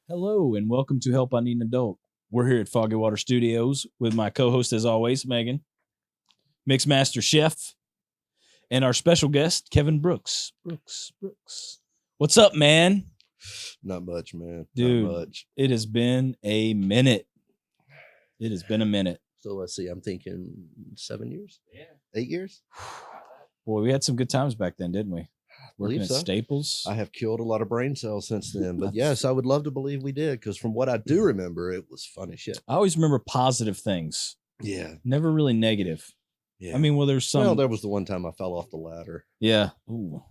Hello and welcome to Help I Need an Adult. We're here at Foggy Water Studios with my co-host, as always, Megan, Mixmaster Chef, and our special guest, Kevin Brooks. Brooks. What's up, man? Not much, man. Dude, Not much. It has been a minute. So let's see. I'm thinking 7 years? Yeah. 8 years? Boy, we had some good times back then, didn't we? Working at so. Staples. I have killed a lot of brain cells since then. But yes, I would love to believe we did, because from what I do remember, it was fun as shit. I always remember positive things. Yeah. Never really negative. Yeah. I mean, well, there's some. Well, there was the one time I fell off the ladder. Yeah. Ooh.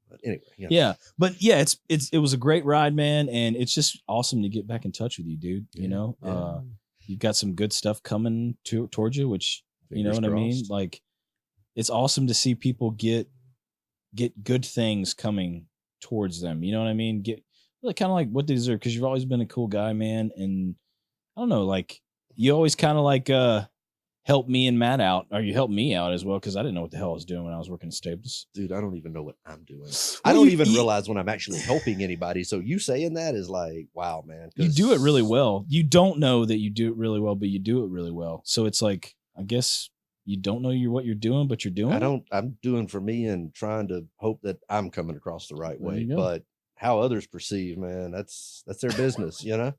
But anyway. Yeah. But yeah, it was a great ride, man. And it's just awesome to get back in touch with you, dude. You know, you've got some good stuff coming towards you, which, you know what I mean? Like, it's awesome to see people get good things coming towards them. You know what I mean? Get really kind of like what they deserve, because you've always been a cool guy, man. And I don't know, like, you always kind of like help me and Matt out, or you helped me out as well, because I didn't know what the hell I was doing when I was working at Staples. Dude, I don't even know what I'm doing. I don't even realize when I'm actually helping anybody. So you saying that is like, wow, man. You do it really well. You don't know that you do it really well, but you do it really well. So it's like, I guess you don't know what you're doing, but you're doing it. I'm doing for me and trying to hope that I'm coming across the right way. But how others perceive, man, that's their business, you know?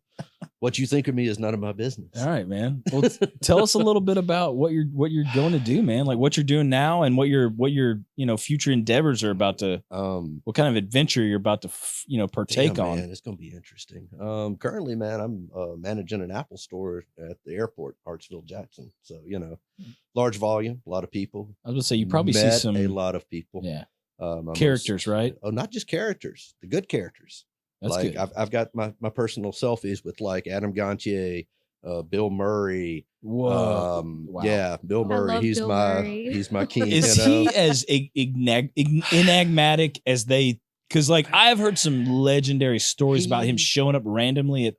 What you think of me is none of my business. All right, man. Well, tell us a little bit about what you're going to do, man. Like what you're doing now and what your future endeavors are about to what kind of adventure you're about to partake on. Man, it's going to be interesting. Currently, man, I'm managing an Apple store at the airport, Hartsville, Jackson. So, large volume, a lot of people. I was going to say, you probably see a lot of people. Yeah. Characters, right? Oh, not just characters, the good characters. That's like good. I've got my personal selfies with like Adam Gontier, Bill Murray. Whoa. Wow. Yeah, Bill Murray. He's my king. Is he as enigmatic as they? Because like I have heard some legendary stories about him showing up randomly at.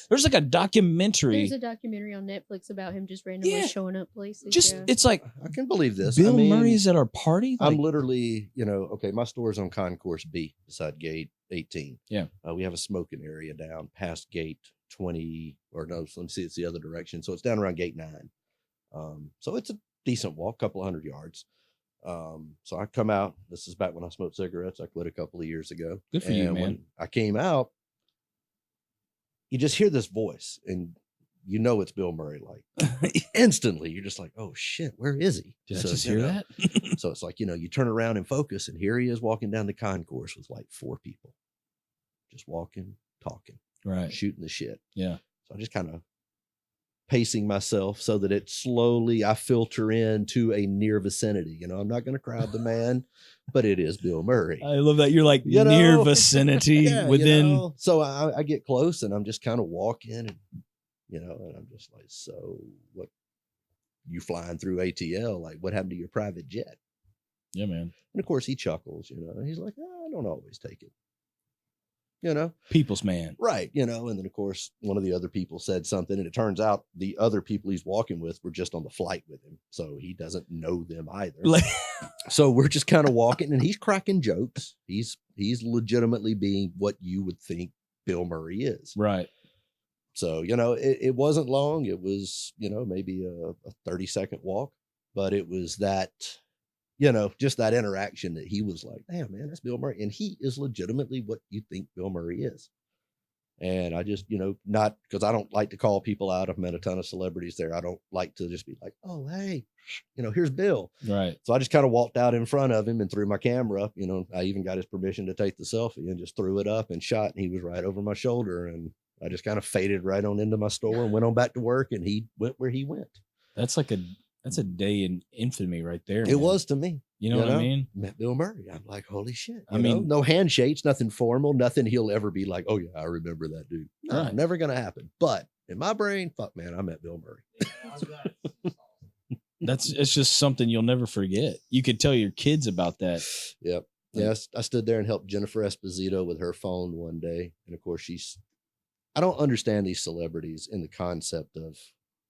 There's like a documentary. There's a documentary on Netflix about him just randomly showing up places. It's like, I can believe this. Bill Murray's at our party. Like, I'm literally, okay, my store's on Concourse B beside Gate 18. Yeah. We have a smoking area down past Gate 20, or no, so let me see, it's the other direction. So it's down around Gate 9. So it's a decent walk, couple of 100 yards. So I come out. This is back when I smoked cigarettes. I quit a couple of years ago. Good for you, man. When I came out, you just hear this voice, and it's Bill Murray. Like instantly, you're just like, "Oh shit, where is he?" Did I just hear that? So it's like you turn around and focus, and here he is walking down the concourse with like 4 people, just walking, talking, right, shooting the shit. Yeah. So I just kind of pacing myself so that I filter into a near vicinity. I'm not going to crowd the man, but it is Bill Murray. I love that you're like near vicinity within. So I get close and I'm just kind of walking and and I'm just like, so what, you flying through ATL? Like, what happened to your private jet? Yeah, man. And of course he chuckles, and he's like, I don't always take it. People's man. Right. And then of course one of the other people said something, and it turns out the other people he's walking with were just on the flight with him. So he doesn't know them either. So we're just kind of walking, and he's cracking jokes. He's legitimately being what you would think Bill Murray is. Right. So, it wasn't long. It was, maybe a 30-second walk, but it was that, just that interaction that he was like, damn, man, that's Bill Murray. And he is legitimately what you think Bill Murray is. And I just, not because I don't like to call people out. I've met a ton of celebrities there. I don't like to just be like, oh, hey, here's Bill. Right. So I just kind of walked out in front of him and threw my camera up. I even got his permission to take the selfie and just threw it up and shot. And he was right over my shoulder. And I just kind of faded right on into my store and went on back to work. And he went where he went. That's a day in infamy right there. It was to me. You know what I mean? Met Bill Murray. I'm like, holy shit. I mean, no handshakes, nothing formal, nothing he'll ever be like, oh yeah, I remember that dude. No, right. Never going to happen. But in my brain, fuck man, I met Bill Murray. It's just something you'll never forget. You could tell your kids about that. Yep. Yes. I stood there and helped Jennifer Esposito with her phone one day. And of course I don't understand these celebrities in the concept of,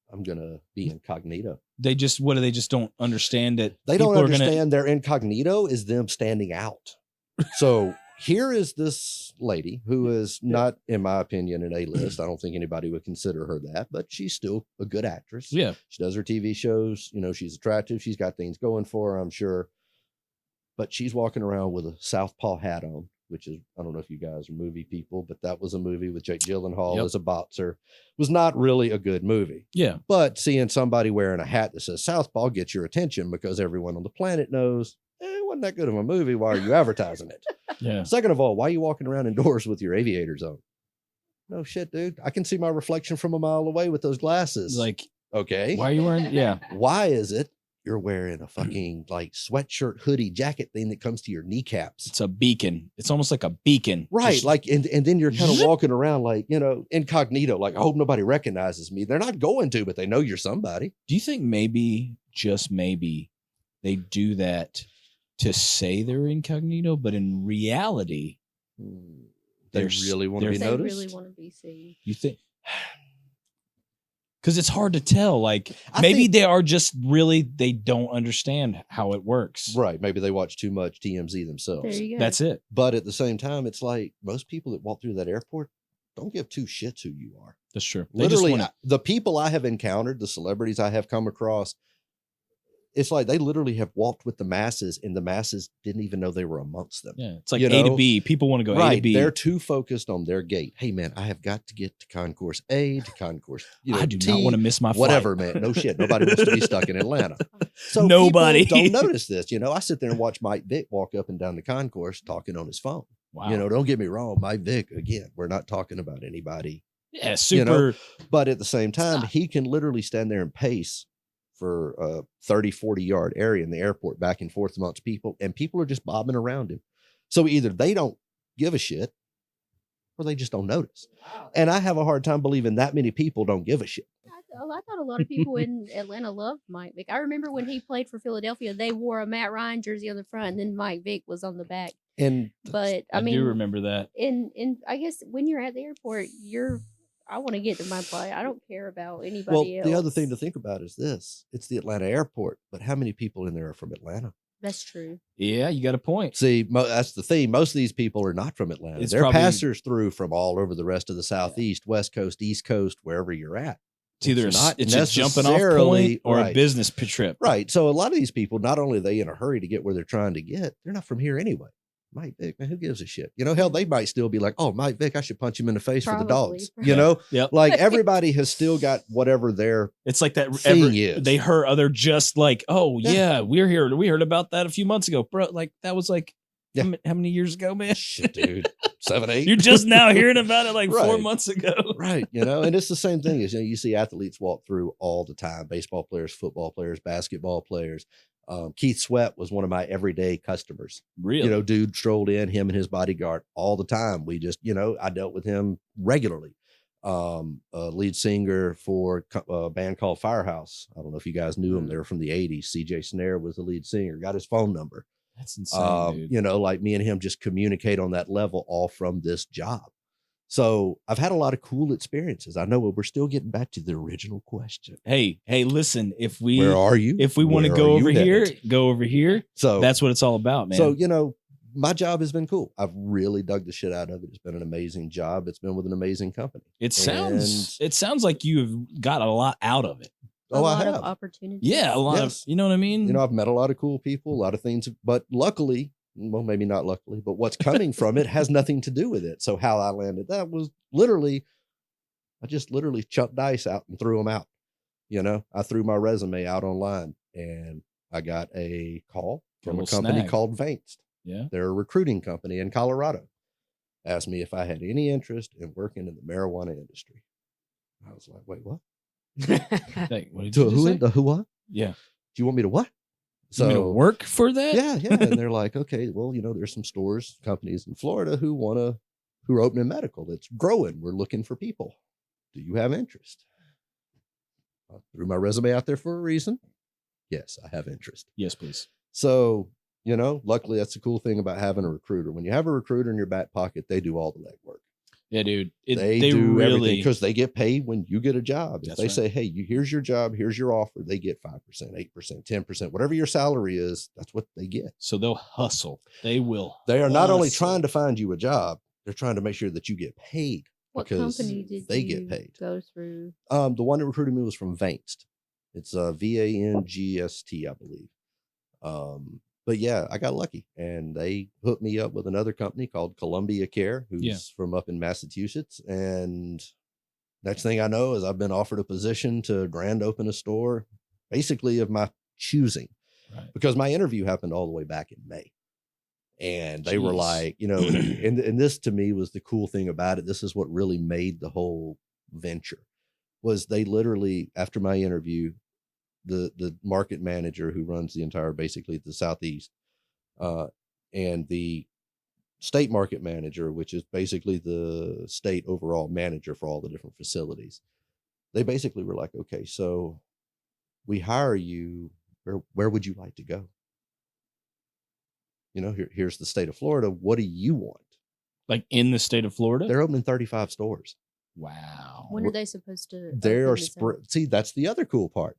I'm going to be incognito. They just don't understand that. They don't understand their incognito is them standing out. So here is this lady who is not, in my opinion, an A-list. I don't think anybody would consider her that, but she's still a good actress. Yeah. She does her TV shows. You know, she's attractive. She's got things going for her, I'm sure. But she's walking around with a Southpaw hat on, which is, I don't know if you guys are movie people, but that was a movie with Jake Gyllenhaal as a boxer. It was not really a good movie. Yeah. But seeing somebody wearing a hat that says Southpaw gets your attention because everyone on the planet knows it wasn't that good of a movie. Why are you advertising it? Yeah. Second of all, why are you walking around indoors with your aviators on? No shit, dude. I can see my reflection from a mile away with those glasses. Like, okay. why are you wearing? Yeah. Why is it you're wearing a fucking like sweatshirt hoodie jacket thing that comes to your kneecaps? It's a beacon. It's almost like a beacon. Right. Just, like, and then you're kind of walking around like, you know, incognito, like, I hope nobody recognizes me. They're not going to, but they know you're somebody. do you think maybe, just maybe, they do that to say they're incognito, but in reality, They they're really want to be They noticed. really want to be seen. you think? Because it's hard to tell. Like, I maybe think- they are just really, they don't understand how it works. Right. Maybe they watch too much TMZ themselves. There you go. That's it. But at the same time, it's like most people that walk through that airport don't give two shits who you are. That's true. They just Literally, wanna- the people I have encountered, the celebrities I have come across, it's like they literally have walked with the masses, and the masses didn't even know they were amongst them. yeah, it's like you A to know? B. People want to go A to Right. B. They're too focused on their gate. Hey, man, I have got to get to concourse A, to concourse, I do T, not want to miss my flight. whatever, man. No shit. Nobody wants to be stuck in Atlanta. So Nobody. people don't notice this. You know, I sit there and watch Mike Vick walk up and down the concourse talking on his phone. Wow. You know, don't get me wrong. Mike Vick, again, we're not talking about anybody. yeah, you know, super. But at the same time, Stop. he can literally stand there and pace for a 30, 40-yard area in the airport back and forth amongst people, and people are just bobbing around him. So either they don't give a shit or they just don't notice. And I have a hard time believing that many people don't give a shit. I thought a lot of people in Atlanta loved Mike Vick. I remember when he played for Philadelphia, they wore a Matt Ryan jersey on the front, and then Mike Vick was on the back. And But I I mean, do remember that. in I guess when you're at the airport, I want to get to my flight. I don't care about well, anybody else. the other thing to think about is this. It's the Atlanta airport, but how many people in there are from Atlanta? That's true. Yeah, you got a point. See, that's the thing. Most of these people are not from Atlanta. It's They're probably- passers through from all over the rest of the Southeast, West Coast, East Coast, wherever you're at. It's either not it's a jumping off necessarily- point or a right. business trip. Right. So a lot of these people, not only are they in a hurry to get where they're trying to get, they're not from here anyway. Mike Vick, man, who gives a shit? You know, hell, they might still be like, oh, Mike Vick, I should punch him in the face for the Probably. dogs. You know, Yep. like everybody has still got whatever their It's like that. thing is. They heard other just like, oh Yeah. yeah, we're here. We heard about that a few months ago, bro. Like that was like Yeah. how many years ago, man? shit, dude. 7, 8. You're just now hearing about it like 4 Right. months ago. Right. You know, and it's the same thing as, you know, you see athletes walk through all the time, baseball players, football players, basketball players. Keith Sweat was one of my everyday customers. Really? You know, dude strolled in, him and his bodyguard all the time. We just, you know, I dealt with him regularly. Lead singer for a band called Firehouse. I don't know if you guys knew him. They were from the 80s. CJ Snare was the lead singer, got his phone number. That's insane, dude. You know, like me and him just communicate on that level all from this job. So I've had a lot of cool experiences. I know, but we're still getting back to the original question. Hey, listen, if we Where are you? if we want to Where go are you over here, headed? go over here. So That's what it's all about, man. So, you know, my job has been cool. I've really dug the shit out of it. It's been an amazing job. It's been with an amazing company. it sounds like you have got a lot out of it. A Oh, lot I of have. opportunities. Yeah, a lot Yes. of, you know what I mean? You know, I've met a lot of cool people, a lot of things, but luckily, well, maybe not luckily, but what's coming from it has nothing to do with it. So how I landed that was literally, I just literally chucked dice out and threw them out. You know, I threw my resume out online and I got a call Got a from a little company snag. called Vanced. Yeah. They're a recruiting company in Colorado. Asked me if I had any interest in working in the marijuana industry. I was like, wait, what? Hey, what did you just say? The who what? Yeah. Do you want me to what? You want me to work for that? Yeah. And they're like, okay, well, you know, there's some stores, companies in Florida who are opening medical that's growing. We're looking for people. Do you have interest? I threw my resume out there for a reason. Yes, I have interest. Yes, please. So, you know, luckily that's the cool thing about having a recruiter. When you have a recruiter in your back pocket, they do all the legwork. Yeah, dude. They do everything because they get paid when you get a job. If they say, hey, here's your job, here's your offer, they get 5%, 8%, 10%, whatever your salary is, that's what they get. So they'll hustle. They will. They are not only trying to find you a job, they're trying to make sure that you get paid. What company did they get paid? Go through? The one that recruited me was from Vangst. It's VANGST, I believe. But yeah, I got lucky, and they hooked me up with another company called Columbia Care, who's from up in Massachusetts. And next thing I know is I've been offered a position to grand open a store, basically of my choosing, because my interview happened all the way back in May. And they were like, you know, and this to me was the cool thing about it. This is what really made the whole venture, was they literally, after my interview, the market manager who runs the entire, basically the Southeast, and the state market manager, which is basically the state overall manager for all the different facilities, they basically were like, okay, so we hire you, where would you like to go? You know, here's the state of Florida. What do you want? Like in the state of Florida? They're opening 35 stores. Wow. When are they supposed to? They are see, that's the other cool part.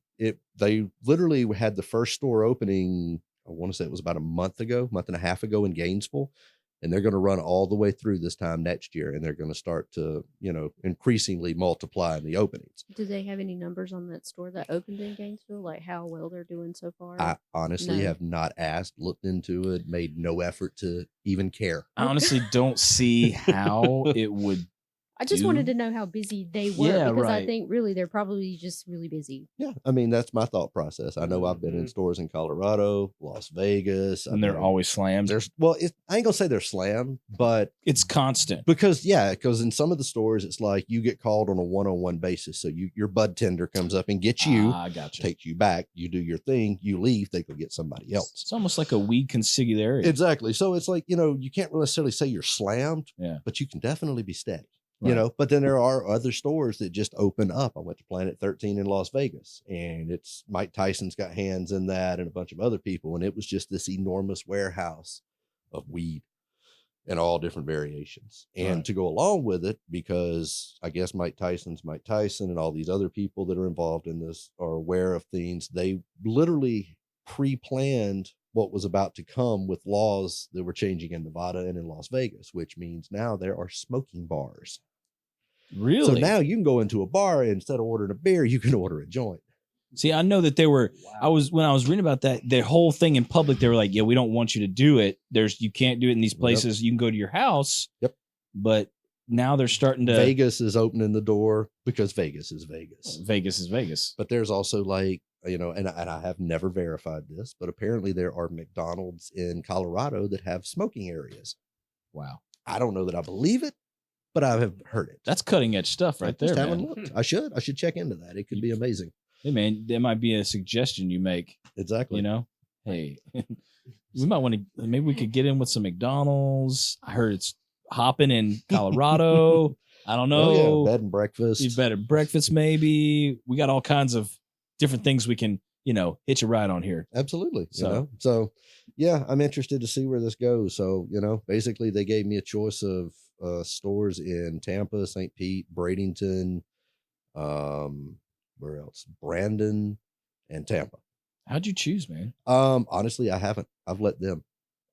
They literally had the first store opening, I want to say it was about a month and a half ago in Gainesville, and they're going to run all the way through this time next year, and they're going to start to, you know, increasingly multiply in the openings. Do they have any numbers on that store that opened in Gainesville, like how well they're doing so far? I honestly have not asked, looked into it, made no effort to even care. I honestly don't see how it would. I just wanted to know how busy they were, because I think really they're probably just really busy. Yeah, I mean, that's my thought process. I know I've been in stores in Colorado, Las Vegas, and they're always slammed. I ain't gonna say they're slammed, but it's constant. Because in some of the stores, it's like you get called on a one-on-one basis. So your bud tender comes up and gets you, takes you back, you do your thing, you leave, they go get somebody else. It's almost like a weed consigliere. Exactly. So it's like, you know, you can't necessarily say you're slammed, but you can definitely be steady. You know, but then there are other stores that just open up. I went to Planet 13 in Las Vegas, and it's Mike Tyson's got hands in that and a bunch of other people. And it was just this enormous warehouse of weed and all different variations. And to go along with it, because I guess Mike Tyson's Mike Tyson and all these other people that are involved in this are aware of things. They literally pre-planned what was about to come with laws that were changing in Nevada and in Las Vegas, which means now there are smoking bars. Really? So now you can go into a bar, and instead of ordering a beer, you can order a joint. See, I know that they were, when I was reading about that, the whole thing in public, they were like, yeah, we don't want you to do it. You can't do it in these places. You can go to your house. But now they're starting to. Vegas is opening the door because Vegas is Vegas. Vegas is Vegas. But there's also like, you know, and I have never verified this, but apparently there are McDonald's in Colorado that have smoking areas. Wow. I don't know that I believe it, but I have heard it. That's cutting edge stuff right there, man. Looked. I should check into that. It could be amazing. Hey, man, that might be a suggestion you make. Exactly. You know, hey, we might want to, maybe we could get in with some McDonald's. I heard it's hopping in Colorado. I don't know. Oh, yeah. Bed and breakfast. Bed and breakfast, maybe. We got all kinds of different things we can, you know, hitch a ride on here. Absolutely. So yeah, I'm interested to see where this goes. So, you know, basically they gave me a choice of stores in Tampa, St. Pete, Bradenton, where else? Brandon and Tampa. How'd you choose, man? Honestly, I haven't. I've let them.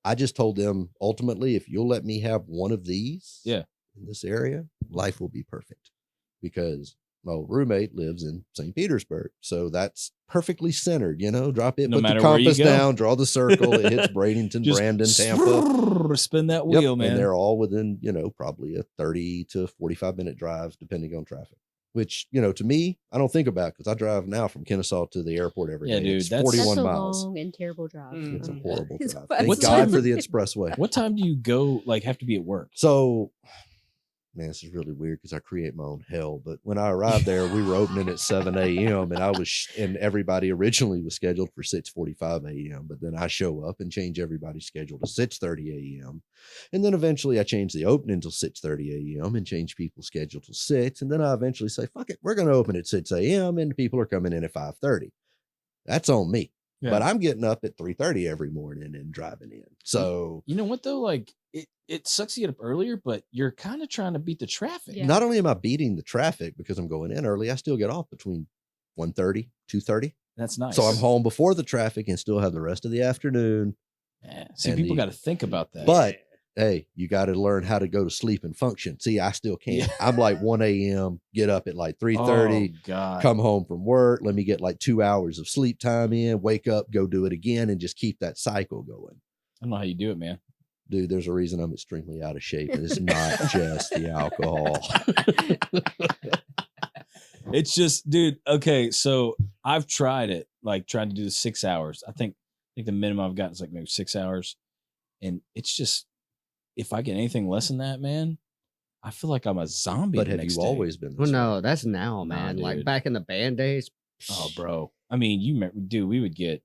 I just told them, ultimately, if you'll let me have one of these in this area, life will be perfect. Because my old roommate lives in St. Petersburg. So that's perfectly centered, you know, drop it, put the compass down, draw the circle. It hits Bradenton, Brandon, Tampa. Spin that wheel, man. And they're all within, you know, probably a 30 to 45 minute drive, depending on traffic. Which, you know, to me, I don't think about, because I drive now from Kennesaw to the airport every day. Dude, it's 41 miles. That's a long and terrible drive. It's a horrible drive. What Thank God for the expressway. What time do you go, like, have to be at work? So, man, this is really weird because I create my own hell. But when I arrived there, we were opening at 7 a.m. and and everybody originally was scheduled for 6:45 a.m. But then I show up and change everybody's schedule to 6:30 a.m. And then eventually I change the opening till 6:30 a.m. and change people's schedule till 6. And then I eventually say, fuck it, we're going to open at 6 a.m. and people are coming in at 5:30. That's on me. Yeah. But I'm getting up at 3:30 every morning and driving in. So you know what though? Like it sucks you get up earlier, but you're kind of trying to beat the traffic. Yeah. Not only am I beating the traffic because I'm going in early, I still get off between 1:30, 2:30. That's nice. So I'm home before the traffic and still have the rest of the afternoon. Yeah. See, and people the- got to think about that. But hey, you got to learn how to go to sleep and function. See, I still can't. Yeah. I'm like 1 a.m., get up at like 3:30, oh, God. come home from work. Let me get like 2 hours of sleep time in, wake up, go do it again, and just keep that cycle going. I don't know how you do it, man. Dude, there's a reason I'm extremely out of shape. And it's not just the alcohol. It's just, dude. Okay, so I've tried it, like trying to do the 6 hours. I think the minimum I've gotten is like maybe 6 hours, and it's just if I get anything less than that, man, I feel like I'm a zombie. But the have next you day. always been Well, this way? no, that's now, Nah, man. Like dude. back in the band days. Oh, bro. I mean, dude, we would get.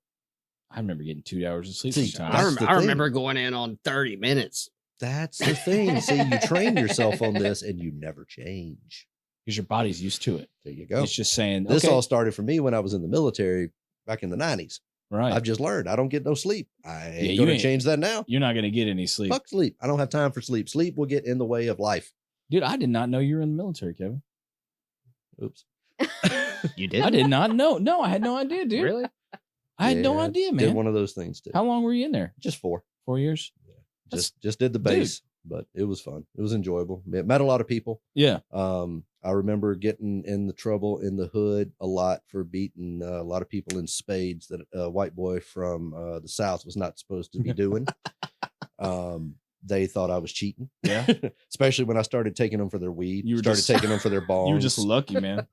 I remember getting 2 hours of sleep See, sometimes. That's the I thing. remember going in on 30 minutes. That's the thing. See, you train yourself on this and you never change. Because your body's used to it. There you go. It's just saying This okay, all started for me when I was in the military back in the 90s. right. I've just learned I don't get no sleep. I ain't you going to ain't- change that now. You're not gonna get any sleep, Fuck sleep. I don't have time for sleep. Sleep will get in the way of life. dude. I did not know you were in the military, Kevin. Oops. You did? I did not know. No, I had no idea, dude. Really? I had no Yeah, idea, Did man. one of those things too. How long were you in there? Just 4. 4 years? Just did the dude. base, but it was fun. It was enjoyable. Met a lot of people. Yeah. I remember getting in the trouble in the hood a lot for beating a lot of people in spades that a white boy from the South was not supposed to be doing. They thought I was cheating. Yeah. Especially when I started taking them for their weed. You were started just- taking them for their bongs. You were just lucky, man.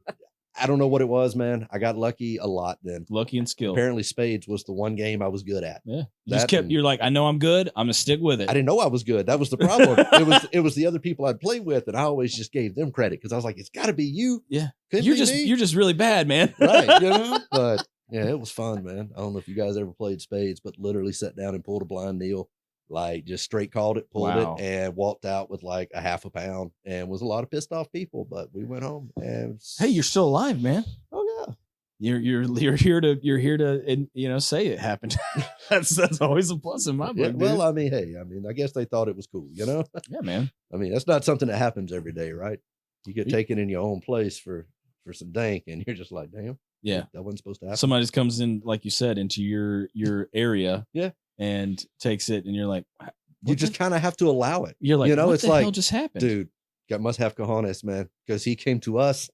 I don't know what it was, man. I got lucky a lot then. Lucky and skilled. Apparently spades was the one game I was good at. Yeah. You just That kept. and- You're like, I know I'm good. I'm gonna stick with it. I didn't know I was good. That was the problem. It was the other people I'd play with, and I always just gave them credit because I was like, it's got to be you. Yeah. Couldn't You're be just me. you're just really bad, man. right, you know. But yeah, it was fun, man. I don't know if you guys ever played spades, but literally sat down and pulled a blind Neil, like just straight called it, pulled Wow. it, and walked out with like a half a pound, and was a lot of pissed off people. But we went home, and Hey, you're still alive, man. oh yeah. You're here to and say it happened. that's always a plus in my book. Yeah, dude. well, I mean, hey, I guess they thought it was cool, you know. yeah, man. I mean, that's not something that happens every day, right? You get Yeah. taken in your own place for some dank, and you're just like, damn, Yeah. that wasn't supposed to happen. Somebody just comes in, like you said, into your area. Yeah. And takes it, and you're like, You what just the- kind of have to allow it, you're like, you know, what it's the like, hell just happened? dude. Must have cojones, man, because he came to us,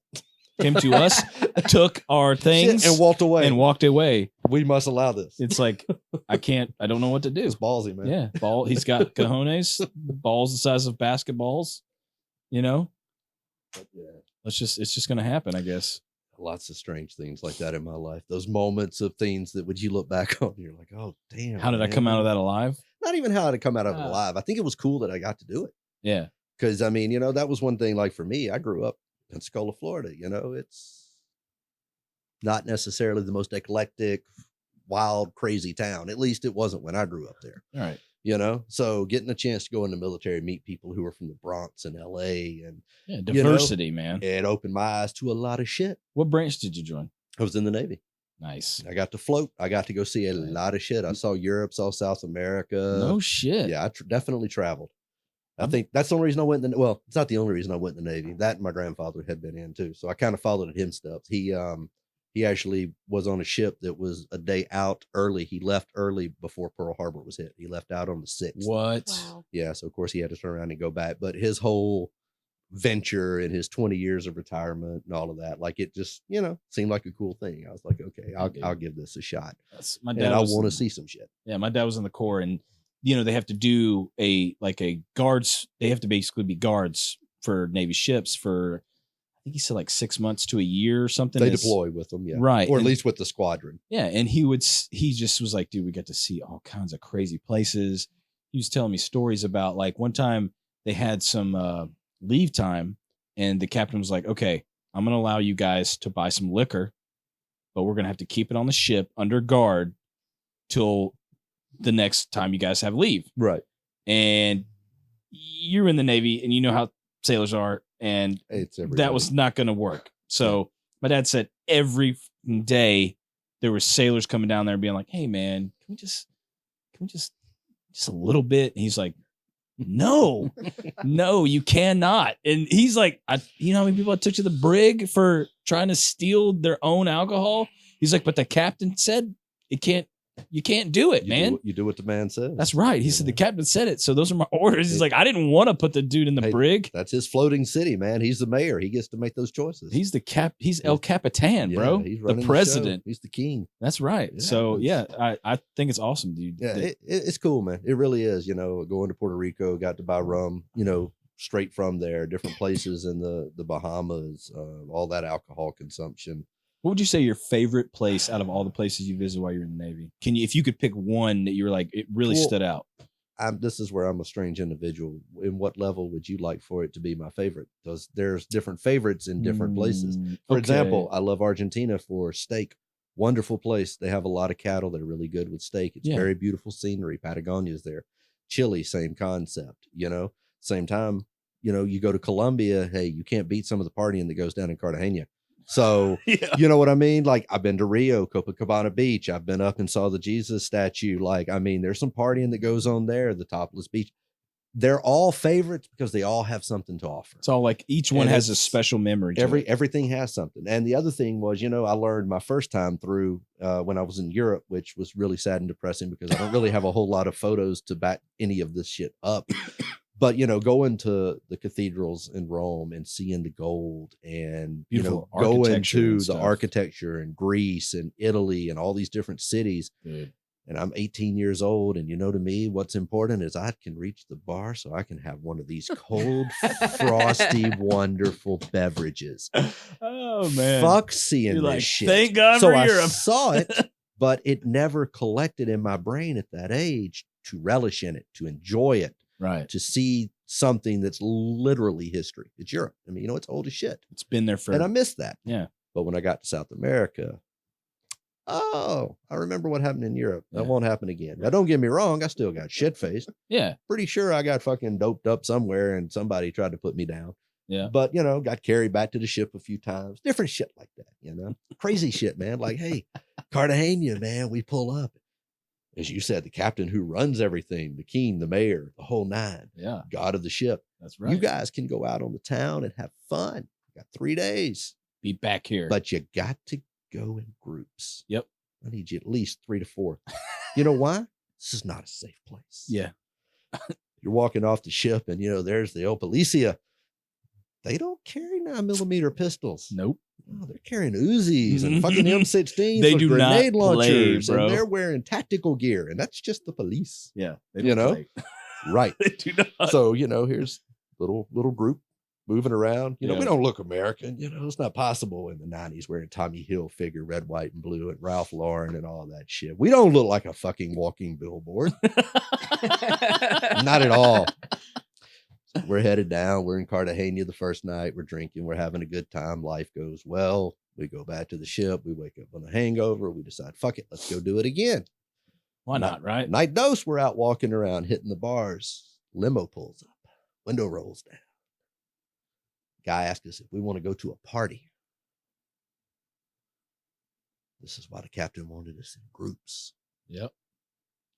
Came to us, took our things, and walked away. and walked away. We must allow this. It's like I don't know what to do. It's ballsy, man. Yeah, he's got cojones, balls the size of basketballs. But, yeah. It's just gonna happen, I guess. Lots of strange things like that in my life. Those moments of things that would you look back on, and you're like, oh damn. How did I come out of that alive? Not even how did I come out of it Ah. alive. I think it was cool that I got to do it. Yeah, Because I mean, that was one thing. Like for me, I grew up in Pensacola, Florida. It's not necessarily the most eclectic, wild, crazy town. At least it wasn't when I grew up there. all right. So getting a chance to go in the military, meet people who were from the Bronx and LA, and Yeah, know, diversity, man. it opened my eyes to a lot of shit. What branch did you join? I was in the Navy. Nice. I got to float. I got to go see a Right. lot of shit. I saw Europe, saw South America. No shit. Yeah, I definitely traveled. I I'm- think that's the only reason I went in the, well, it's not the only reason I went in the Navy. That and my grandfather had been in too. So I kind of followed him steps. He actually was on a ship that was a day out early. He left early before Pearl Harbor was hit. He left out on the 6th. What? Wow. Yeah, so of course he had to turn around and go back. But his whole venture and his 20 years of retirement and all of that, like it just, seemed like a cool thing. I was like, okay, I'll give this a shot. My dad And I was want to in- see some shit. Yeah, my dad was in the Corps, and they have to do a guards. They have to basically be guards for Navy ships for, I think he said like 6 months to a year or something. They It's- deploy with them, yeah. Right, Or at and- least with the squadron. Yeah, and he just was like, dude, we got to see all kinds of crazy places. He was telling me stories about like one time they had some leave time, and the captain was like, okay, I'm gonna allow you guys to buy some liquor, but we're gonna have to keep it on the ship under guard till the next time you guys have leave. Right. And you're in the Navy, and you know how sailors are, and It's every that was not going to work. So my dad said every f***ing day there were sailors coming down there and being like, "Hey man, can we just a little bit?" And he's like, No, no, you cannot. And he's like, you know how many people I took to the brig for trying to steal their own alcohol? He's like, but the captain said you can't do it, man. You do what the man says. That's right. He said the captain said it. So those are my orders. He's like, I didn't want to put the dude in the brig. That's his floating city, man. He's the mayor. He gets to make those choices. He's the He's El Capitan, bro. He's the running president. He's the king. That's right. Yeah, so I think it's awesome, dude. Yeah, it's cool, man. It really is. You know, going to Puerto Rico, got to buy rum, you know, straight from there, different places in the Bahamas, all that alcohol consumption. What would you say your favorite place out of all the places you visited while you were in the Navy? If you could pick one that you were like, it really stood out? This is where I'm a strange individual. In what level would you like for it to be my favorite? Because there's different favorites in different places. For example, I love Argentina for steak. Wonderful place. They have a lot of cattle. They're really good with steak. It's very beautiful scenery. Patagonia's there. Chile, same concept, you know. Same time, you know, you go to Colombia, hey, you can't beat some of the partying that goes down in Cartagena. So, you know what I mean? Like, I've been to Rio, Copacabana Beach. I've been up and saw the Jesus statue. Like, I mean, there's some partying that goes on there, the topless beach. They're all favorites because they all have something to offer. It's all like each one has a special memory. Everything has something. And the other thing was, you know, I learned my first time through when I was in Europe, which was really sad and depressing because I don't really have a whole lot of photos to back any of this shit up. But, you know, going to the cathedrals in Rome and seeing the gold and, beautiful, you know, going to the architecture in Greece and Italy and all these different cities. Good. And I'm 18 years old. And, you know, to me, what's important is I can reach the bar so I can have one of these cold, frosty, wonderful beverages. Oh, man. Fuck seeing this shit. Thank God so for I Europe. saw it, but it never collected in my brain at that age to relish in it, to enjoy it. Right. To see something that's literally history. It's Europe. I mean, you know, it's old as shit. It's been there for. And I missed that. Yeah. But when I got to South America, I remember what happened in Europe. That won't happen again. Now, don't get me wrong. I still got shit faced. Yeah. Pretty sure I got fucking doped up somewhere and somebody tried to put me down. Yeah. But, you know, got carried back to the ship a few times. Different shit like that, you know. Crazy shit, man. Like, hey, Cartagena, man, we pull up. As you said, the captain who runs everything, the king, the mayor, the whole nine, God of the ship. That's right. You guys can go out on the town and have fun. You got 3 days. Be back here. But you got to go in groups. Yep. I need you at least 3 to 4. You know why? This is not a safe place. Yeah. You're walking off the ship and, you know, there's the El Policia. They don't carry 9mm pistols. Nope. Oh, they're carrying Uzis and fucking M16s They with do grenade not play, launchers, bro. and they're wearing tactical gear, and that's just the police. Yeah, they you know, right? They do not. So you know, here's little group moving around. You know, we don't look American. You know, it's not possible in the '90s wearing Tommy Hilfiger, red, white, and blue, and Ralph Lauren and all that shit. We don't look like a fucking walking billboard. Not at all. We're headed down. We're in Cartagena the first night. We're drinking. We're having a good time. Life goes well. We go back to the ship. We wake up on a hangover. We decide, fuck it, let's go do it again. Why not, right? Night dose, we're out walking around, hitting the bars. Limo pulls up. Window rolls down. Guy asked us if we want to go to a party. This is why the captain wanted us in groups. Yep.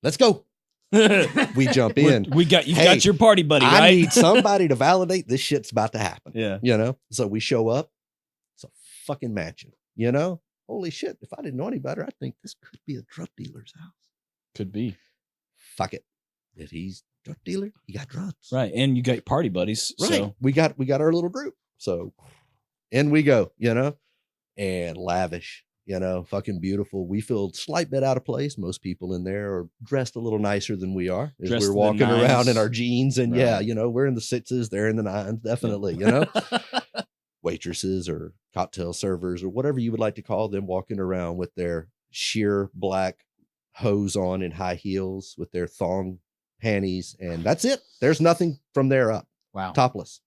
Let's go. We jump in. You've got your party buddy, right? I need somebody to validate this shit's about to happen. Yeah. You know? So we show up. It's a fucking mansion. You know? Holy shit. If I didn't know any better, I think this could be a drug dealer's house. Could be. Fuck it. If he's a drug dealer, he got drugs. Right. And you got party buddies. Right. So. We got our little group. So in we go, you know, and lavish. You know, fucking beautiful. We feel slight bit out of place. Most people in there are dressed a little nicer than we are. As we're walking around in our jeans and yeah, you know, we're in the 6s, they're in the 9s, definitely, you know. Waitresses or cocktail servers or whatever you would like to call them, walking around with their sheer black hose on and high heels with their thong panties. And that's it. There's nothing from there up. Wow. Topless.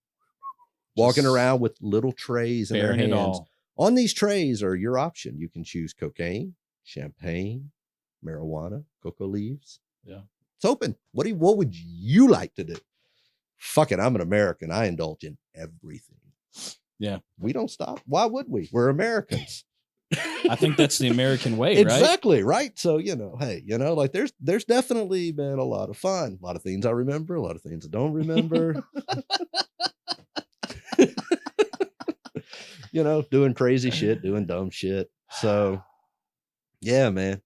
Walking around with little trays in their hands. On these trays are your option. You can choose cocaine, champagne, marijuana, cocoa leaves. Yeah. It's open. What would you like to do? Fuck it. I'm an American. I indulge in everything. Yeah. We don't stop. Why would we? We're Americans. I think that's the American way, right? Exactly, right? So, hey, like there's definitely been a lot of fun, a lot of things I remember, a lot of things I don't remember. Doing crazy shit, doing dumb shit. So, yeah, man.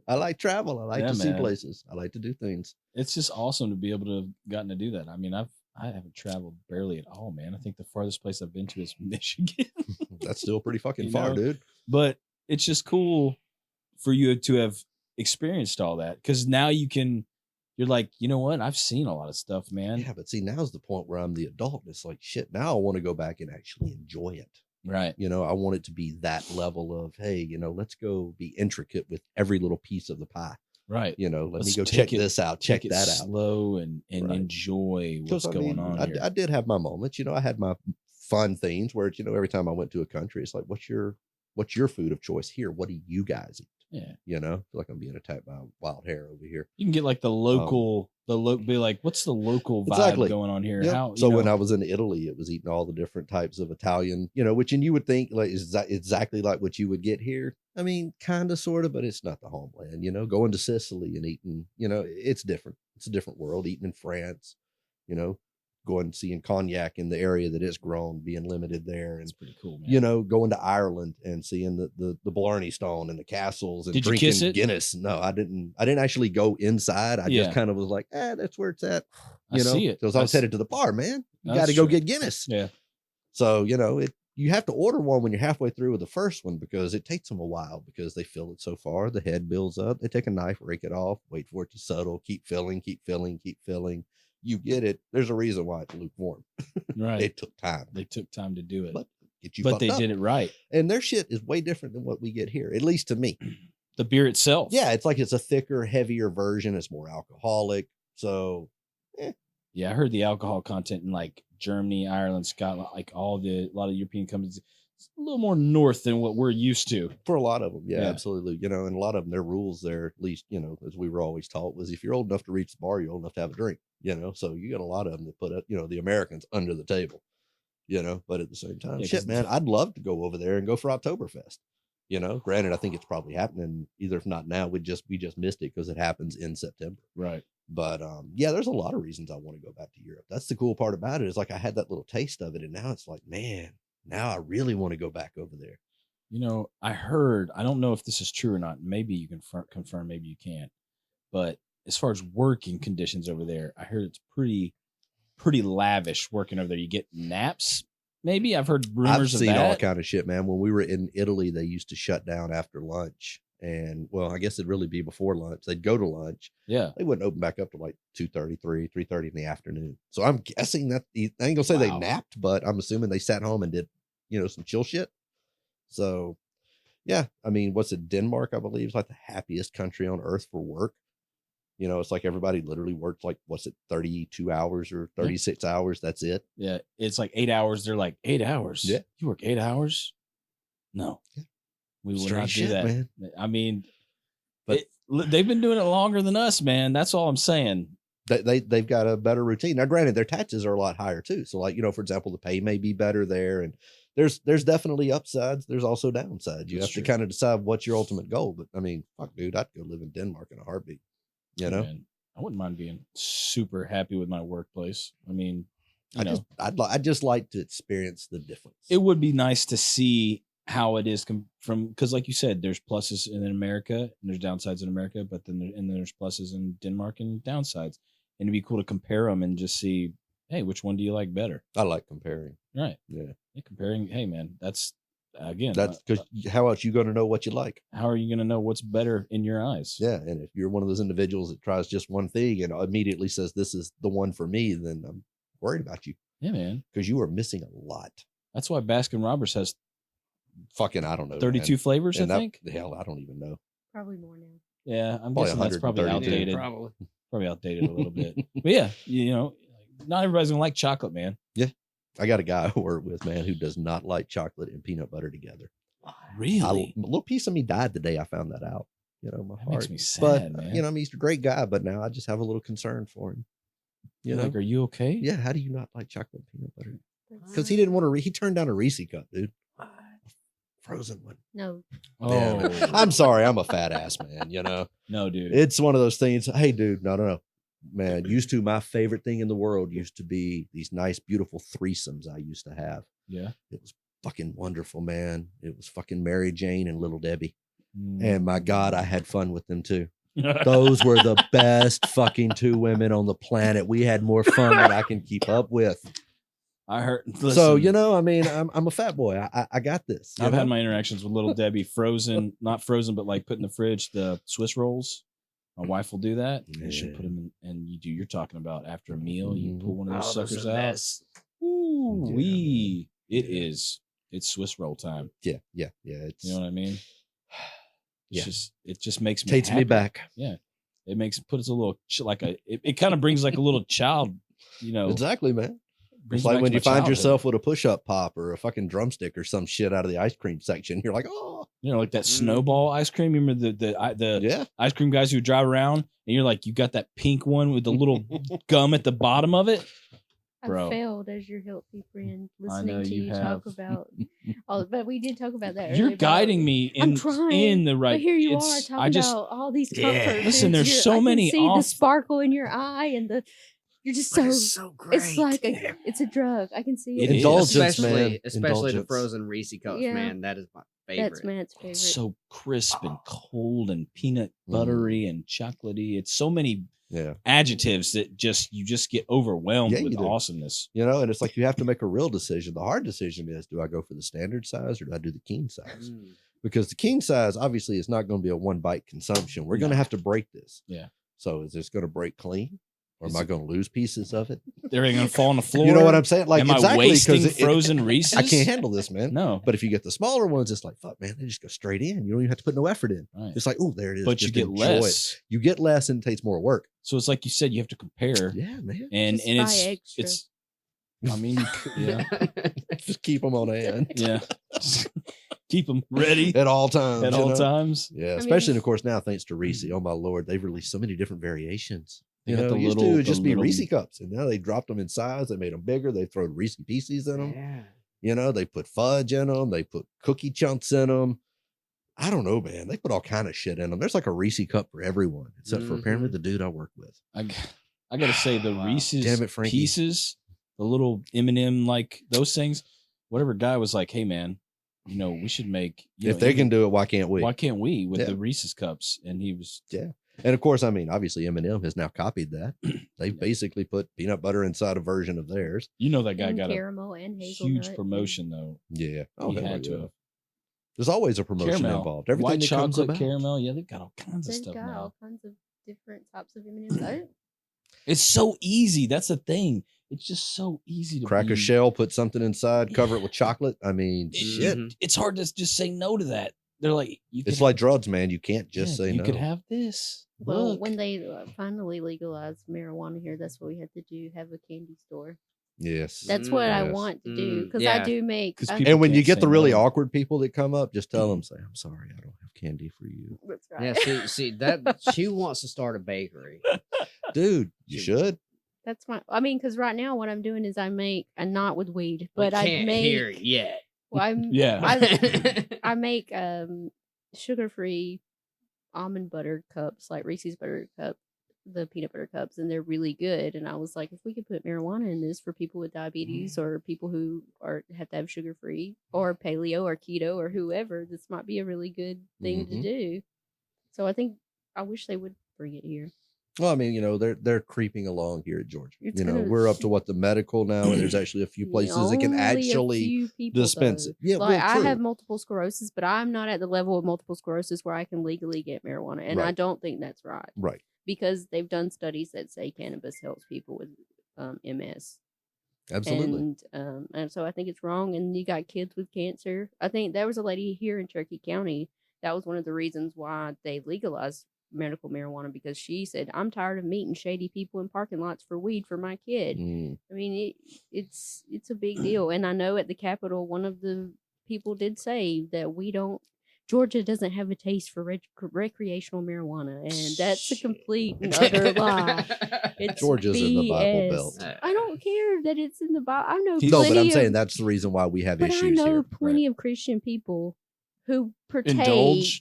I like travel. I like to see places. I like to do things. It's just awesome to be able to have gotten to do that. I mean, I haven't traveled barely at all, man. I think the farthest place I've been to is Michigan. That's still pretty fucking far, dude. But it's just cool for you to have experienced all that, because now you're like, you know what? I've seen a lot of stuff, man. Yeah, but see, now's the point where I'm the adult. It's like, shit, now I want to go back and actually enjoy it. Right. I want it to be that level of, hey, let's go be intricate with every little piece of the pie. Right. Let me go check this out, check that out. Slow and right. Enjoy what's going on here. I did have my moments. I had my fun things where, every time I went to a country, it's like, what's your food of choice here? What do you guys eat? Yeah. I feel like I'm being attacked by a wild hair over here. You can get like the local, be like, what's the local vibe going on here? Yep. So when I was in Italy, it was eating all the different types of Italian, and you would think like is that exactly like what you would get here. I mean, kind of, sort of, but it's not the homeland. Going to Sicily and eating, it's different. It's a different world. Eating in France, going and seeing cognac in the area that it's grown, being limited there. And it's pretty cool, man. Going to Ireland and seeing the Blarney Stone and the castles and Did drinking you kiss it? Guinness. No, I didn't actually go inside. I just kind of was like, that's where it's at. I see it. Because I was headed to the bar, man. You got to go get Guinness. Yeah. So, you have to order one when you're halfway through with the first one, because it takes them a while because they fill it so far. The head builds up. They take a knife, rake it off, wait for it to settle, keep filling, keep filling, keep filling. You get it. There's a reason why it's lukewarm. Right. It took time. They took time to do it. But they did it right. And their shit is way different than what we get here, at least to me. The beer itself. Yeah, it's like it's a thicker, heavier version. It's more alcoholic. So, yeah, I heard the alcohol content in like Germany, Ireland, Scotland, like a lot of European countries, it's a little more north than what we're used to. For a lot of them, yeah. Absolutely. And a lot of them, their rules there, at least, as we were always taught, was if you're old enough to reach the bar, you're old enough to have a drink. So you got a lot of them that put up, the Americans under the table. But at the same time, shit, man, I'd love to go over there and go for Oktoberfest. Granted, I think it's probably happening. Either if not now, we just missed it because it happens in September. Right. But there's a lot of reasons I want to go back to Europe. That's the cool part about it, is like I had that little taste of it, and now it's like, man, now I really want to go back over there. I heard, I don't know if this is true or not. Maybe you can confirm, maybe you can't. But as far as working conditions over there, I heard it's pretty lavish working over there. You get naps, maybe. I've heard rumors of that. I've seen all kind of shit, man. When we were in Italy, they used to shut down after lunch. And well, I guess it'd really be before lunch. They'd go to lunch. Yeah. They wouldn't open back up to like 2:30, 3:30 in the afternoon. So I'm guessing that I ain't gonna say they napped, but I'm assuming they sat home and did, some chill shit. So yeah, I mean, what's it? Denmark, I believe, is like the happiest country on earth for work. It's like everybody literally works like, 32 hours or 36 hours. That's it. Yeah. It's like 8 hours. They're like 8 hours. Yeah. You work 8 hours? No. Yeah. We will not do that. Man. I mean, but they've been doing it longer than us, man. That's all I'm saying. They've got a better routine. Now, granted, their taxes are a lot higher too. So like, for example, the pay may be better there, and there's definitely upsides. There's also downsides. You have to kind of decide what's your ultimate goal. But I mean, fuck, dude, I'd go live in Denmark in a heartbeat. Man, I wouldn't mind being super happy with my workplace. I mean, I'd just like to experience the difference. It would be nice to see how it is because like you said, there's pluses in America and there's downsides in America, but then there's pluses in Denmark and downsides. And it'd be cool to compare them and just see, hey, which one do you like better? I like comparing. Right. Yeah. Comparing. Hey, man, that's because how else you going to know what you like? How are you going to know what's better in your eyes? Yeah. And if you're one of those individuals that tries just one thing and immediately says, this is the one for me, then I'm worried about you. Yeah, man. Because you are missing a lot. That's why Baskin Robbins has fucking, I don't know, 32 flavors, I think. Hell, I don't even know. Probably more now. Yeah, I'm guessing that's probably outdated. Probably outdated a little bit. But yeah, not everybody's gonna like chocolate, man. Yeah, I got a guy I work with, man, who does not like chocolate and peanut butter together. Really? A little piece of me died the day I found that out. My that heart makes me sad, but, man. I mean, he's a great guy, but now I just have a little concern for him. Like, are you okay? Yeah. How do you not like chocolate and peanut butter? Because he didn't want to. He turned down a Reese cup, dude. Frozen one. No. Yeah, man. I'm sorry, I'm a fat ass man. You know, No, dude. it's one of those things. Hey, dude, no. Man, used to my favorite thing in the world used to be these nice, beautiful threesomes I used to have. Yeah. It was fucking wonderful, man. It was fucking Mary Jane and Little Debbie. Mm. And my God, I had fun with them too. Those were the best fucking two women on the planet. We had more fun than I can keep up with. I heard. So, Listen, you know, I mean, I'm a fat boy. I got this. you I've know? had my interactions with Little Debbie, frozen, not frozen, but like put in the fridge, the Swiss rolls. My wife will do that, and she'll Yeah. put them in. And you do. You're talking about after a meal, you Mhm. pull one of those Oh, those suckers are the out. best. Ooh, Yeah, wee! It Yeah. is. It's Swiss roll time. Yeah. It's You know what I mean? Yeah. It just makes me takes me happy. back. It put us a little it kind of brings like a little child, you know. Exactly, man. brings It's me like back when to you my find childhood. yourself with a push-up pop or a fucking drumstick or some shit out of the ice cream section. You're like, oh, you know, like that snowball ice cream. You remember the yeah. ice cream guys who drive around and you're like, you got that pink one with the little gum at the bottom of it. I Bro. failed as your healthy friend I listening know to you you talk about all, but we did talk about that. You're earlier about- guiding me I'm in trying, the right. But here you are it's- talking I just about all these Yeah. comfort Listen, foods. there's so I can many see the off- sparkle in your eye, and you're just But so. it's so great. It's like it's a drug. I can see It it. is. Indulgence, especially man. especially the Indulgence. frozen Reese cups, Yeah. man. That is my favorite. That's Matt's favorite. it's so crisp and cold and peanut buttery and chocolatey. It's so many Yeah. adjectives that you just get overwhelmed Yeah, you with do. awesomeness. You know, and it's like you have to make a real decision. The hard decision is, do I go for the standard size or do I do the king size? Mm. Because the king size obviously is not going to be a one bite consumption. We're going to No. have to break this. Yeah. So is this going to break clean, or Is am I it- going to lose pieces of it? They're going to fall on the floor. You know what I'm saying? Like Am I exactly wasting because frozen Reese's? I can't handle this, man. No. But if you get the smaller ones, it's like, fuck, man, they just go straight in. You don't even have to put no effort in. Right. It's like, oh, there it is. But you Just get enjoy it. less. You get less and it takes more work. So it's like you said, you have to compare. Yeah, man. And Just and buy it's extra. it's. I mean, you could- yeah, Just keep them on hand yeah. Keep them ready at all times. at you all know? times. Yeah, I especially, mean- and of course, now thanks to Reese. Oh my lord, they've released so many different variations. They You got know, the used little- to the just be little- Reese cups, and now they dropped them in size. They made them bigger. They thrown Reese pieces in them. Yeah. You know, they put fudge in them. They put cookie chunks in them. I don't know, man. They put all kind of shit in them. There's like a Reese cup for everyone, except for apparently the dude I work with. I got to say the Wow. Reese's Damn it, Frankie. pieces, the little M&M like those things. Whatever guy was like, hey man, you know we should make. You If know, they even- can do it, why can't we? why can't we with Yeah. the Reese's cups? And he was And of course, I mean, obviously Eminem has now copied that. They basically put peanut butter inside a version of theirs. You know that guy and got a caramel and hazelnut. huge promotion though. Yeah. He hell had yeah. to have. There's always a promotion Caramel, involved. Everything white that comes chocolate, about. caramel. Yeah, they've got all kinds of They've stuff got now. all kinds of different types of M&Ms. It's so easy. That's the thing. It's just so easy to Crack a be- shell, put something inside, cover it with chocolate. I mean, shit. Mhm. It's hard to just say no to that. They're like, you It's could- like drugs, man. You can't just yeah, say you no. could have this. Well, Look. when they finally legalized marijuana here, that's what we had to do, have a candy store. Yes. That's what I Yes. want to do, because Yeah. I do make. 'Cause I- people And when you can't get the say really no. awkward people that come up, just tell them, say, I'm sorry, I don't have candy for you. That's right. Yeah, see that she wants to start a bakery. Dude, you should. That's my. I mean, because right now what I'm doing is I make a not with weed, We but I can't make. hear it yet. Well, I'm, Yeah. I make sugar free almond butter cups, like Reese's butter cup, the peanut butter cups, and they're really good. And I was like, if we could put marijuana in this for people with diabetes or people who have to have sugar free or paleo or keto or whoever, this might be a really good thing to Mhm. do. So I wish they would bring it here. Well, I mean, you know, they're creeping along here at Georgia. It's You know, gonna- we're up to what the medical now, and there's actually a few places that can Only a actually few people, dispense though. it. Yeah, Like well, I true. have multiple sclerosis, but I'm not at the level of multiple sclerosis where I can legally get marijuana, and I Right. don't think that's right Right. because they've done studies that say cannabis helps people with MS. Absolutely. And so I think it's wrong. And you got kids with cancer. I think there was a lady here in Cherokee County. That was one of the reasons why they legalized medical marijuana, because she said, I'm tired of meeting shady people in parking lots for weed for my kid. Mm. I mean, it's a big deal. And I know at the Capitol, one of the people did say that Georgia doesn't have a taste for recreational marijuana. And that's a complete and utter lie. It's Georgia's in the Bible BS. Belt. I don't care that it's in the Bible. I know No, but I'm plenty saying of, that's the reason why we have but I issues know here. plenty of Christian people who partake.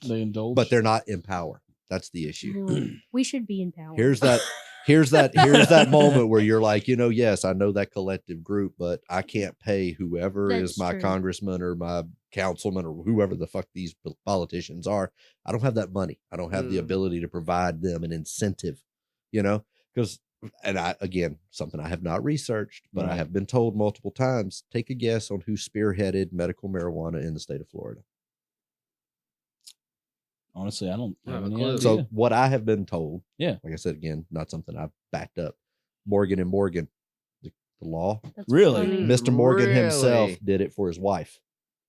They indulge. but they're not in power. That's the issue. Well, we should be in power. Here's that moment where you're like, yes, I know that collective group, but I can't pay whoever That's is my true. congressman or my councilman or whoever the fuck these politicians are. I don't have that money. I don't have the ability to provide them an incentive, because, and again, something I have not researched, but I Right. have been told multiple times, take a guess on who spearheaded medical marijuana in the state of Florida. Honestly, I don't have have a any clue. idea. So what I have been told, Yeah. like I said, again, not something I've backed up. Morgan and Morgan, the law, That's Really? funny. Mr. Morgan himself Really? did it for his wife,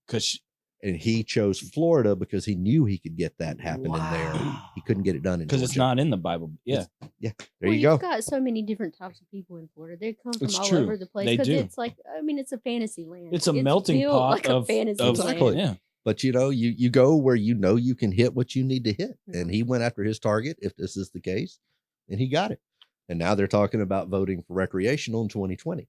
because and he chose Florida because he knew he could get that happening there. He couldn't get it done in it's Georgia. not in the Bible. Yeah, There Well, you go. You've got so many different types of people in Florida. They come from It's all true. over the place They because do. it's like, it's a fantasy land. it's a melting built pot like a of fantasy Exactly. land. Yeah, But you go where you can hit what you need to hit, and he went after his target. If this is the case, and he got it. And now they're talking about voting for recreational in 2020.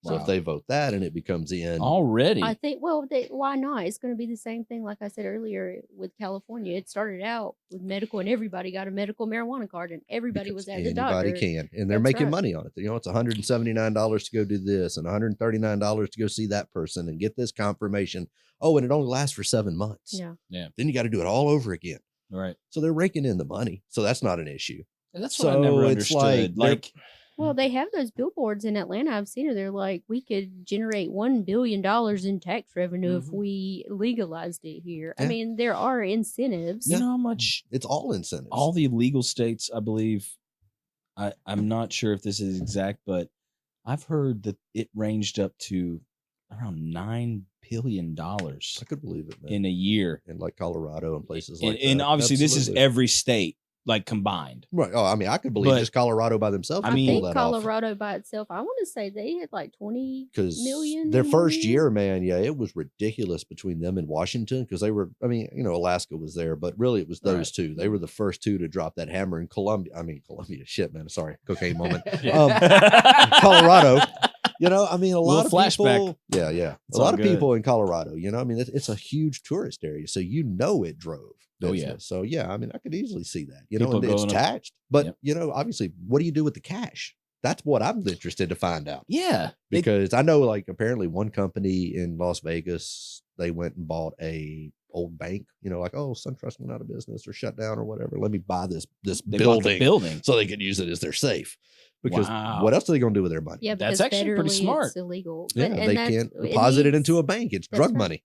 So Wow. if they vote that and it becomes in, already. I think, why not? It's going to be the same thing, like I said earlier, with California. It started out with medical, and everybody got a medical marijuana card, and everybody was at the anybody doctor. can, and they're That's making right. money on it. It's $179 to go do this and $139 to go see that person and get this confirmation. Oh, and it only lasts for 7 months. Yeah. Then you got to do it all over again. right. So they're raking in the money. So that's not an issue. And that's what I So never it's understood. like Like, Well, they have those billboards in Atlanta. I've seen it. They're like, we could generate $1 billion in tax revenue if Mhm. we legalized it here. I Yeah. mean, there are incentives. you know how much It's all incentives. all the illegal states, I believe, I'm not sure if this is exact, but I've heard that it ranged up to around $9 billion I could believe it, man. in a year. In like Colorado and places And, like and that. obviously, this is Absolutely. every state like combined. Right. Oh, I mean, I could believe But- just Colorado by themselves. I I, could mean- pull think that off. Colorado by itself, I want to say they had like 20 Because million. their in first 1 year, man, yeah, it was ridiculous between them and Washington because they were, Alaska was there, but really it was those Right. two. They were the first two to drop that hammer in Columbia, shit, man, sorry, cocaine moment. Colorado, a lot Little of flashback. people, yeah, It's a lot all of good. people in Colorado, it's a huge tourist area, so it drove Oh, yeah. business. So yeah, I could easily see that, People and it's going up- taxed, but Yep. obviously, what do you do with the cash? That's what I'm interested to find out. Yeah. Because I know, like, apparently one company in Las Vegas, they went and bought a old bank, like, oh, SunTrust went out of business or shut down or whatever. Let me buy this They bought the building building. so they could use it as their safe. Because Wow. what else are they going to do with their money? Yeah, That's because actually pretty federally smart. It's illegal. Yeah, But- they and that's- can't it deposit it needs- into a bank. It's that's drug right. money.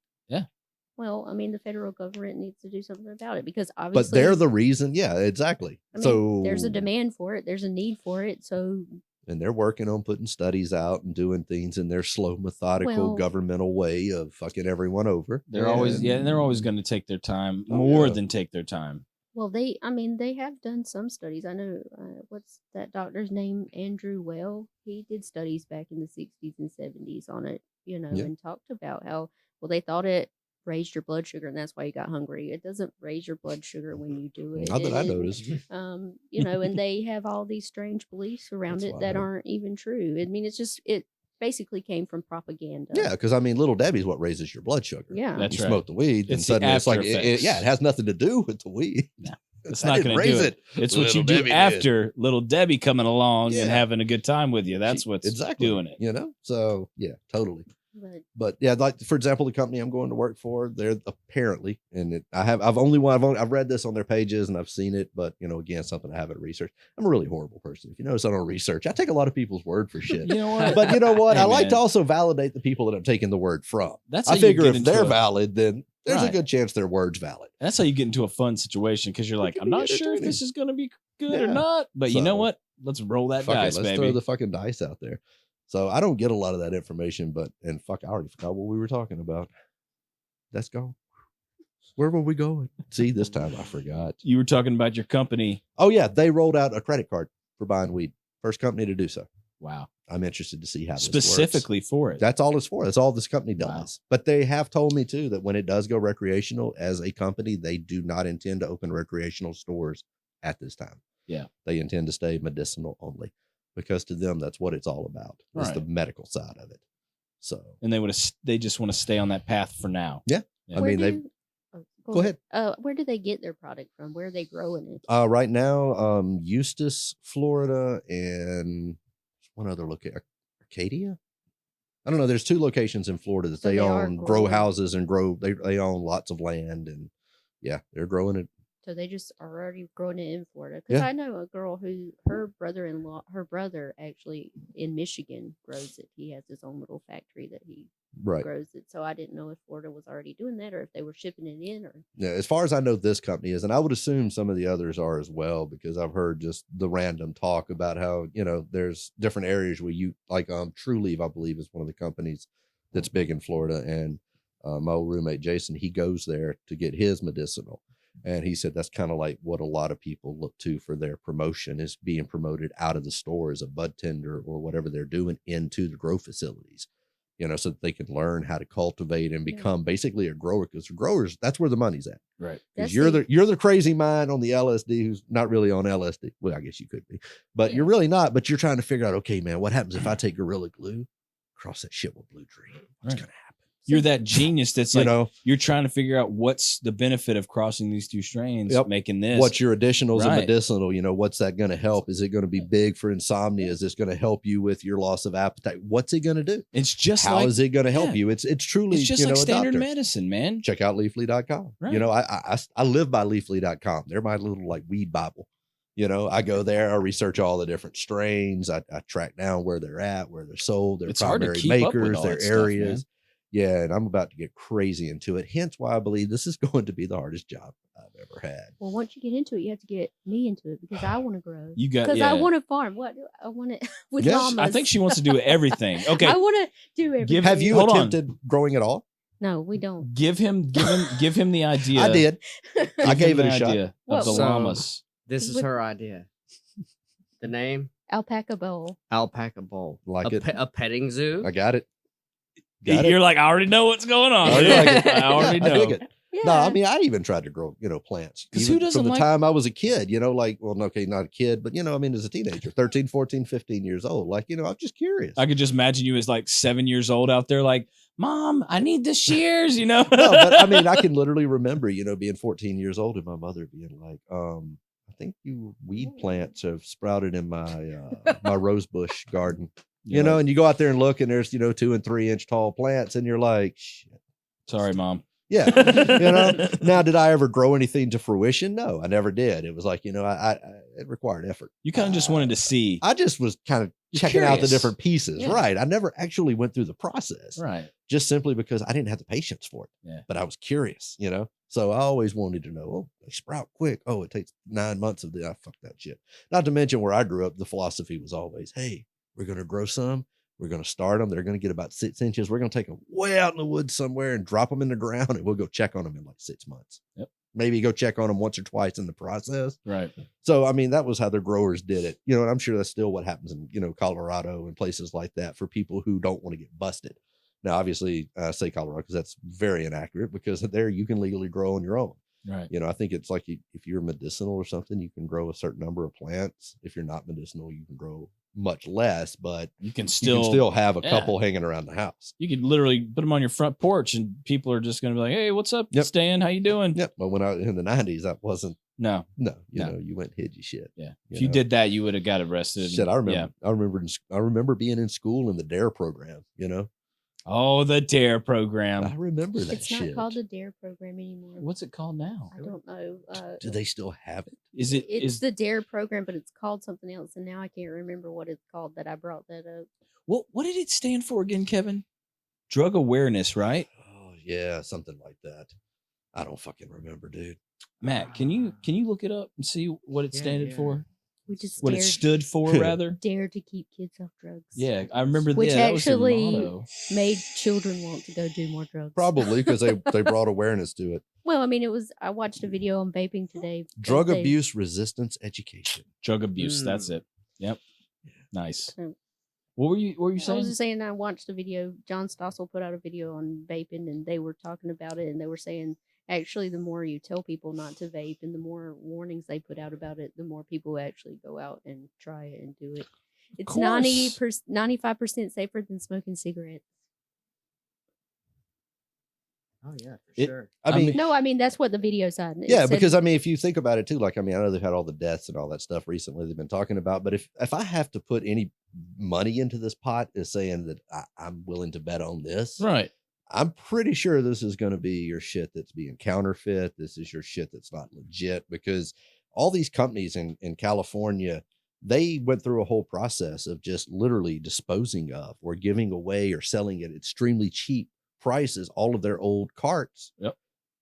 Well, the federal government needs to do something about it because But obviously they're the reason. Yeah, exactly. So there's a demand for it. There's a need for it. So and they're working on putting studies out and doing things in their slow, methodical, Well- governmental way of fucking everyone over. They're always And- and they're always going to take their time, Oh, more yeah. than take their time. Well, they have done some studies. I know, what's that doctor's name? Andrew Well. He did studies back in the 60s and 70s on it, Yeah. and talked about how, they thought it raised your blood sugar and that's why you got hungry. It doesn't raise your blood sugar when you do it. Not that I It- noticed. And they have all these strange beliefs around That's it what I that heard. aren't even true. It basically came from propaganda. Yeah, because Little Debbie's what raises your blood sugar. Yeah. That's you right. smoke the weed, and It's the suddenly it's like, after it effects. has nothing to do with the weed. No, It's I not didn't going to raise do it. It's what you Little do Debbie did. after Little Debbie coming along Yeah. and having a good time with you. That's what's exactly doing it. So yeah, totally. But But yeah, like for example, the company I'm going to work for, they're apparently, and I've read this on their pages and I've seen it, but again, something I haven't researched. I'm a really horrible person. If you notice, I don't research. I take a lot of people's word for shit. You know what? But you know what? Hey, I like to man. also validate the people that I'm taking the word from. That's how I you figure get if into they're a- valid, then there's a Right. good chance their word's valid. That's how you get into a fun situation because you're like, can I'm be not sure if entertaining. this is going to be good or Yeah. not, but you know So- what? Let's roll that Fuck it, dice, let's baby. throw the fucking dice out there. So I don't get a lot of that information, and fuck, I already forgot what we were talking about. Let's go. Where were we going? See, this time I forgot. You were talking about your company. Oh yeah, they rolled out a credit card for buying weed. First company to do so. Wow. I'm interested to see how this Specifically for works. it. That's all it's for. That's all this company does. Wow. But they have told me too that when it does go recreational as a company, they do not intend to open recreational stores at this time. Yeah. They intend to stay medicinal only because to them that's what it's all about. It's Right. the medical side of it. So and they just want to stay on that path for now. Yeah. Yeah. I where mean, do, Go ahead. Where do they get their product from? Where are they growing it? Right now, Eustis, Florida, and one other location, Arcadia. I don't know. There's 2 locations in Florida that So they they are own, grow growing. houses and grow. They own lots of land, and yeah, they're growing it. So they just are already growing it in Florida. Because Yeah. I know a girl who her brother actually in Michigan grows it. He has his own little factory that he Right. grows it. So I didn't know if Florida was already doing that or if they were shipping it in or Yeah, as far as I know, this company is, and I would assume some of the others are as well, because I've heard just the random talk about how, there's different areas where you like, True Leave, I believe, is one of the companies that's big in Florida. And my old roommate, Jason, he goes there to get his medicinal. And he said that's kind of like what a lot of people look to for their promotion, is being promoted out of the store as a bud tender or whatever they're doing into the grow facilities, so that they can learn how to cultivate and become basically a grower, because growers, that's where the money's at. Right. Because you're the crazy mind on the LSD who's not really on LSD. Well, I guess you could be, but you're really not. But you're trying to figure out, okay, man, what happens if I take Gorilla Glue, cross that shit with Blue Dream? What's going to happen? You're that genius that's like, you're trying to figure out what's the benefit of crossing these 2 strains, making this. What's your additionals and medicinal? What's that going to help? Is it going to be big for insomnia? Is this going to help you with your loss of appetite? What's it going to do? It's just how is it going to help you? It's truly, it's just like a standard doctor. medicine, man. Check out leafly.com. Right. I live by leafly.com. They're my little like weed Bible. I go there, I research all the different strains. I track down where they're at, where they're sold, their primary makers, their areas. Stuff, yeah, and I'm about to get crazy into it. Hence why I believe this is going to be the hardest job I've ever had. Well, once you get into it, you have to get me into it because I want to grow. Because I want to farm. What I want to with llamas. I think she wants to do everything. Okay, I want to do everything. Have you attempted growing at all? No, we don't. Give him the idea. I did. I gave it a shot. Of the llamas. This is her idea. The name? Alpaca Bowl. Alpaca Bowl. Like it. A petting zoo. I got it. You're like, I already know what's going on. I already know. I dig it. Yeah. No, I mean, I even tried to grow, plants. Because who doesn't from the time I was a kid, not a kid, but, as a teenager, 13, 14, 15 years old. I'm just curious. I could just imagine you as like 7 years old out there like, Mom, I need the shears, No, but I mean, I can literally remember, being 14 years old and my mother being like, I think you weed plants have sprouted in my my rose bush garden. And you go out there and look, and there's 2 and 3 inch tall plants, and you're like, shit. Sorry, Mom. Yeah. Now, did I ever grow anything to fruition? No, I never did. It was like, it required effort. You kind of just wanted to see. I just was kind of checking out the different pieces. Yeah. Right. I never actually went through the process. Right. Just simply because I didn't have the patience for it. Yeah. But I was curious, So I always wanted to know, oh, they sprout quick. Oh, it takes 9 months of fuck that shit. Not to mention where I grew up, the philosophy was always, hey, we're going to grow some. We're going to start them. They're going to get about 6 inches. We're going to take them way out in the woods somewhere and drop them in the ground, and we'll go check on them in like 6 months. Yep. Maybe go check on them once or twice in the process. Right. So, I mean, that was how the growers did it. And I'm sure that's still what happens in, Colorado and places like that for people who don't want to get busted. Now, obviously, I say Colorado because that's very inaccurate, because there you can legally grow on your own. Right. I think it's like if you're medicinal or something, you can grow a certain number of plants. If you're not medicinal, you can grow much less, but you can still have a couple hanging around the house. You could literally put them on your front porch, and people are just going to be like, "Hey, what's up, Stan? How you doing?" Yep. But when I was in the 90s, that wasn't. No. You went and hid your shit. Yeah. If you did that, you would have got arrested. Shit, I remember. Yeah. I remember being in school in the DARE program. Oh, the DARE program. I remember that. It's not called the DARE program anymore. What's it called now? I don't know. Do they still have it? It's the DARE program, but it's called something else, and now I can't remember what it's called. That I brought that up. What did it stand for again, Kevin? Drug awareness, right? Oh yeah, something like that. I don't fucking remember, dude. Matt, can you look it up and see what it stood for? We just what it stood for, rather. Dare to keep kids off drugs. Yeah, I remember. Which actually that was made children want to go do more drugs. Probably because they brought awareness to it. Well, I mean, I watched a video on vaping today. Drug abuse resistance education. Drug abuse. That's it. Yep. Nice. What were you saying? I was just saying I watched a video. John Stossel put out a video on vaping, and they were talking about it, and they were saying actually the more you tell people not to vape and the more warnings they put out about it, the more people actually go out and try it and do it. It's 95% safer than smoking cigarettes. Oh yeah, for It- sure. I mean, No, I mean that's what the video said. It yeah, said- because I mean, if you think about it too, like I mean, I know they've had all the deaths and all that stuff recently they've been talking about, but if I have to put any money into this pot, is saying that I'm willing to bet on this, Right. I'm pretty sure this is going to be your shit that's being counterfeit. This is your shit that's not legit, because all these companies in California, they went through a whole process of just literally disposing of or giving away or selling at extremely cheap prices all of their old carts. Yep.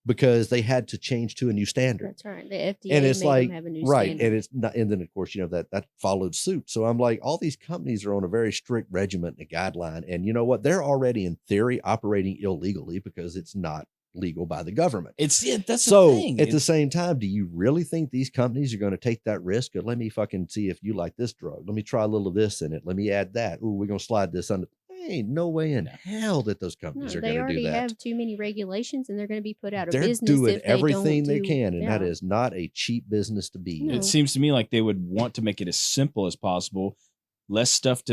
Because they had to change to a new standard. That's right. The FDA And it's made like, them have a new right. standard. And it's not, and then of course, you know, that followed suit. So I'm like, all these companies are on a very strict regiment and a guideline. And you know what? They're already in theory operating illegally because it's not legal by the government. That's the So thing. at the same time, do you really think these companies are going to take that risk? Or let me fucking see if you like this drug. Let me try a little of this in it. Let me add that. Ooh, we're going to slide this under. Ain't no way in hell that those companies are they going to do already that. have too many regulations, and they're going to be put out of They're business. doing if everything they don't can, and that yeah. is not a cheap business to be in. No. It seems to me like they would want to make it as simple as possible. Less stuff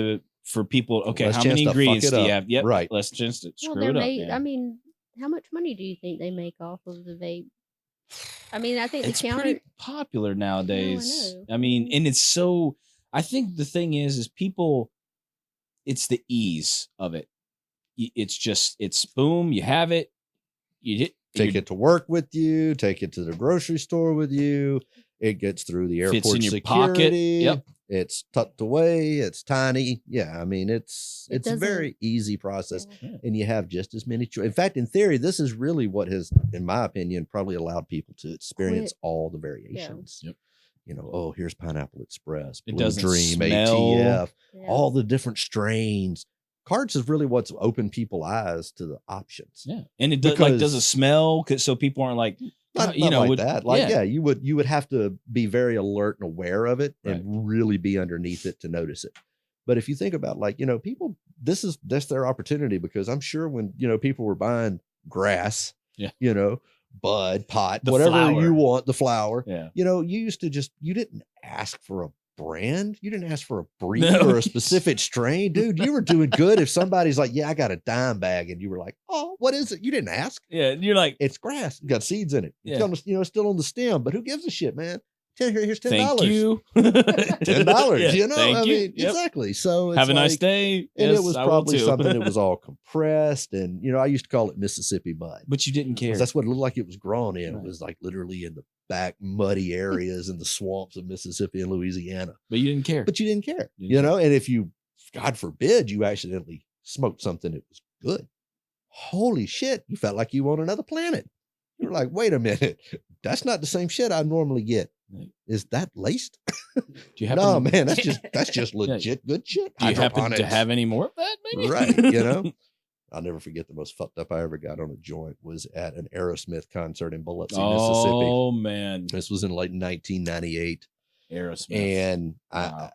for people. Okay, Less how chance many to fuck ingredients it do you up. have? Yep, Right. Less chance to Well, screw they're it up. made. man. I mean, how much money do you think they make off of the vape? I mean, I think It's the counter. pretty popular nowadays. know. I mean, and it's so. I think the thing is people. It's the ease of it. It's just boom. You have it. You hit. Take it to work with you, take it to the grocery store with you. It gets through the Fits airport in your security. pocket. Yep. It's tucked away. It's tiny. Yeah, I mean, it's It a doesn't- very easy process, Yeah. and you have just as many. In fact, in theory, this is really what has, in my opinion, probably allowed people to experience all the variations. Yep. You know, oh, here's Pineapple Express, It Blue doesn't Dream, smell. ATF, Yeah. all the different strains. Cards is really what's opened people's eyes to the options. Yeah, and it does like doesn't Because- smell, so people aren't like Not, you not know like would- that. Like, yeah, you would have to be very alert and aware of it and really be underneath it to notice it. But if you think about, like, you know, people, that's their opportunity, because I'm sure when, you know, people were buying grass, Yeah. you know, bud, pot, The whatever flower. you want, the flower, Yeah. you know, you used to you didn't ask for a brand. You didn't ask for a breed No. or a specific strain, dude. You were doing good if somebody's like, yeah, I got a dime bag, and you were like, oh, what is it? You didn't ask. Yeah, you're like, It's grass. It got seeds in it. It's Yeah. on the, you know, it's still on the stem, but who gives a shit, man? Here's $10. thank you. $10. Yeah, You know, thank I you. mean, Yep. exactly. So it's Have a nice like- day. And Yes, it was I will probably too. something that was all compressed, and you know, I used to call it Mississippi bud. But you didn't care. 'Cause that's what it looked like it was grown in. Right. It was like literally in the back muddy areas in the swamps of Mississippi and Louisiana. But you didn't care. But you didn't care, You you didn't know. And if you, God forbid, you accidentally smoked something that was good, holy shit, you felt like you were on another planet. You were like, wait a minute, that's not the same shit I normally get. Right. Is that laced? Do you happen? No, man, that's just legit good shit. Do you happen to Hydroponics. have any more of that? Maybe. Right, you know. I'll never forget the most fucked up I ever got on a joint was at an Aerosmith concert in Biloxi, Mississippi. Oh man, This was in like 1998, Aerosmith. and Wow.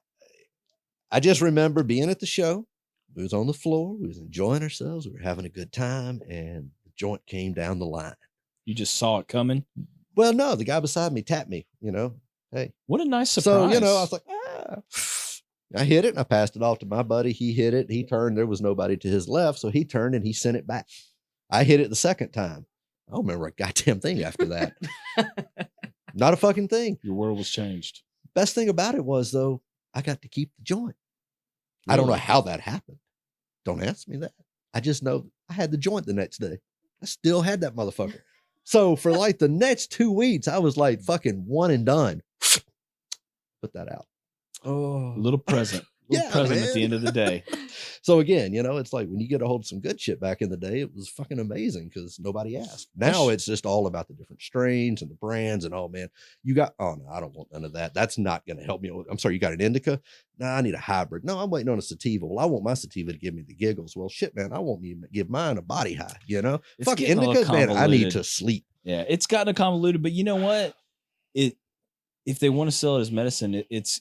I just remember being at the show. We was on the floor. We was enjoying ourselves. We were having a good time, and the joint came down the line. You just saw it coming. Well, no, the guy beside me tapped me. You know, hey. What a nice surprise. So you know, I was like, ah. I hit it and I passed it off to my buddy. He hit it. He turned. There was nobody to his left. So he turned and he sent it back. I hit it the second time. I don't remember a goddamn thing after that. Not a fucking thing. your world was changed. Best thing about it was, though, I got to keep the joint. I don't know Really? how that happened. Don't ask me that. I just know I had the joint the next day. I still had that motherfucker. So for like the next 2 weeks, I was like fucking one and done. Put that out. A little present. Little Yeah, present at the man. end of the day. So again, you know, it's like when you get a hold of some good shit back in the day, it was fucking amazing because nobody asked. Now it's just all about the different strains and the brands and oh man, you got, oh no, I don't want none of that. That's not going to help me. I'm sorry, you got an indica? No, I need a hybrid. No, I'm waiting on a sativa. Well, I want my sativa to give me the giggles. Well, shit, man, I want me to give mine a body high, you know? It's Fuck getting all indicas, man, I need convoluted. to sleep. Yeah, it's gotten convoluted, but you know what? If they want to sell it as medicine, it's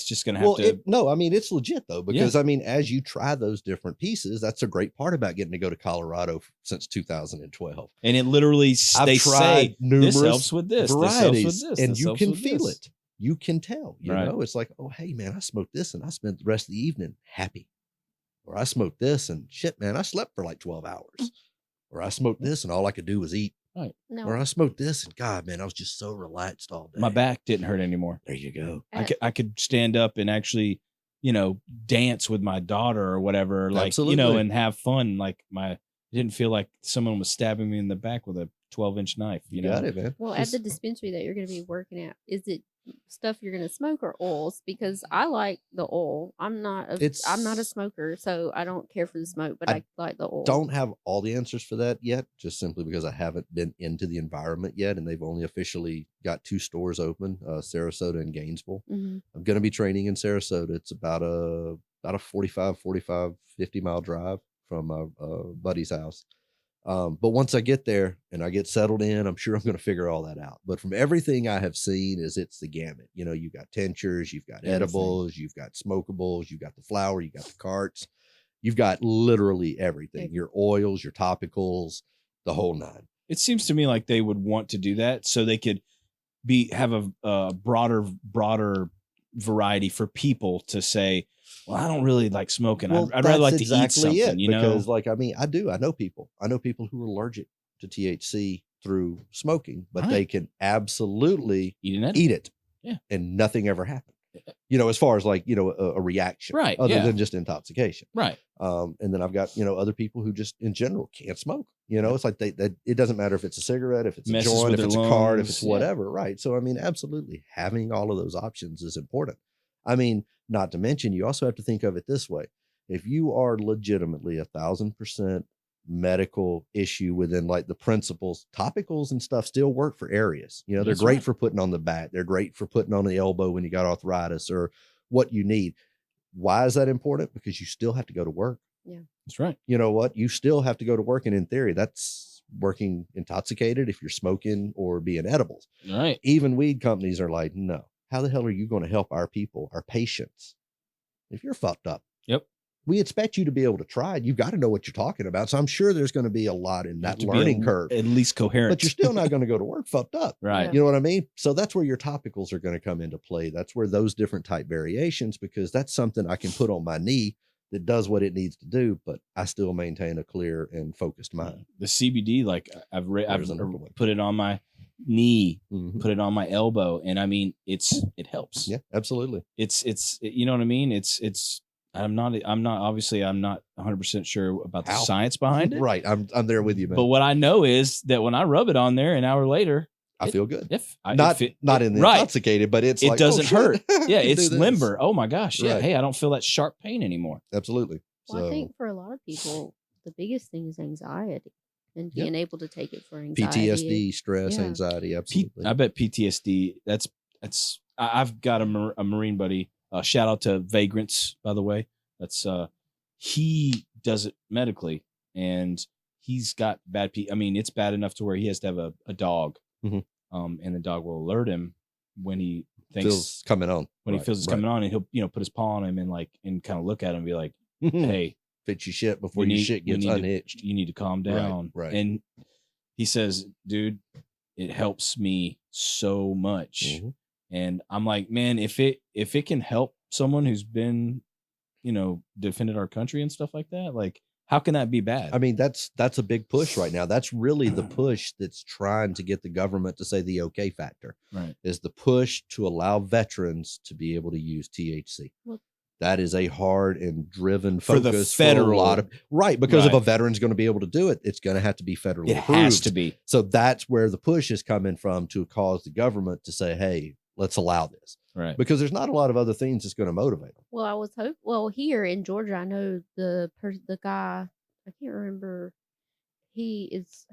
just gonna have Well, to. no, I mean, it's legit though, because I mean, as you try those different pieces, that's a great part about getting to go to Colorado since 2012. And it literally I've they tried say numerous this helps with this. This helps varieties, with this. and this you helps can with feel this. it. You can tell. You Right. know, it's like, oh, hey, man, I smoked this, and I spent the rest of the evening happy. Or I smoked this, and shit, man, I slept for like 12 hours. or I smoked this and all I could do was eat, No, or I smoked this and God, man, I was just so relaxed all day. My back didn't hurt anymore. There you go. I could stand up and actually, dance with my daughter or whatever, like, Absolutely. and have fun. Like it didn't feel like someone was stabbing me in the back with a 12-inch knife. You got it, man. well, at the dispensary that you're going to be working at, is it stuff you're going to smoke or oils? Because I like the oil. I'm not a smoker, so I don't care for the smoke, but I like the oil. Don't have all the answers for that yet, just simply because I haven't been into the environment yet, and they've only officially got 2 stores open, Sarasota and Gainesville. Mm-hmm. I'm going to be training in Sarasota. It's about a 45, 50 mile drive from my buddy's house. But once I get there and I get settled in, I'm sure I'm going to figure all that out. But from everything I have seen, it's the gamut. You've got tinctures, you've got edibles, you've got smokables, you've got the flower, you got the carts, you've got literally everything. Your oils, your topicals, the whole 9. It seems to me like they would want to do that so they could have a broader variety for people to say, well, I don't really like smoking. Well, I'd rather like exactly to eat something, because I know people who are allergic to THC through smoking, but they can absolutely eat it. Yeah. And nothing ever happened. As far as a reaction, right? Other than just intoxication. Right. And then I've got, other people who just in general can't smoke. It's like it doesn't matter if it's a cigarette, if it's a joint, if it's a card, if it's whatever. Right. So, absolutely having all of those options is important. Not to mention, you also have to think of it this way. If you are legitimately 1,000% medical issue within like the principles, topicals and stuff still work for areas. They're great for putting on the back. They're great for putting on the elbow when you got arthritis or what you need. Why is that important? Because you still have to go to work. Yeah, that's right. You know what? You still have to go to work. And in theory, that's working intoxicated if you're smoking or being edibles. Right. Even weed companies are like, no. How the hell are you going to help our people, our patients, if you're fucked up? Yep. We expect you to be able to try it. You've got to know what you're talking about. So I'm sure there's going to be a lot in that learning curve. At least coherent. But you're still not going to go to work fucked up. Right. You know what I mean? So that's where your topicals are going to come into play. That's where those different type variations, because that's something I can put on my knee that does what it needs to do, but I still maintain a clear and focused mind. The CBD, like I've put it on my knee, put it on my elbow, and it helps. Yeah, absolutely. It's you know what I mean? I'm not 100% sure about the science behind it. Right. I'm there with you, man. But what I know is that when I rub it on there an hour later, I feel good. Not in the intoxicated, but it doesn't hurt. Yeah, it's it's limber. Oh my gosh. Yeah. Hey, I don't feel that sharp pain anymore. Absolutely. Well, I think for a lot of people, the biggest thing is anxiety and being able to take it for anxiety. PTSD, stress, anxiety. Absolutely. I bet PTSD, I've got a Marine buddy. Shout out to Vagrants, by the way. That's he does it medically, and he's got bad it's bad enough to where he has to have a dog, and the dog will alert him when he thinks feels coming on. When he feels it's coming on, and he'll put his paw on him and kind of look at him and be like, "Hey, fix your shit before your shit gets unhitched. You need to calm down." Right. And he says, "Dude, it helps me so much." And I'm like, man, if it can help someone who's been, defended our country and stuff like that, like, how can that be bad? That's a big push right now. That's really the push that's trying to get the government to say the okay factor. Right. Is the push to allow veterans to be able to use THC. Well, that is a hard and driven focus for the federal. For a lot of, because if a veteran's going to be able to do it, it's going to have to be federally approved. It has to be. So that's where the push is coming from, to cause the government to say, hey, let's allow this. Right. Because there's not a lot of other things that's going to motivate them. Well, I was here in Georgia, I know the guy, I can't remember. He's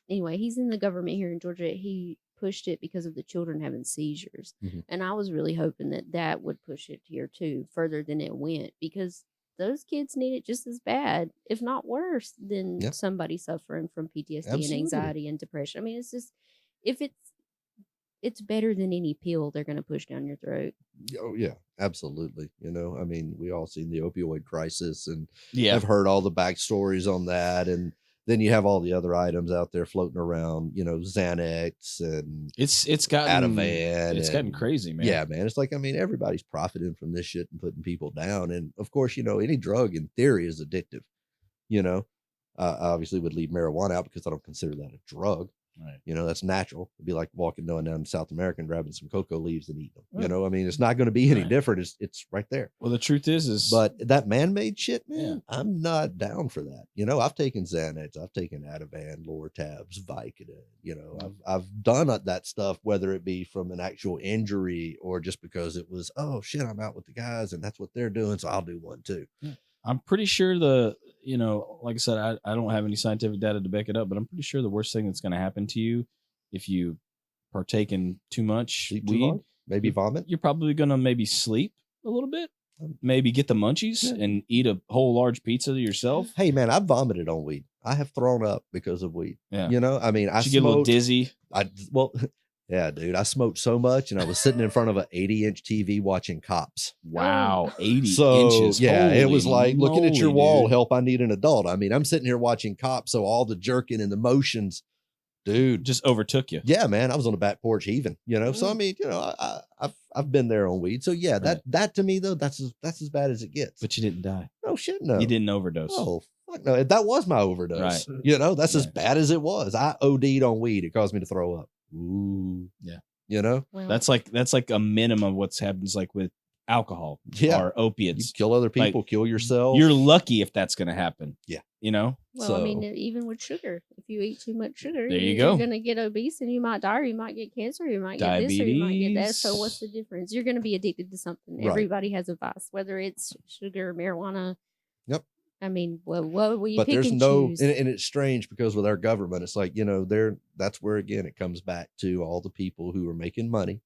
in the government here in Georgia. He pushed it because of the children having seizures. And I was really hoping that would push it here too, further than it went, because those kids need it just as bad, if not worse, than somebody suffering from PTSD and anxiety and depression. It's just, if it's better than any pill they're going to push down your throat. Oh yeah, absolutely. We all seen the opioid crisis, and I've heard all the backstories on that. And then you have all the other items out there floating around, Xanax and it's gotten Ativan. It's gotten crazy, man. Yeah, man. It's like, everybody's profiting from this shit and putting people down. And of course, any drug in theory is addictive, I obviously would leave marijuana out because I don't consider that a drug. Right. You know, that's natural. It'd be like walking down to South America and grabbing some cocoa leaves and eating them. You Right. know, I mean, it's not going to be any Right. different. It's right there. Well, the truth is, But that man-made shit, man, Yeah. I'm not down for that. You know, I've taken Xanax, I've taken Ativan, Lortabs, Vicodin. You know, I've done that stuff, whether it be from an actual injury or just because it was, oh shit, I'm out with the guys and that's what they're doing, so I'll do one too. I'm pretty sure like I said, I don't have any scientific data to back it up, but I'm pretty sure the worst thing that's going to happen to you if you partake in too much Sleep too weed, long? Maybe vomit. you're probably going to maybe sleep a little bit, maybe get the munchies Yeah. and eat a whole large pizza yourself. Hey man, I've vomited on weed. I have thrown up because of weed. Yeah. You know, I mean, I You get a little smoked. dizzy. Yeah, dude, I smoked so much, and I was sitting in front of an 80-inch TV watching Cops. Wow, 80 So inches. yeah, it was Holy like looking at your moly, wall. dude. Help! I need an adult. I mean, I'm sitting here watching Cops, so all the jerking and the motions, dude. Just overtook you. Yeah, man, I was on the back porch heaving. You know, so I mean, you know, I've been there on weed. So yeah, that to me though, that's as bad as it gets. But you didn't die. No shit, no, You didn't overdose. Oh fuck no, that was my overdose. Right. You know, that's as Yeah. bad as it was. I OD'd on weed. It caused me to throw up. Ooh, Yeah. You know, Well, That's like a minimum of what's happens like with alcohol Yeah. or you opiates. kill other people, kill yourself. You're lucky if that's going to happen. Yeah. You know? well, I mean, so- even with sugar, if you eat too much sugar, There you you're go. going to get obese and you might die, or you might get cancer, or you might get this, or you might get that. So Diabetes. what's the difference? You're going to be addicted to something. Right. Everybody has a vice, whether it's sugar, marijuana. Yep. I mean, what will you But pick there's and no, choose? and it's strange because with our government, it's like, you know, that's where again it comes back to all the people who are making money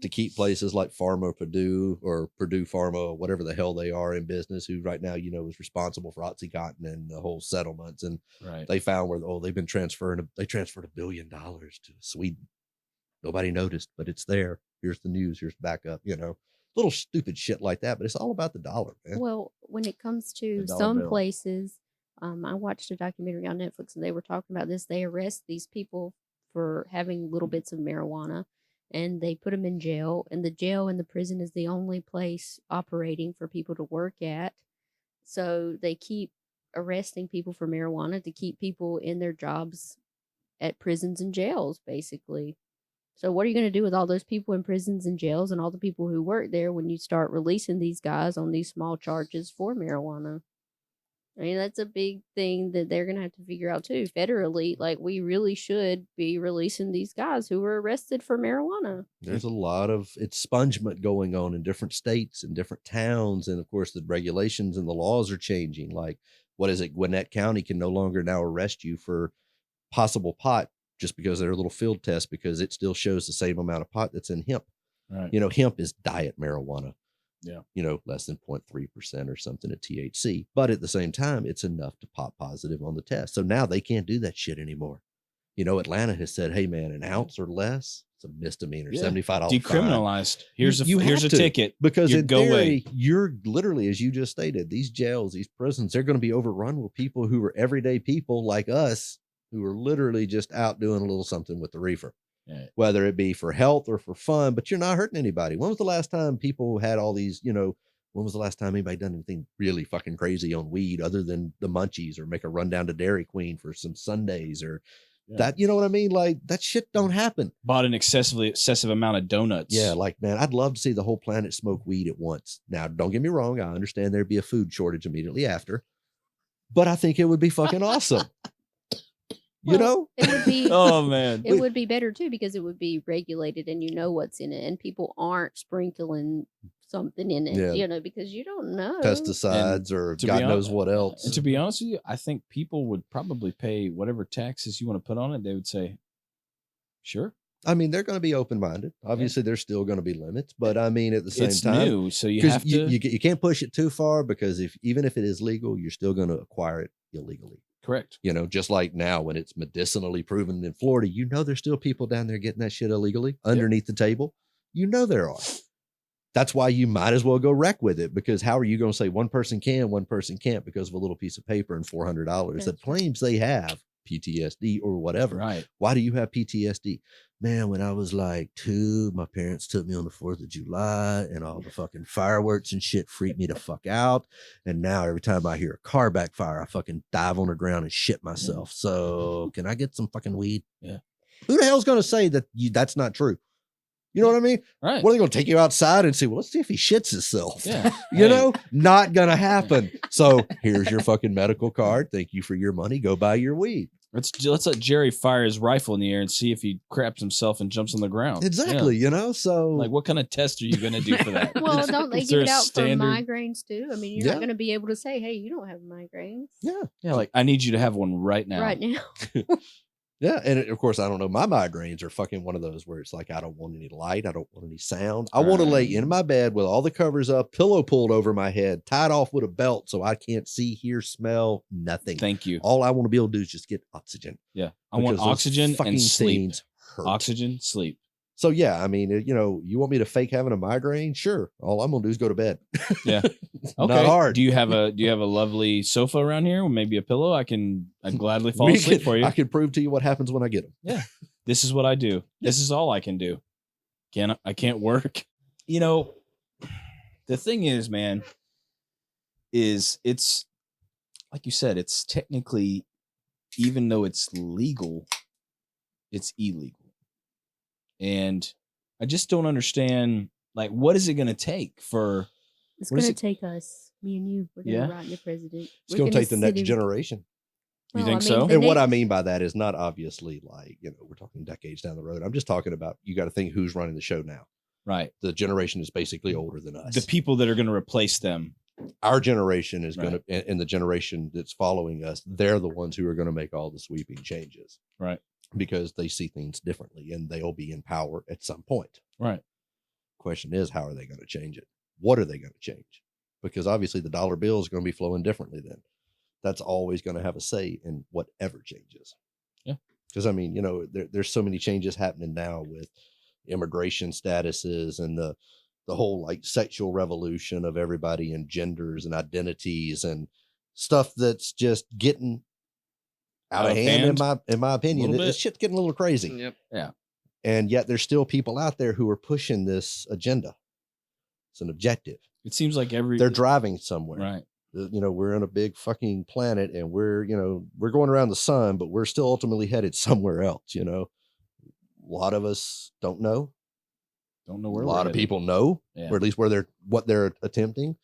to keep places like Pharma Purdue or Purdue Pharma, whatever the hell they are in business, who right now, you know, is responsible for OxyContin and the whole settlements. And Right. they found where, they transferred $1 billion to Sweden. Nobody noticed, but it's there. Here's the news. Here's backup, you know, little stupid shit like that. But it's all about the dollar, man. Well, when it comes to The dollar some bill. places, I watched a documentary on Netflix and they were talking about this. They arrest these people for having little bits of marijuana and they put them in jail. And the jail and the prison is the only place operating for people to work at. So they keep arresting people for marijuana to keep people in their jobs at prisons and jails, basically. So what are you going to do with all those people in prisons and jails and all the people who work there when you start releasing these guys on these small charges for marijuana? I mean, that's a big thing that they're going to have to figure out too. Federally, like we really should be releasing these guys who were arrested for marijuana. There's a lot of expungement going on in different states and different towns. And of course, the regulations and the laws are changing. Like, what is it? Gwinnett County can no longer now arrest you for possible pot just because they're a little field test because it still shows the same amount of pot that's in hemp. Right. You know, hemp is diet marijuana. Yeah. You know, less than 0.3% or something of THC. But at the same time, it's enough to pop positive on the test. So now they can't do that shit anymore. You know, Atlanta has said, hey, man, an ounce or less, it's a misdemeanor, Yeah. $75 fine. Decriminalized. Here's You here's a have to, ticket. Because You in go theory, away. you're literally, as you just stated, these jails, these prisons, they're going to be overrun with people who are everyday people like us, who are literally just out doing a little something with the reefer. Right. Whether it be for health or for fun, but you're not hurting anybody. When was the last time people had all these, you know, when was the last time anybody done anything really fucking crazy on weed other than the munchies or make a run down to Dairy Queen for some Sundays or that, you know what I mean? Like that shit don't happen. Bought an excessive amount of donuts. Yeah. Like, man, I'd love to see the whole planet smoke weed at once. Now, don't get me wrong. I understand there'd be a food shortage immediately after, but I think it would be fucking awesome. You Well, know? It would be Oh man. it would be better too because it would be regulated and you know what's in it and people aren't sprinkling something in it, Yeah. you know, because you don't know. Pesticides or to God be knows hon- what else. And to be honest with you, I think people would probably pay whatever taxes you want to put on it. They would say, sure. I mean, they're going to be open-minded. Obviously, there's still going to be limits, but I mean, at the same It's time, new, so you because have to. you can't push it too far because even if it is legal, you're still going to acquire it illegally. Correct. You know, just like now when it's medicinally proven in Florida, you know, there's still people down there getting that shit illegally underneath the table. You know, there are. That's why you might as well go wreck with it, because how are you going to say one person can, one person can't because of a little piece of paper and $400 that That's right. claims they have PTSD or whatever. Right. Why do you have PTSD? Man, when I was like 2, my parents took me on the 4th of July and all the fucking fireworks and shit freaked me the fuck out. And now every time I hear a car backfire, I fucking dive on the ground and shit myself. So can I get some fucking weed? Yeah. Who the hell's going to say that that's not true? You know what I mean? Right. What are they going to take you outside and say, well, let's see if he shits himself? Yeah. You know, not going to happen. So here's your fucking medical card. Thank you for your money. Go buy your weed. Let's let Jerry fire his rifle in the air and see if he craps himself and jumps on the ground. Exactly. You know, so Like, what kind of test are you going to do for that? Well, don't they Is there give it a out standard- for migraines too? I mean, you're Yeah. not going to be able to say, "Hey, you don't have migraines Yeah, like I need you to have one right now. right now." yeah. And of course, I don't know. My migraines are fucking one of those where it's like, I don't want any light. I don't want any sound. I want to lay in my bed with all the covers up, pillow pulled over my head, tied off with a belt so I can't see, hear, smell, nothing. Thank you. All I want to be able to do is just get oxygen. Yeah, I want because those oxygen fucking and sleep. things hurt. Oxygen, sleep. So yeah, I mean, you know, you want me to fake having a migraine? Sure. All I'm gonna do is go to bed. Yeah. Not Okay. hard. Do you have a lovely sofa around here? Or maybe a pillow? I'd gladly fall We asleep can- for you. I can prove to you what happens when I get them. This is what I do. This is all I can do. I can't work. You know, the thing is, man, is it's like you said, it's technically, even though it's legal, it's illegal. And I just don't understand, like, what is it going to take for, It's What is going to it- take us, me and you. We're going to Yeah. rot in the president. It's gonna take the next generation. You think so? the And what I next- mean by that is not obviously like, you know, we're talking decades down the road. I'm just talking about, you got to think who's running the show now. right, The generation is basically older than us. the people that are going to replace them? Our generation is going Right. to, and the generation that's following us, they're the ones who are going to make all the sweeping changes. Right. Because they see things differently and they'll be in power at some point. Right. Question is, how are they going to change it? What are they going to change? Because obviously the dollar bill is going to be flowing differently then. That's always going to have a say in whatever changes. Yeah. Because I mean, you know, there's so many changes happening now with immigration statuses and the whole like sexual revolution of everybody and genders and identities and stuff that's just getting out of hand, in my opinion. Little This bit. shit's getting a little crazy. Yep. And yet there's still people out there who are pushing this agenda. It's an objective. It seems like They're driving somewhere. right. You know, we're on a big fucking planet and we're going around the sun, but we're still ultimately headed somewhere else, you know. A lot of us don't know. Don't know where A we're lot of headed. people know, Yeah. or at least what they're attempting.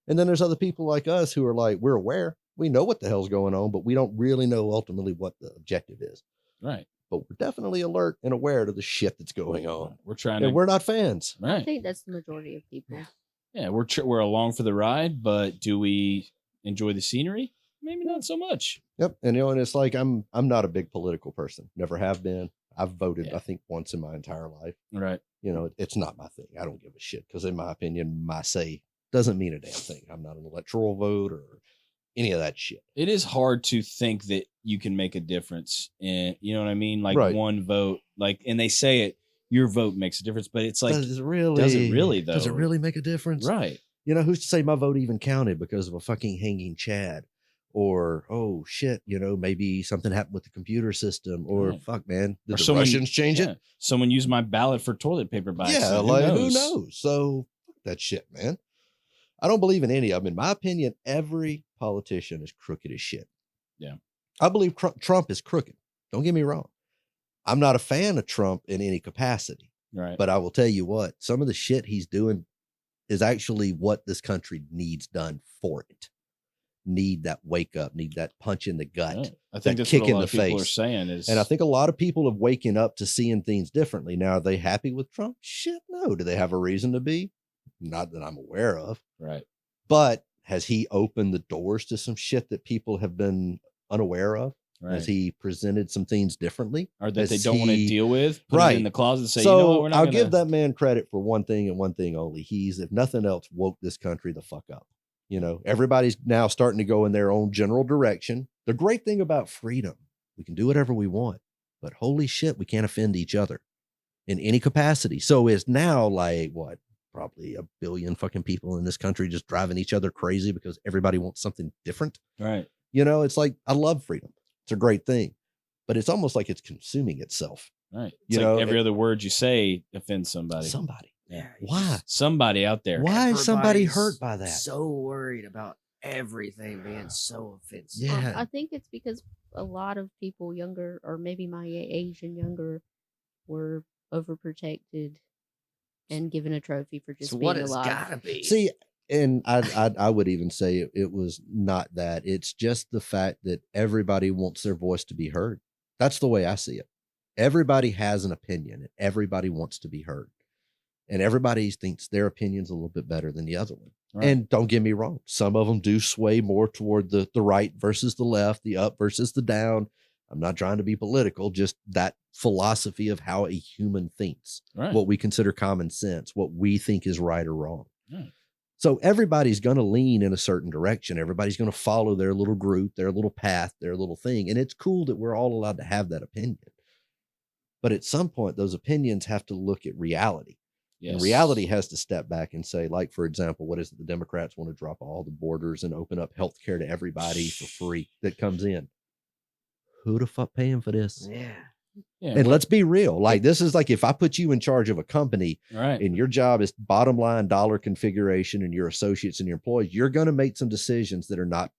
And then there's other people like us who are like, we're aware. We know what the hell's going on, but we don't really know ultimately what the objective is. Right. But we're definitely alert and aware to the shit that's going on. We're trying to. And we're not fans. I Right. think that's the majority of people. Yeah, we're along for the ride, but do we enjoy the scenery? Maybe not so much. Yep. And you know, and it's like I'm not a big political person. Never have been. I've voted, Yeah. I think, once in my entire life. Right. You know, it's not my thing. I don't give a shit because, in my opinion, my say doesn't mean a damn thing. I'm not an electoral vote or any of that shit. It is hard to think that you can make a difference in, you know what I mean? Like Right. one vote, like, and they say it, your vote makes a difference, but it's like, does it really, though? Does it really make a difference? right. You know, who's to say my vote even counted because of a fucking hanging Chad? Or, oh shit, you know, maybe something happened with the computer system, or Right. fuck, man, did Or the someone- Russians change Yeah. it? Someone used my ballot for toilet paper by Yeah, accident. like who knows? So fuck that shit, man. I don't believe in any of them. In my opinion, every politician is crooked as shit. Yeah. I believe Trump is crooked. Don't get me wrong. I'm not a fan of Trump in any capacity, Right. but I will tell you what, some of the shit he's doing is actually what this country needs done for it. Need that wake up, need that punch in the gut. Right. I think that that's kick what a in lot the of people are face. saying is, And I think a lot of people have waken up to seeing things differently. Now, are they happy with Trump? Shit, no. Do they have a reason to be? Not that I'm aware of. right. But has he opened the doors to some shit that people have been unaware of? Right. Has he presented some things differently? Or that has they don't want to he- deal with, put it Right. in the closet and say, So you know what, we're not I'll gonna... give that man credit for one thing and one thing only. He's, if nothing else, woke this country the fuck up. You know, everybody's now starting to go in their own general direction. The great thing about freedom, we can do whatever we want, but holy shit, we can't offend each other in any capacity. So it's now like what? Probably 1 billion fucking people in this country just driving each other crazy because everybody wants something different. Right. You know, it's like, I love freedom. It's a great thing. but it's almost like it's consuming itself. Right. It's You like know, every it- other word you say offends somebody. Somebody. Yeah. Why? Somebody out there. Why is somebody Everybody's hurt by that? So worried about everything being so offensive. Yeah. I think it's because a lot of people younger, or maybe my age and younger, were overprotected and given a trophy for just So being what it's alive. gotta be. See, and I would even say it was not that. It's just the fact that everybody wants their voice to be heard. That's the way I see it. Everybody has an opinion, and everybody wants to be heard. And everybody thinks their opinion's a little bit better than the other one. Right. And don't get me wrong, some of them do sway more toward the right versus the left, the up versus the down. I'm not trying to be political, just that philosophy of how a human thinks, Right. what we consider common sense, what we think is right or wrong. Right. So everybody's going to lean in a certain direction. Everybody's going to follow their little group, their little path, their little thing. And it's cool that we're all allowed to have that opinion. But at some point, those opinions have to look at reality. Yes. And reality has to step back and say, like, for example, what is it? The Democrats want to drop all the borders and open up healthcare to everybody for free that comes in. Who the fuck paying for this? Yeah. Yeah, And let's be real. Like, this is like if I put you in charge of a company right. and your job is bottom line dollar configuration and your associates and your employees, you're going to make some decisions that are not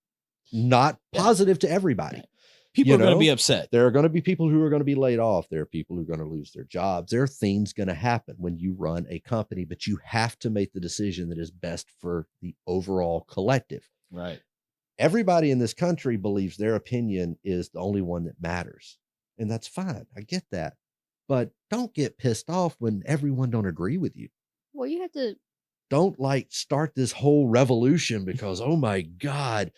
Yeah. positive to everybody. People you are going to know, be upset. There are going to be people who are going to be laid off. There are people who are going to lose their jobs. There are things going to happen when you run a company, but you have to make the decision that is best for the overall collective. Right. Everybody in this country believes their opinion is the only one that matters. And that's fine. I get that. But don't get pissed off when everyone don't agree with you. Well, you have to. Don't like start this whole revolution because, oh my God,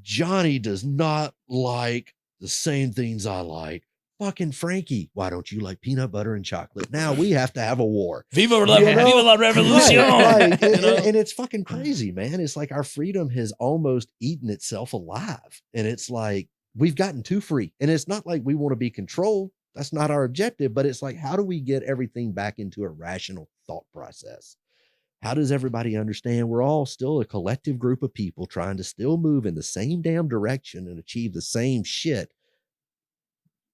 Johnny does not like the same things I like. Fucking Frankie, why don't you like peanut butter and chocolate? Now we have to have a war. Viva la, You know? viva la revolution. Right, like, You know? and it's fucking crazy, man. It's like our freedom has almost eaten itself alive. And it's like we've gotten too free. And it's not like we want to be controlled. That's not our objective. But it's like, how do we get everything back into a rational thought process? How does everybody understand we're all still a collective group of people trying to still move in the same damn direction and achieve the same shit?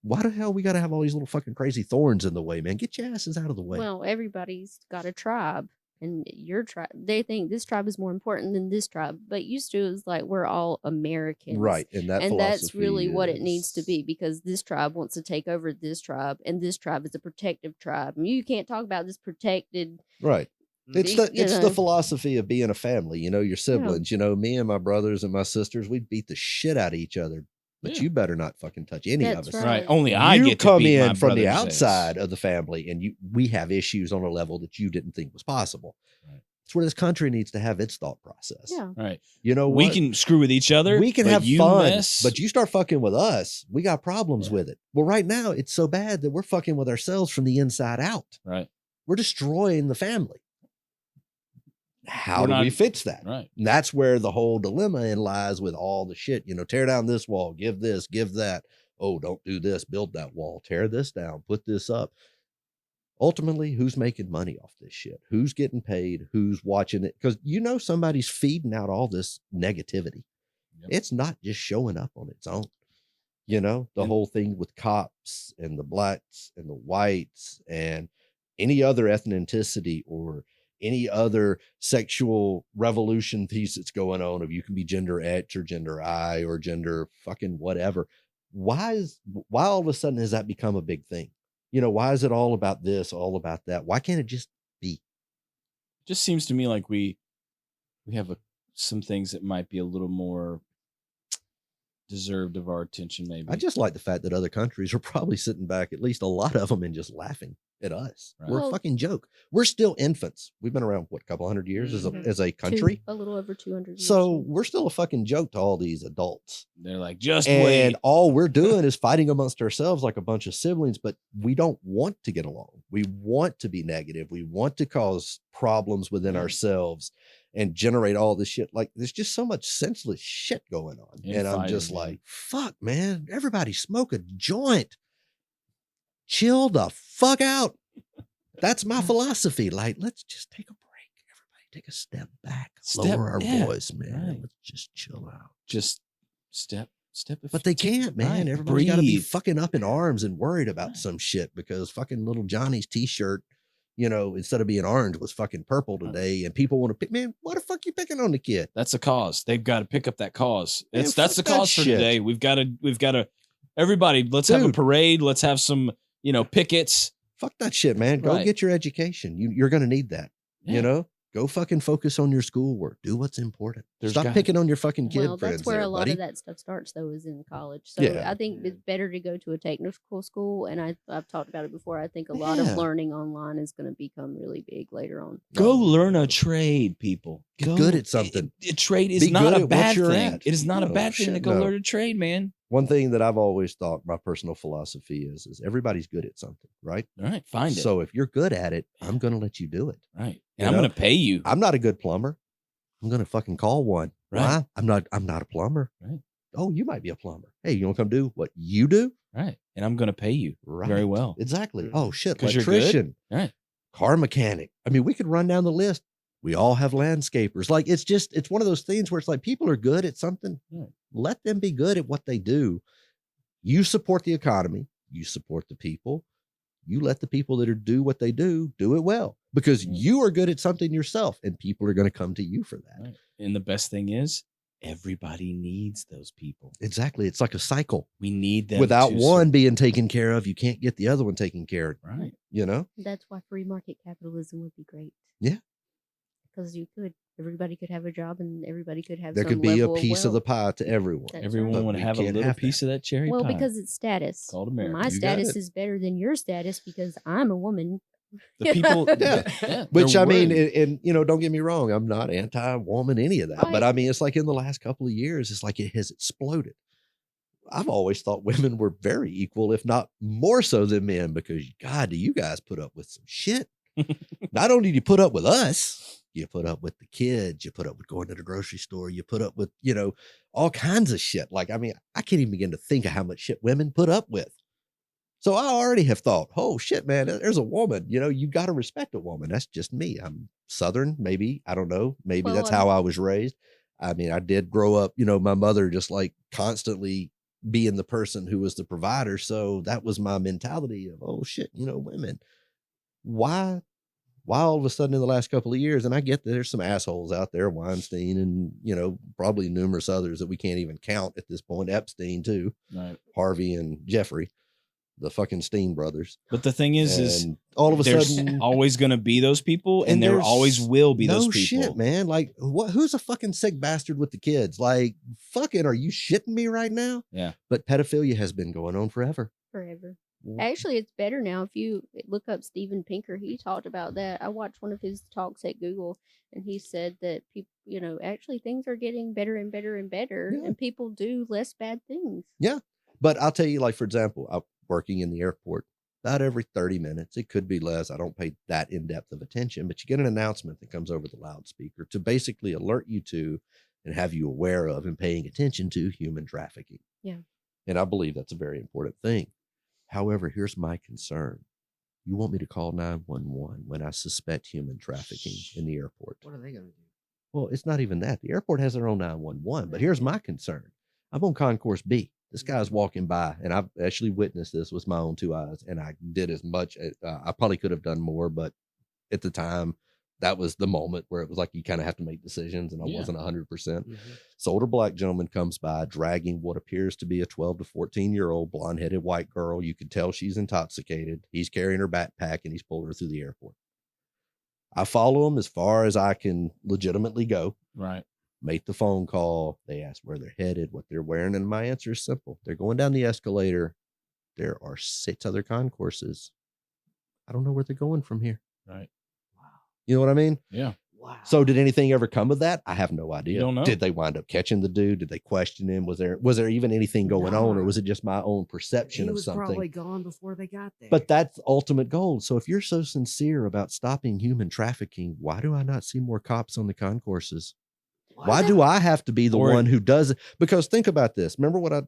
Why the hell we got to have all these little fucking crazy thorns in the way, man? Get your asses out of the way. Well, everybody's got a tribe, and your tribe. They think this tribe is more important than this tribe, but used to is like we're all Americans, Right. And that and that's philosophy really what it needs to is- be, because this tribe wants to take over this tribe, and this tribe is a protective tribe. And you can't talk about this protected. Right. It's You the know. philosophy of being a family, you know, your siblings, you know, me and my brothers and my sisters, we beat the shit out of each other, but Yeah. you better not fucking touch any That's of us. Right. Only I You get to come beat my in from the brother's ass. outside of the family and we have issues on a level that you didn't think was possible. Right. It's where this country needs to have its thought process. Yeah. Right. You know We what? can screw with each other. We can but have you fun, mess. but you start fucking with us, we got problems Yeah. with it. Well, right now it's so bad that we're fucking with ourselves from the inside out. Right. We're destroying the family. How We're do we not- fix that? Right. And that's where the whole dilemma in lies with all the shit, you know, tear down this wall, give this, give that. Oh, don't do this, build that wall, tear this down, put this up. Ultimately, who's making money off this shit? Who's getting paid? Who's watching it? Because you know somebody's feeding out all this negativity. Yep. It's not just showing up on its own. You know, the And- whole thing with cops and the blacks and the whites and any other ethnicity or any other sexual revolution piece that's going on of you can be gender X or gender I or gender fucking whatever. Why all of a sudden has that become a big thing? You know, why is it all about this, all about that? Why can't it just be? Just seems to me like we have some things that might be a little more deserved of our attention. Maybe. I just like the fact that other countries are probably sitting back, at least a lot of them, and just laughing at us. Right. We're a Well- fucking joke. We're still infants. We've been around, what, a couple hundred years Mhm. as a country? A little over 200 years. So we're still a fucking joke to all these adults. They're like, just And wait. all we're doing is fighting amongst ourselves like a bunch of siblings, but we don't want to get along. We want to be negative. We want to cause problems within Yeah. ourselves and generate all this shit. Like there's just so much senseless shit going on. And I'm just Infighting, like, fuck, man, everybody smoke a joint. Chill the fuck out. That's my philosophy. Like, let's just take a break. Everybody take a step back. Lower our voice, man. right. Let's just chill out. Just step Step But they can't, man. Right. Everybody's got to be Breathe. fucking up in arms and worried about Right. some shit because fucking little Johnny's t-shirt, instead of being orange was fucking purple today. And people want to pick, man, why the fuck you picking on the kid? That's a cause. They've got to pick up that cause. Man, That's fuck the that cause for shit. today. We've got to everybody, let's have a Dude. parade. Let's have some, pickets. Fuck that shit, man. Go Right. get your education. You're going to need that, Yeah. Go fucking focus on your schoolwork. Do what's important. There's Stop got- picking on your fucking kid Well, friends that's where there, a lot buddy. of that stuff starts, though, is in college. So Yeah. I think it's better to go to a technical school. And I've talked about it before. I think a lot Yeah. of learning online is going to become really big later on. Go No. learn a trade, people. Get Go, good at something. A trade is Be not good a at what bad you're thing. at. It is not a No, bad thing to shit, go no. learn a trade, man. One thing that I've always thought, my personal philosophy is everybody's good at something, right? All right, find it. So if you're good at it, I'm going to let you do it. Right. You And I'm know? going to pay you. I'm not a good plumber. I'm going to fucking call one. Right. Why? I'm not a plumber. Right. Oh, you might be a plumber. Hey, you want to come do what you do? Right. And I'm going to pay you Right. very well. Exactly. Oh shit, 'Cause you're good? electrician, Right. car mechanic. I mean, we could run down the list. We all have landscapers. Like it's one of those things where it's like people are good at something. Right. Let them be good at what they do. You support the economy. You support the people. You let the people that do what they do it well because Mm. you are good at something yourself, and people are going to come to you for that. Right. And the best thing is, everybody needs those people. Exactly. It's like a cycle. We need them. Without to one being taken care of, you can't get the other one taken care of. Right. That's why free market capitalism would be great. Yeah. Because everybody could have a job and everybody could have There some could be a level piece of the wealth. pie to everyone. That's Everyone right. would we have a can't little have piece that. of that cherry Well, pie. because it's status. Called America. My You got status it. is better than your status because I'm a woman. the people, Yeah. they're Which I mean, worried. and don't get me wrong, I'm not anti-woman, any of that. But Right. I mean, it's like in the last couple of years, it's like it has exploded. I've always thought women were very equal, if not more so than men, because God, do you guys put up with some shit? Not only do you put up with us, you put up with the kids, you put up with going to the grocery store, you put up with, all kinds of shit. Like, I mean, I can't even begin to think of how much shit women put up with. So I already have thought, oh shit, man, there's a woman, you got to respect a woman. That's just me. I'm Southern, maybe. I don't know. Maybe Well, that's how I was raised. I mean, I did grow up, my mother just like constantly being the person who was the provider. So that was my mentality of, oh shit, women. Why all of a sudden in the last couple of years, and I get that there's some assholes out there, Weinstein and, probably numerous others that we can't even count at this point, Epstein too, Right. Harvey and Jeffrey, the fucking Steen brothers. But the thing is And all of a there's sudden, always going to be those people, and there there's always will be no those people. shit, man. Like, who's a fucking sick bastard with the kids? Like, fucking, are you shitting me right now? Yeah. But pedophilia has been going on forever. Forever. Actually, it's better now. If you look up Steven Pinker, he talked about that. I watched one of his talks at Google, and he said that people, actually things are getting better and better and better, Yeah. and people do less bad things. But I'll tell you, like, for example, I'm working in the airport about every 30 minutes. It could be less. I don't pay that in-depth of attention, but you get an announcement that comes over the loudspeaker to basically alert you to and have you aware of and paying attention to human trafficking. Yeah. And I believe that's a very important thing. However, here's my concern. You want me to call 911 when I suspect human trafficking in the airport? What are they gonna do? Well, it's not even that. The airport has their own 911, but here's my concern. I'm on Concourse B. This guy's walking by, and I've actually witnessed this with my own two eyes, and I did as much. I probably could have done more, but at the time, that was the moment where it was like you kind of have to make decisions, and I Yeah. wasn't 100%. Mm-hmm. This older black gentleman comes by dragging what appears to be a 12 to 14-year-old blonde-headed white girl. You can tell she's intoxicated. He's carrying her backpack, and he's pulling her through the airport. I follow him as far as I can legitimately go. Right. Make the phone call. They ask where they're headed, what they're wearing, and my answer is simple. They're going down the escalator. There are 6 other concourses. I don't know where they're going from here. Right. You know what I mean? Yeah. Wow. So did anything ever come of that? I have no idea. You don't know. Did they wind up catching the dude? Did they question him? Was there even anything going on, or No. was it just my own perception he of was something? probably gone before they got there. But that's ultimate goal. So if you're so sincere about stopping human trafficking, why do I not see more cops on the concourses? Why do I have to be the Or- one who does it? Because think about this. Remember what I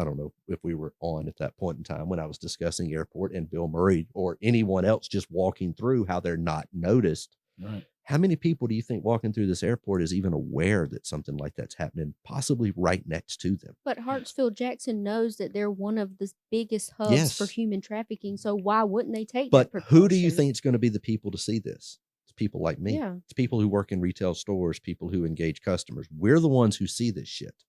don't know if we were on at that point in time when I was discussing airport and Bill Murray or anyone else just walking through how they're not noticed. Right. How many people do you think walking through this airport is even aware that something like that's happening, possibly right next to them? But Hartsfield-Jackson knows that they're one of the biggest hubs for Yes. human trafficking, so why wouldn't they take But that who do you precaution? think is going to be the people to see this? It's people like me. Yeah. It's people who work in retail stores, people who engage customers. We're the ones who see this shit.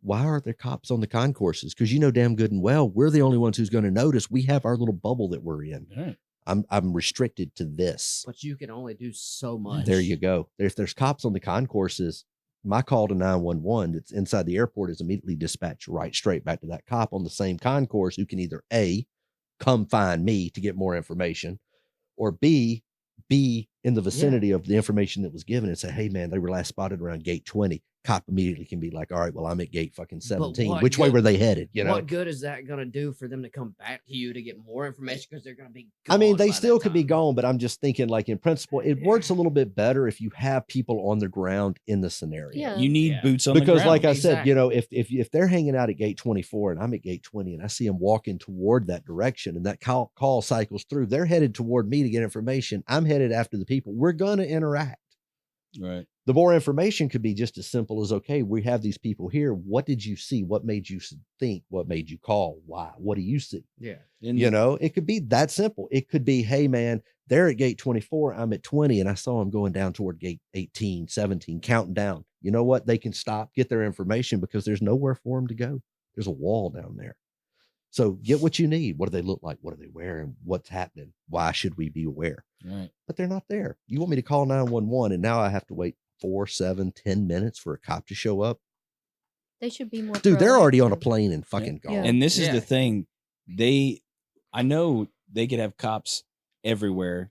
Why aren't there cops on the concourses? Because you know damn good and well, we're the only ones who's going to notice. We have our little bubble that we're in. Right. I'm restricted to this. But you can only do so much. There you go. If there's cops on the concourses, my call to 911 that's inside the airport is immediately dispatched right straight back to that cop on the same concourse who can either A, come find me to get more information, or B, be in the vicinity of the information that was given and say, hey man, they were last spotted around gate 20. Cop immediately can be like, all right, well, I'm at gate fucking 17. what Which way good- were they headed? You know, What good is that going to do for them to come back to you to get more information because they're going to be I mean, gone they by still that could be time. gone, but I'm just thinking like in principle, it works a little bit better if you have people on the ground in the scenario. Yeah. You need Yeah. boots on the Because ground. like I said, Exactly. you know, if they're hanging out at gate 24 and I'm at gate 20 and I see them walking toward that direction and that call cycles through, they're headed toward me to get information. I'm headed after the people. We're going to interact. Right. The more information could be just as simple as, okay, we have these people here. What did you see? What made you think? What made you call? Why? What do you see? Yeah. And You know, it could be that simple. It could be, hey man, they're at gate 24. I'm at 20 and I saw them going down toward gate 18, 17, counting down. You know what? They can stop, get their information because there's nowhere for them to go. There's a wall down there. So get what you need. What do they look like? What are they wearing? What's happening? Why should we be aware? Right. But they're not there. You want me to call 911 and now I have to wait 4, 7, 10 minutes for a cop to show up? They should be more Dude, they're already on a proactive. plane and fucking gone. Yeah. And this is Yeah. the thing. I know they could have cops everywhere.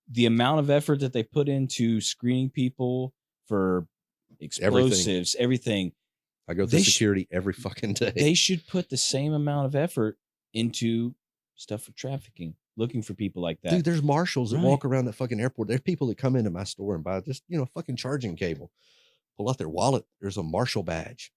The amount of effort that they put into screening people for explosives, everything, I go through they sh- security every fucking day. they should put the same amount of effort into stuff for trafficking, looking for people like that. Dude, there's marshals that Right. walk around that fucking airport. There's people that come into my store and buy just, fucking charging cable. Pull out their wallet. There's a marshal badge.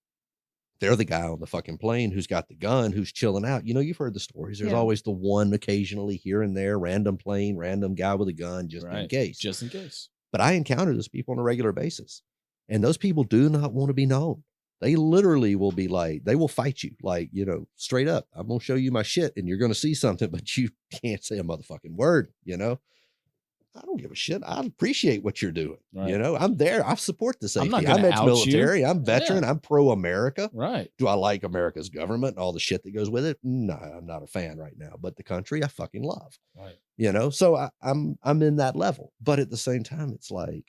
They're the guy on the fucking plane who's got the gun, who's chilling out. You know, you've heard the stories. There's Yeah. always the one occasionally here and there, random plane, random guy with a gun, just in Right. case. Just in case. But I encounter those people on a regular basis. And those people do not want to be known. They literally will be like, they will fight you, like, straight up. I'm going to show you my shit and you're going to see something, but you can't say a motherfucking word, I don't give a shit. I appreciate what you're doing. Right. I'm there. I support the safety. I'm not I'm gonna out you. ex-military. I'm veteran. I'm pro-America. Right. Do I like America's government and all the shit that goes with it? No, I'm not a fan right now. But the country I fucking love. Right. So I'm in that level. But at the same time, it's like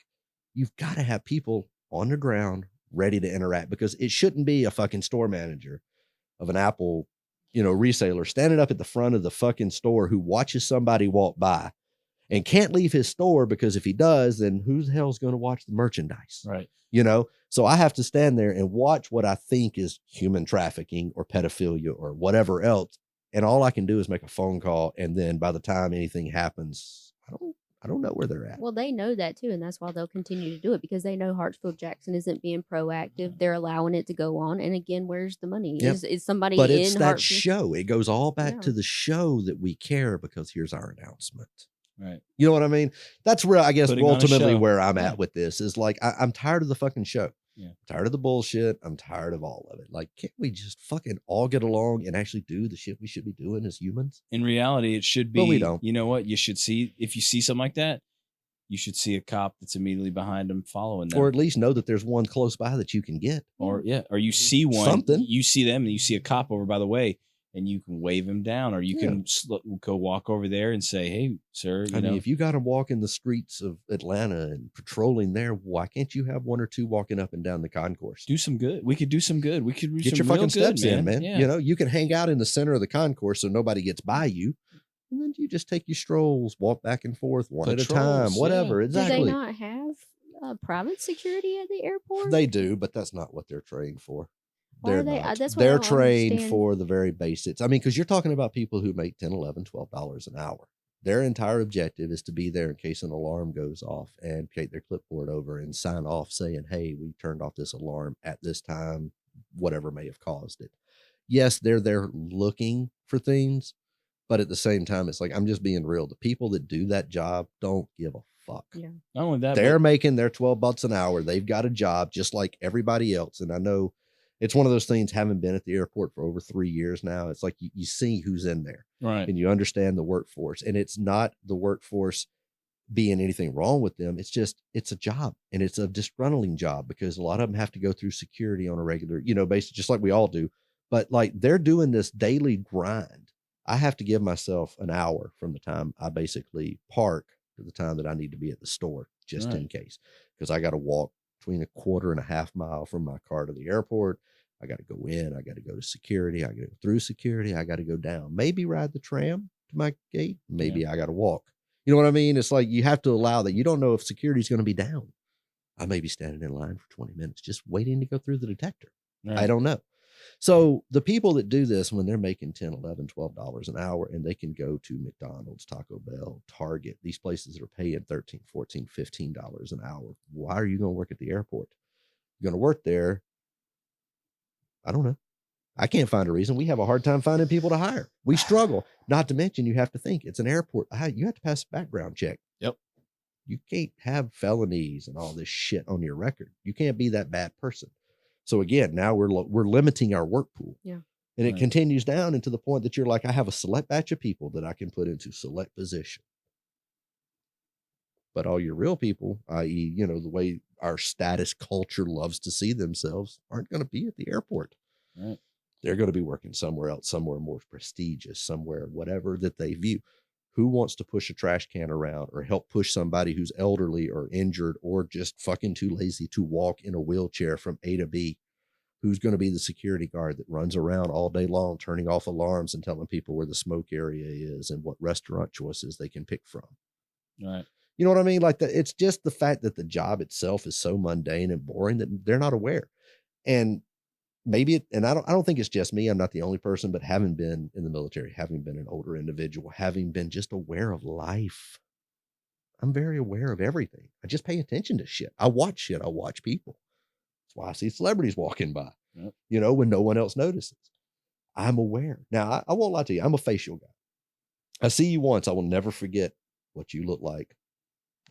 you've got to have people on the ground ready to interact, because it shouldn't be a fucking store manager of an Apple, reseller standing up at the front of the fucking store who watches somebody walk by and can't leave his store, because if he does, then who the hell's going to watch the merchandise? Right. So I have to stand there and watch what I think is human trafficking or pedophilia or whatever else. And all I can do is make a phone call. And then by the time anything happens, I don't know where they're at. Well, they know that too, and that's why they'll continue to do it, because they know Hartsfield-Jackson isn't being proactive. They're allowing it to go on. And again, where's the money? Yep. Is somebody But in it's that Hartsfield? show. It goes all back Yeah. to the show that we care, because here's our announcement. Right. You know what I mean? That's where I guess Putting on a ultimately show. where I'm Yeah. at with this is like, I'm tired of the fucking show. Yeah. I'm tired of the bullshit. I'm tired of all of it. Like, can't we just fucking all get along and actually do the shit we should be doing as humans? In reality, it should be. But we don't. You know what? You should see, if you see something like that, you should see a cop that's immediately behind them following them. Or at least know that there's one close by that you can get. Or you see one, Something. you see them, and you see a cop over by the way, and you can wave him down, or you can go walk over there and say, "Hey, sir," I mean, if you got to walk in the streets of Atlanta and patrolling there, why can't you have one or two walking up and down the concourse? do some good. We could do some good. We could do Get some your real fucking steps good, in, man. Yeah. You can hang out in the center of the concourse so nobody gets by you. And then you just take your strolls, walk back and forth one at a time, Patrols, whatever. yeah. Exactly. Do they not have private security at the airport? They do, but that's not what they're trained for. Why are They're they- not. that's what I They're don't trained understand. for the very basics. I mean, because you're talking about people who make $10, $11, $12 an hour. Their entire objective is to be there in case an alarm goes off and take their clipboard over and sign off saying, hey, we turned off this alarm at this time, whatever may have caused it. Yes, they're there looking for things, but at the same time, it's like, I'm just being real. The people that do that job don't give a fuck. Yeah. Not only that, They're making their $12 an hour. They've got a job just like everybody else. And I know it's one of those things, having been at the airport for over 3 years now, it's like you see who's in there right. and you understand the workforce. And it's not the workforce being anything wrong with them. It's just, it's a job, and it's a disgruntling job because a lot of them have to go through security on a regular, basis, just like we all do. But like, they're doing this daily grind. I have to give myself an hour from the time I basically park to the time that I need to be at the store, just in case, because I got to walk between a quarter and a half mile from my car to the airport. I got to go in, I got to go to security, I got to go through security, I got to go down, maybe ride the tram to my gate, maybe I got to walk. You know what I mean? It's like, you have to allow that. You don't know if security is going to be down. I may be standing in line for 20 minutes just waiting to go through the detector. Right. I don't know. So the people that do this, when they're making $10, $11, $12 an hour, and they can go to McDonald's, Taco Bell, Target, these places that are paying $13, $14, $15 an hour, why are you going to work at the airport? You're going to work there. I don't know. I can't find a reason. We have a hard time finding people to hire. We struggle. Not to mention, you have to think it's an airport. You have to pass a background check. Yep. You can't have felonies and all this shit on your record. You can't be that bad person. So again, now we're limiting our work pool. Yeah. And it continues down into the point that you're like, I have a select batch of people that I can put into select position. But all your real people, i.e., the way our status culture loves to see themselves, aren't going to be at the airport. Right. They're going to be working somewhere else, somewhere more prestigious, somewhere, whatever that they view. Who wants to push a trash can around or help push somebody who's elderly or injured or just fucking too lazy to walk in a wheelchair from A to B? Who's going to be the security guard that runs around all day long, turning off alarms and telling people where the smoke area is and what restaurant choices they can pick from? Right. You know what I mean? Like, it's just the fact that the job itself is so mundane and boring that they're not aware. And maybe I don't think it's just me. I'm not the only person, but having been in the military, having been an older individual, having been just aware of life, I'm very aware of everything. I just pay attention to shit. I watch shit. I watch people. That's why I see celebrities walking by, when no one else notices. I'm aware. Now, I won't lie to you. I'm a facial guy. I see you once. I will never forget what you look like.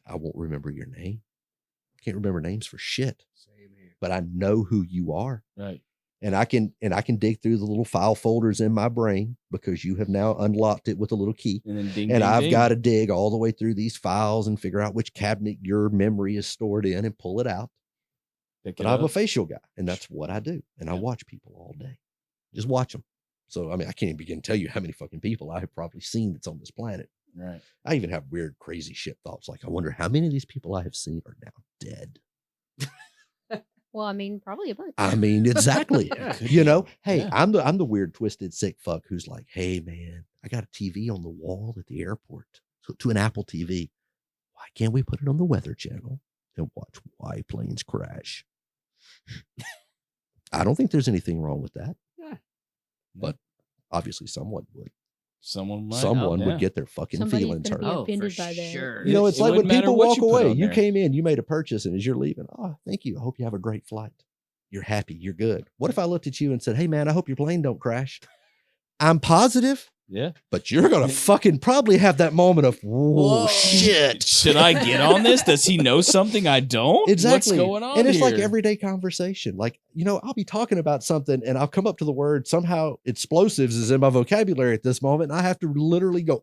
I won't remember your name. Can't remember names for shit. Same here. But I know who you are. Right. And I can dig through the little file folders in my brain because you have now unlocked it with a little key. And then and I've got to dig all the way through these files and figure out which cabinet your memory is stored in and pull it out. But I'm a facial guy, and that's what I do. And I watch people all day. Just watch them. So, I mean, I can't even begin to tell you how many fucking people I have probably seen that's on this planet. Right. I even have weird, crazy shit thoughts. Like, I wonder how many of these people I have seen are now dead. Well, I mean, probably a bunch. I mean, exactly. Hey, I'm the weird, twisted, sick fuck who's like, hey man, I got a TV on the wall at the airport, to an Apple TV. Why can't we put it on the Weather Channel and watch why planes crash? I don't think there's anything wrong with that. Yeah. But obviously someone would. Someone would get their fucking Somebody's feelings gonna hurt. be offended by that. Sure. It's It like when wouldn't matter people what walk you put away. on You there. came in, you made a purchase, and as you're leaving, oh, thank you. I hope you have a great flight. You're happy. You're good. What if I looked at you and said, hey man, I hope your plane don't crash? I'm positive. Yeah. But you're going to fucking probably have that moment of, whoa, shit. Should I get on this? Does he know something I don't? Exactly. What's going on And it's like here? everyday conversation. Like, I'll be talking about something and I'll come up to the word, somehow explosives is in my vocabulary at this moment. And I have to literally go,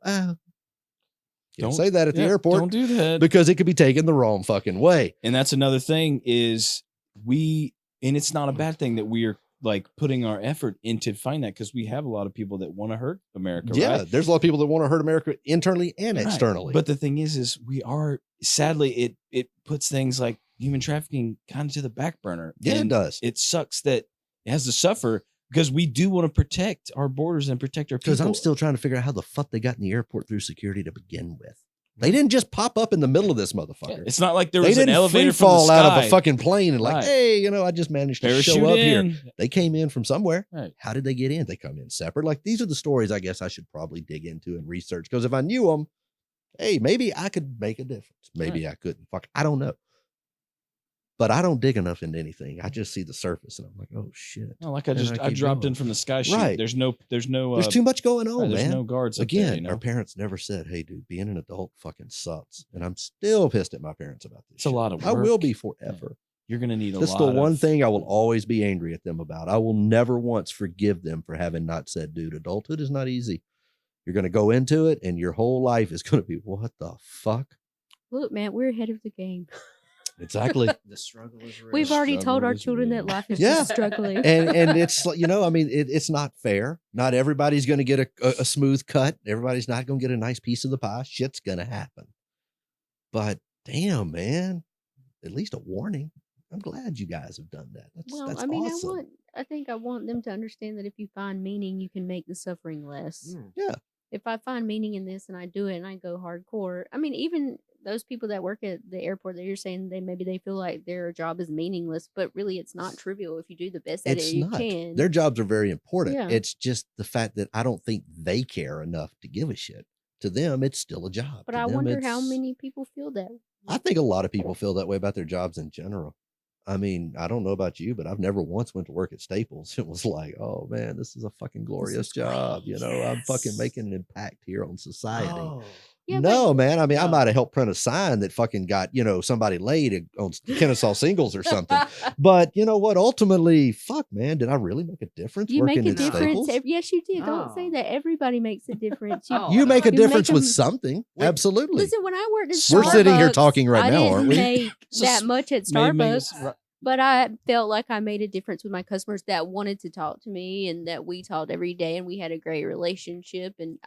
don't say that at the airport. Don't do that. Because it could be taken the wrong fucking way. And that's another thing is and it's not a bad thing that we are like putting our effort into find that, because we have a lot of people that want to hurt America. Yeah. Right? There's a lot of people that want to hurt America internally and Right. externally. But the thing is we are, sadly, it puts things like human trafficking kind of to the back burner. Yeah, And it does. It sucks that it has to suffer because we do want to protect our borders and protect our people. Because I'm still trying to figure out how the fuck they got in the airport through security to begin with. They didn't just pop up in the middle of this motherfucker. It's not like there They was an didn't elevator free fall from the out sky. of a fucking plane and like, Right. hey, I just managed to Parachute show up in. here. They came in from somewhere. Right. How did they get in? They come in separate. Like, these are the stories I guess I should probably dig into and research. Because if I knew them, hey, maybe I could make a difference. Maybe I couldn't. Fuck, I don't know. but I don't dig enough into anything. I just see the surface and I'm like, oh shit. No, like And I keep dropped going. in from the sky chute. Right. There's no There's too much going on, there's man. no guards up Again, there, you know? our parents never said, hey, dude, being an adult fucking sucks. And I'm still pissed at my parents about this. It's a lot of I will work. be forever. You're gonna need a That's lot. the one of, thing I will always be angry at them about. I will never once forgive them for having not said, dude, adulthood is not easy. You're going to go into it and your whole life is going to be, what the fuck? Look, man, we're ahead of the game. Exactly. The struggle is real. We've already told struggle our is children real. that life is Yeah. just struggling. and it's like, you know, I mean, it's not fair. Not everybody's going to get a smooth cut. Everybody's not going to get a nice piece of the pie. Shit's going to happen. But damn, man, at least a warning. I'm glad you guys have done that. That's I mean, awesome. I think I want them to understand that if you find meaning, you can make the suffering less. Yeah. If I find meaning in this and I do it and I go hardcore, I mean, even those people that work at the airport that you're saying maybe they feel like their job is meaningless, but really it's not trivial if you do the best at It's it you not. can. Their jobs are very important. Yeah. It's just the fact that I don't think they care enough to give a shit. To them, it's still a job. But To I them, wonder how it's- many people feel that. I think a lot of people feel that way about their jobs in general. I mean, I don't know about you, but I've never once went to work at Staples. It was like, oh man, this is a fucking glorious is job. great. You know, I'm fucking Yes. making an impact here on society. Oh, Yeah, No, man. I mean, I No. might have helped print a sign that fucking got, you know, somebody laid on Kennesaw singles or something. But you know what? Ultimately, fuck, man, did I really make a difference You working make a at difference. Staples? Yes, you did. Don't say Oh. that. Everybody makes a difference. Oh. You make a You make difference with 'em- something. Wait, Absolutely. Listen, when I worked at We're sitting here Starbucks, talking right I now, didn't aren't we? make So that much at Maybe make Starbucks, us- but I felt like I made a difference with my customers that wanted to talk to me and that we talked every day and we had a great relationship and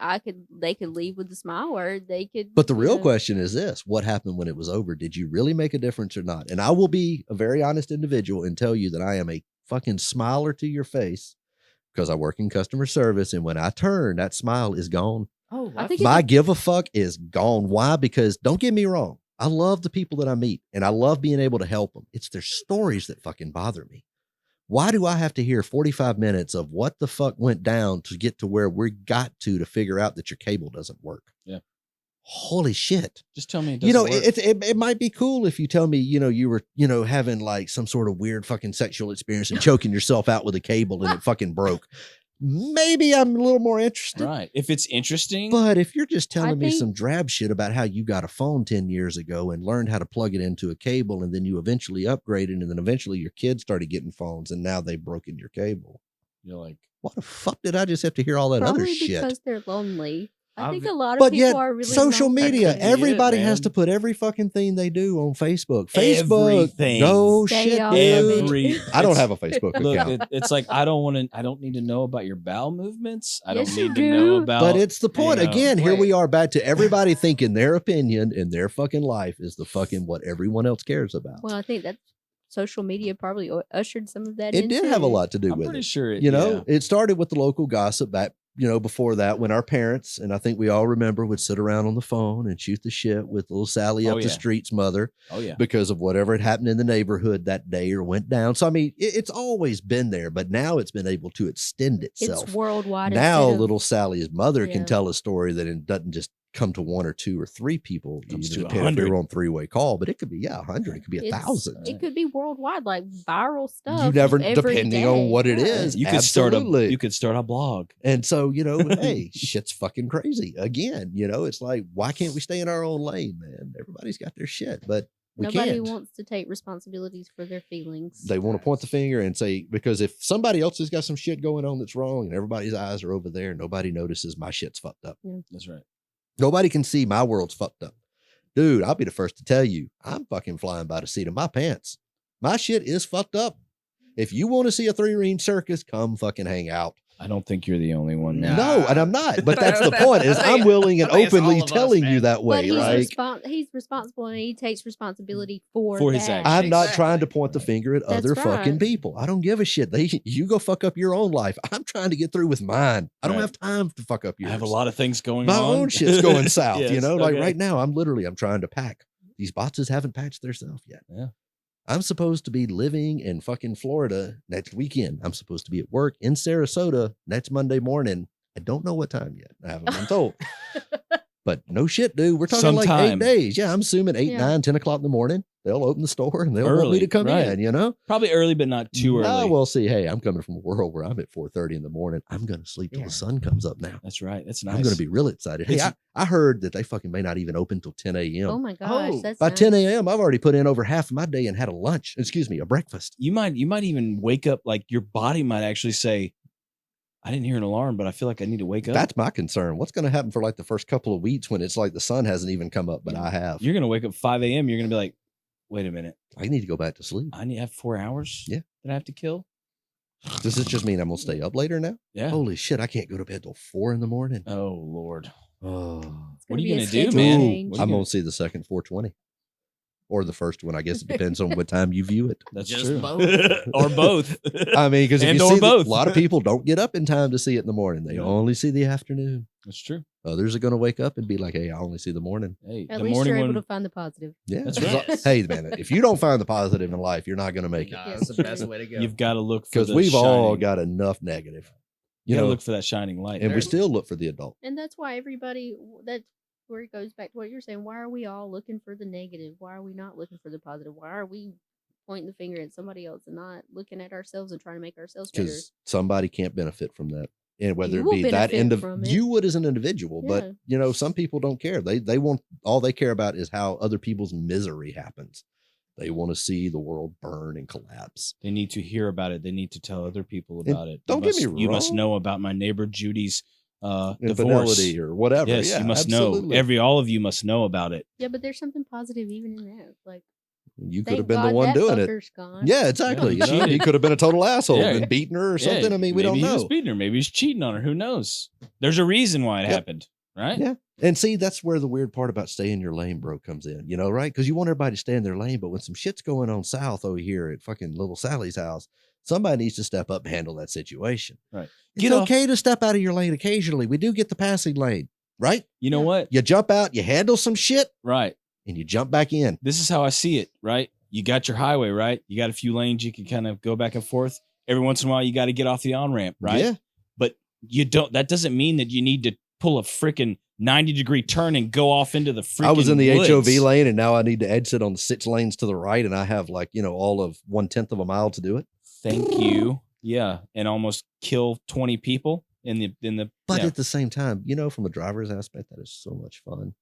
they could leave with a smile or they could. But the you real know, question is this: what happened when it was over? Did you really make a difference or not? And I will be a very honest individual and tell you that I am a fucking smiler to your face because I work in customer service. And when I turn, that smile is gone. oh, I think My give a fuck is gone. Why? Because don't get me wrong. I love the people that I meet and I love being able to help them. It's their stories that fucking bother me. Why do I have to hear 45 minutes of what the fuck went down to get to where we got to figure out that your cable doesn't work? Yeah. Holy shit. Just tell me it You doesn't know, work. it might be cool if you tell me, you know, you were, you know, having like some sort of weird fucking sexual experience and choking yourself out with a cable and it fucking broke. Maybe I'm a little more interested. Right. If it's interesting, But if you're just telling me think- some drab shit about how you got a phone 10 years ago and learned how to plug it into a cable and then you eventually upgraded and then eventually your kids started getting phones and now they've broken your cable. you're like, What the fuck did I just have to hear all that probably other shit? because they're lonely. I think I've- a lot of But people yet, are really social lonely. media, That could be it, everybody has man. to put every fucking thing they do on Facebook. Facebook, Everything. no Stay shit, off dude. of it. every. I don't it's- have a Facebook Look, account. it's like I don't need to know about your bowel movements. I Yes, don't you need to know do. about. But it's the point. you know, Again, here wait. we are back to everybody thinking their opinion and their fucking life is the fucking what everyone else cares about. Well, I think that social media probably ushered some of that It did into have a lot to do I'm with pretty it. sure. You know, it started with the local gossip back, you know, before that when our parents, and I think we all remember, would sit around on the phone and shoot the shit with little Sally Oh, up the yeah. street's mother Oh yeah. because of whatever had happened in the neighborhood that day or went down. So, I mean, it's always been there, but now it's been able to extend itself. It's worldwide. Now instead of- little Sally's mother Yeah. can tell a story that it doesn't just come to one or two or three people. Comes You to depend if 100. you're on three-way call, but it could be 100. It could be It's- 1,000. It could be worldwide, like viral stuff. You never, every depending on day. what it Yeah. is. You could start Absolutely. you could start a blog. And so, you know, hey, shit's fucking crazy. Again, you know, it's like, why can't we stay in our own lane, man? Everybody's got their shit, but we Nobody can't. wants to take responsibilities for their feelings. They want to point the finger and say, because if somebody else has got some shit going on that's wrong and everybody's eyes are over there, nobody notices my shit's fucked up. That's right. Nobody can see my world's fucked up. Dude, I'll be the first to tell you, I'm fucking flying by the seat of my pants. My shit is fucked up. If you want to see a three-ring circus, come fucking hang out. I don't think you're the only one now. No, and I'm not. But that's the point is I'm willing and I think it's openly all of us, telling you man. that but way. he's, Like, he's responsible and he takes responsibility for his that. actions. I'm not Exactly. trying to point the finger at That's other fucking right. people. I don't give a shit. You go fuck up your own life. I'm trying to get through with mine. I don't Right. have time to fuck up I yours. have a lot of things going My on. own shit's going south, you Yes, know, like okay. right now, I'm trying to pack. These boxes haven't patched themselves yet. Yeah. I'm supposed to be living in fucking Florida next weekend. I'm supposed to be at work in Sarasota next Monday morning. I don't know what time yet. I haven't been told. But no shit, dude. We're talking like Sometime. 8 days. Yeah, I'm assuming 8, Yeah. 9, 10 o'clock in the morning. they'll open the store and they'll want me Early, to come right. in, you know? Probably early, but not too early. No, well, see, hey, I'm coming from a world where I'm at 4:30 in the morning. I'm going to sleep till Yeah. the sun comes up now. That's right. That's nice. I'm going to be real excited. Hey, It's- I heard that they fucking may not even open till 10 a.m. Oh my gosh, Oh, that's By nice. 10 a.m., I've already put in over half of my day and had a breakfast. You might even wake up, like your body might actually say, I didn't hear an alarm, but I feel like I need to wake up. That's my concern. What's going to happen for like the first couple of weeks when it's like the sun hasn't even come up, but I have. You're gonna wake up 5 a.m. You're gonna be like, wait a minute, I need to go back to sleep. I need to have 4 hours Yeah. that I have to kill. Does this just mean I'm going to stay up later now? Yeah. Holy shit, I can't go to bed till 4 in the morning. Oh Lord. Oh, It's What are be you a gonna do, schedule man? change. What are you I'm gonna- going to see the second 420 or the first one. I guess it depends on what time you view it. That's Just true. both. Or both. I mean, because if And you or see both. a lot of people don't get up in time to see it in the morning. They No. only see the afternoon. That's true. Others are going to wake up and be like, hey, I only see the morning. Hey, At the least morning you're able one. to find the positive. Yeah. That's as right. lo- Hey, man, if you don't find the positive in life, you're not going to make it. Nah, Yeah. that's the best way to go. You've got to look for Because the we've all shining- got enough negative. You You gotta know, look for that shining light. and we still look for the adult. And that's why everybody, that's where it goes back to what you're saying. Why are we all looking for the negative? Why are we not looking for the positive? Why are we pointing the finger at somebody else and not looking at ourselves and trying to make ourselves better? Because somebody can't benefit from that. And whether You it will be that benefit from it. you would as an individual, Yeah. but you know, some people don't care. They want, all they care about is how other people's misery happens. They want to see the world burn and collapse. They need to hear about it. They need to tell other people And about it. don't get me You must wrong. know about my neighbor Judy's divorce. Infidelity or whatever. Yes, Yeah, you must absolutely. know. All of you must know about it. Yeah, but there's something positive even in that. Like, You could thank have been God the one that doing it. fucker's gone. Yeah, exactly. Yeah, You know, cheated. he could have been a total asshole Yeah. and beaten her or Yeah, something. I mean, we don't maybe he was know. beating her. Maybe he's cheating on her. Who knows? There's a reason why it Yep. happened, right? Yeah. And see, that's where the weird part about stay in your lane, bro, comes in, you know, right? Because you want everybody to stay in their lane, but when some shit's going on south over here at fucking little Sally's house, somebody needs to step up and handle that situation. Right. It's Get off- okay to step out of your lane occasionally. We do get the passing lane, right? You know Yeah. what? You jump out, you handle some shit, Right. and you jump back in. This is how I see it, right? You got your highway, right? You got a few lanes you can kind of go back and forth. Every once in a while, you got to get off the on ramp, right? Yeah. But you don't, that doesn't mean that you need to pull a freaking 90-degree turn and go off into the freaking I was in the woods. HOV lane, and now I need to exit on the 6 lanes to the right, and I have like, you know, all of 1/10 of a mile to do it. Thank you. Yeah. And almost kill 20 people in the, But yeah. at the same time, you know, from a driver's aspect, that is so much fun.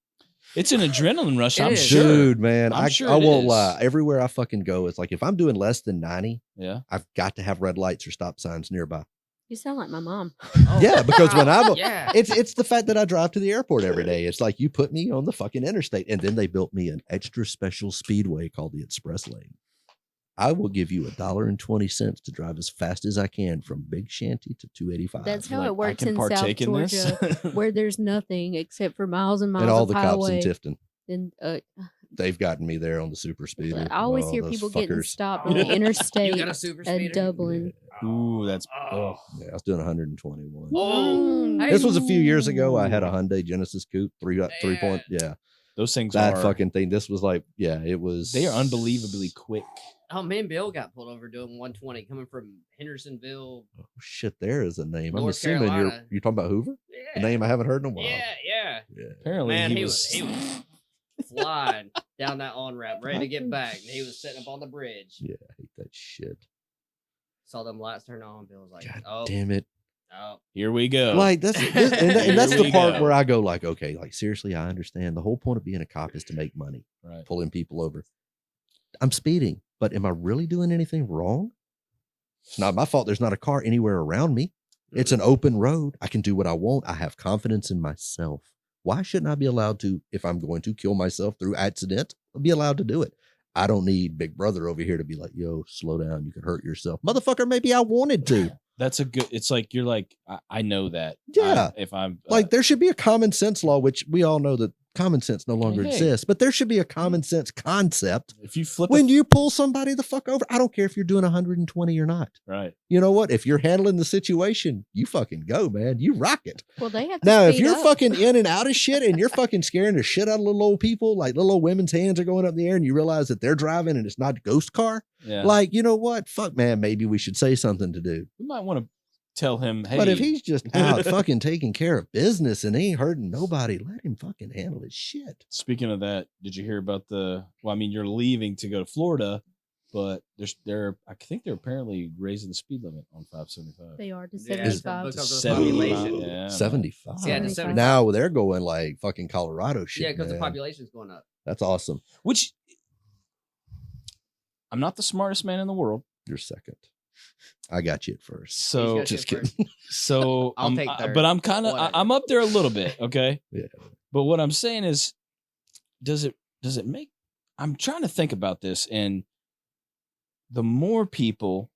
It's an adrenaline rush. It I'm is. sure. Dude, man, I'm I, sure I it won't is. lie. Everywhere I fucking go, it's like if I'm doing less than 90, Yeah. I've got to have red lights or stop signs nearby. You sound like my mom. Oh, Yeah, because when wow. I'm yeah. it's the fact that I drive to the airport every day. It's like you put me on the fucking interstate, and then they built me an extra special speedway called the Express Lane. I will give you $1.20 to drive as fast as I can from Big Shanty to 285. That's how Like, it works I can in South partake in Georgia, this. where there's nothing except for miles and miles and all of the highway. cops in Tifton. And They've gotten me there on the super speeder. I always Oh, hear those people getting fuckers. stopped on the interstate You got a super at speeder? Dublin. Ooh, that's Oh. Yeah, I was doing 121. Oh. Hey. This was a few years ago. I had a Hyundai Genesis Coupe, 3 point. Yeah, those things that are fucking thing. This was like, yeah, it was. they are unbelievably quick. Oh, me and Bill got pulled over doing 120 coming from Hendersonville. Oh, shit, there is a name. I'm North assuming Carolina. you're talking about Hoover. Yeah. A name I haven't heard in a while. Yeah. Yeah. Apparently Man, he was he was flying down that on ramp, ready to get back. And he was sitting up on the bridge. Yeah, I hate that shit. Saw them lights turn on. Bill was like, God oh, damn it. oh. Here we go. Like that's and that's Here the we part go. where I go like, okay, like seriously, I understand. The whole point of being a cop is to make money, Right. pulling people over. I'm speeding, but am I really doing anything wrong? It's not my fault. There's not a car anywhere around me. It's an open road. I can do what I want. I have confidence in myself. Why shouldn't I be allowed to, if I'm going to kill myself through accident, be allowed to do it? I don't need Big Brother over here to be like, yo, slow down. You could hurt yourself. Motherfucker, maybe I wanted to. That's a good. It's like you're like I know that. Yeah. If I'm Like there should be a common sense law, which we all know that common sense no longer Hey. exists, but there should be a common sense concept if you flip when you pull somebody the fuck over. I don't care if you're doing 120 or not. right. You know what? If you're handling the situation, you fucking go, man. You rock it. Well, they have to Now, if speed you're up. fucking in and out of shit and you're fucking scaring the shit out of little old people, like little old women's hands are going up in the air and you realize that they're driving and it's not a ghost car, Yeah. like, you know what? Fuck, man, maybe we should say something to do. we might want to tell him, hey. But if he's just out fucking taking care of business and ain't hurting nobody, let him fucking handle his shit. Speaking of that, did you hear about well, I mean, you're leaving to go to Florida, but I think they're apparently raising the speed limit on 575. They are to Yeah, 75. because of the 75. population. Yeah, man. 75. Yeah, to 75. Now they're going like fucking Colorado shit. Yeah, because the man. population's going up. That's awesome. Which I'm not the smartest man in the world. You're second. I got you at first. So got Just you at kidding. So I'll take third. but I'm kind of Whatever. I'm up there a little bit, okay? Yeah. But what I'm saying is, does it make? I'm trying to think about this, and the more people,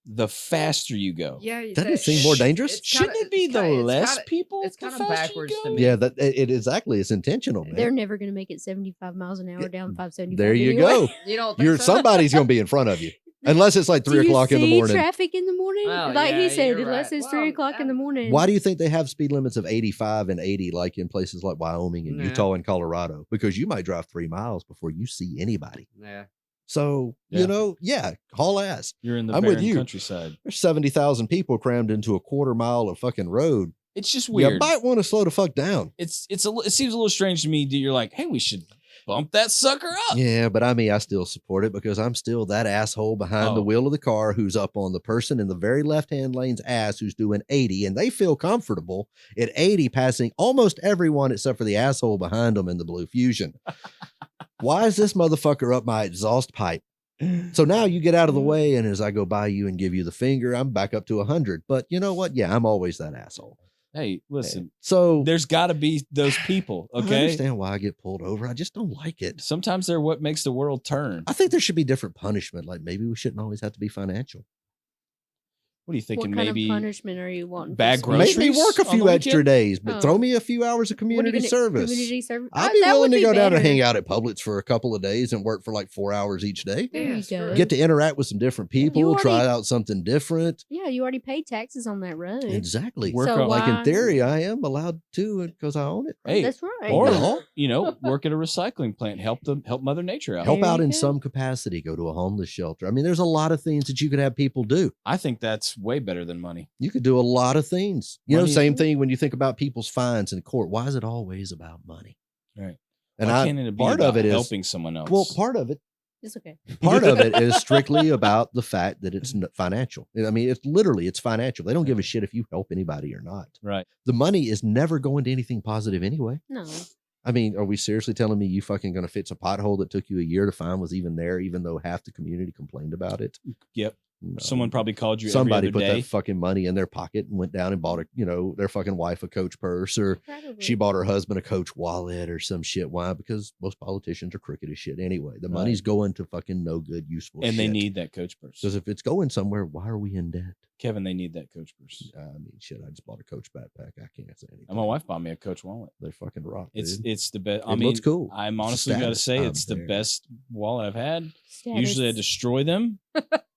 the faster you go. Yeah, Doesn't it seem more dangerous? Shouldn't it be the less people? It's the kind of faster you backwards go? to me. Yeah, that it exactly. It's intentional, man. They're never going to make it 75 miles an hour down 575. There you anyway. go. You don't think so? Somebody's gonna be in front of you. Unless it's like Do 3 you o'clock in the see morning. traffic in the morning? Well, like yeah, he said, you're unless right. it's 3 o'clock in the morning. Why do you think they have speed limits of 85 and 80 like in places like Wyoming and Nah. Utah and Colorado? Because you might drive 3 miles before you see anybody. Yeah. So, Yeah. haul ass. You're in the I'm with barren you. countryside. There's 70,000 people crammed into a quarter mile of fucking road. It's just You weird. might want to slow the fuck down. It seems a little strange to me that you're like, hey, we should bump that sucker up. Yeah, but I mean, I still support it because I'm still that asshole behind the Oh. wheel of the car who's up on the person in the very left-hand lane's ass who's doing 80, and they feel comfortable at 80 passing almost everyone except for the asshole behind them in the Blue Fusion. Why is this motherfucker up my exhaust pipe? So now you get out of the way, and as I go by you and give you the finger, I'm back up to 100. But you know what? Yeah, I'm always that asshole. Hey, listen, So there's got to be those people, I okay? understand why I get pulled over. I just don't like it. Sometimes they're what makes the world turn. I think there should be different punishment. Like maybe we shouldn't always have to be financial. What are you thinking? What kind Maybe of punishment are you wanting? for bag school? groceries Maybe work a on few the extra weekend? days, but Oh. throw me a few hours of What are you community gonna- service. Community service. I'd be That willing would to be go down and better. hang out at Publix for a couple of days and work for like 4 hours each day. There you Yeah, go. screw Get to interact with some different people, already- try out something different. Yeah, you already paid taxes on that road. Exactly. Work So on- Like in why- theory, I am allowed to because I own it. Hey, That's right. or No. work at a recycling plant, help Mother Nature out. Help There out you in go. some capacity, go to a homeless shelter. I mean, there's a lot of things that you could have people do. I think that's way better than money. You could do a lot of things. You know, Money- same thing when you think about people's fines in court. Why is it always about money? Right. And Why can't it be part about of it is helping someone else? well, part of it It's okay. part of it is strictly about the fact that it's financial. I mean, it's financial. They don't give a shit if you help anybody or not. right. The money is never going to anything positive anyway. No. I mean, are we seriously telling me you fucking going to fix a pothole that took you a year to find was even there, even though half the community complained about it? Yep. No. Someone probably called you Somebody every put other day. that fucking money in their pocket and went down and bought their fucking wife a Coach purse, or Probably. she bought her husband a Coach wallet or some shit. Why? Because most politicians are crooked as shit anyway. The money's Right. going to fucking no good, useful And shit. they need that Coach purse. Because if it's going somewhere, why are we in debt? Kevin, they need that Coach purse. I mean, shit, I just bought a Coach backpack. I can't say anything. And my wife bought me a Coach wallet. They fucking rock, It's dude. it's the best. I It mean, looks cool. I'm It's a honestly got to status. say I'm it's the there. best wallet I've had. Status. Usually I destroy them,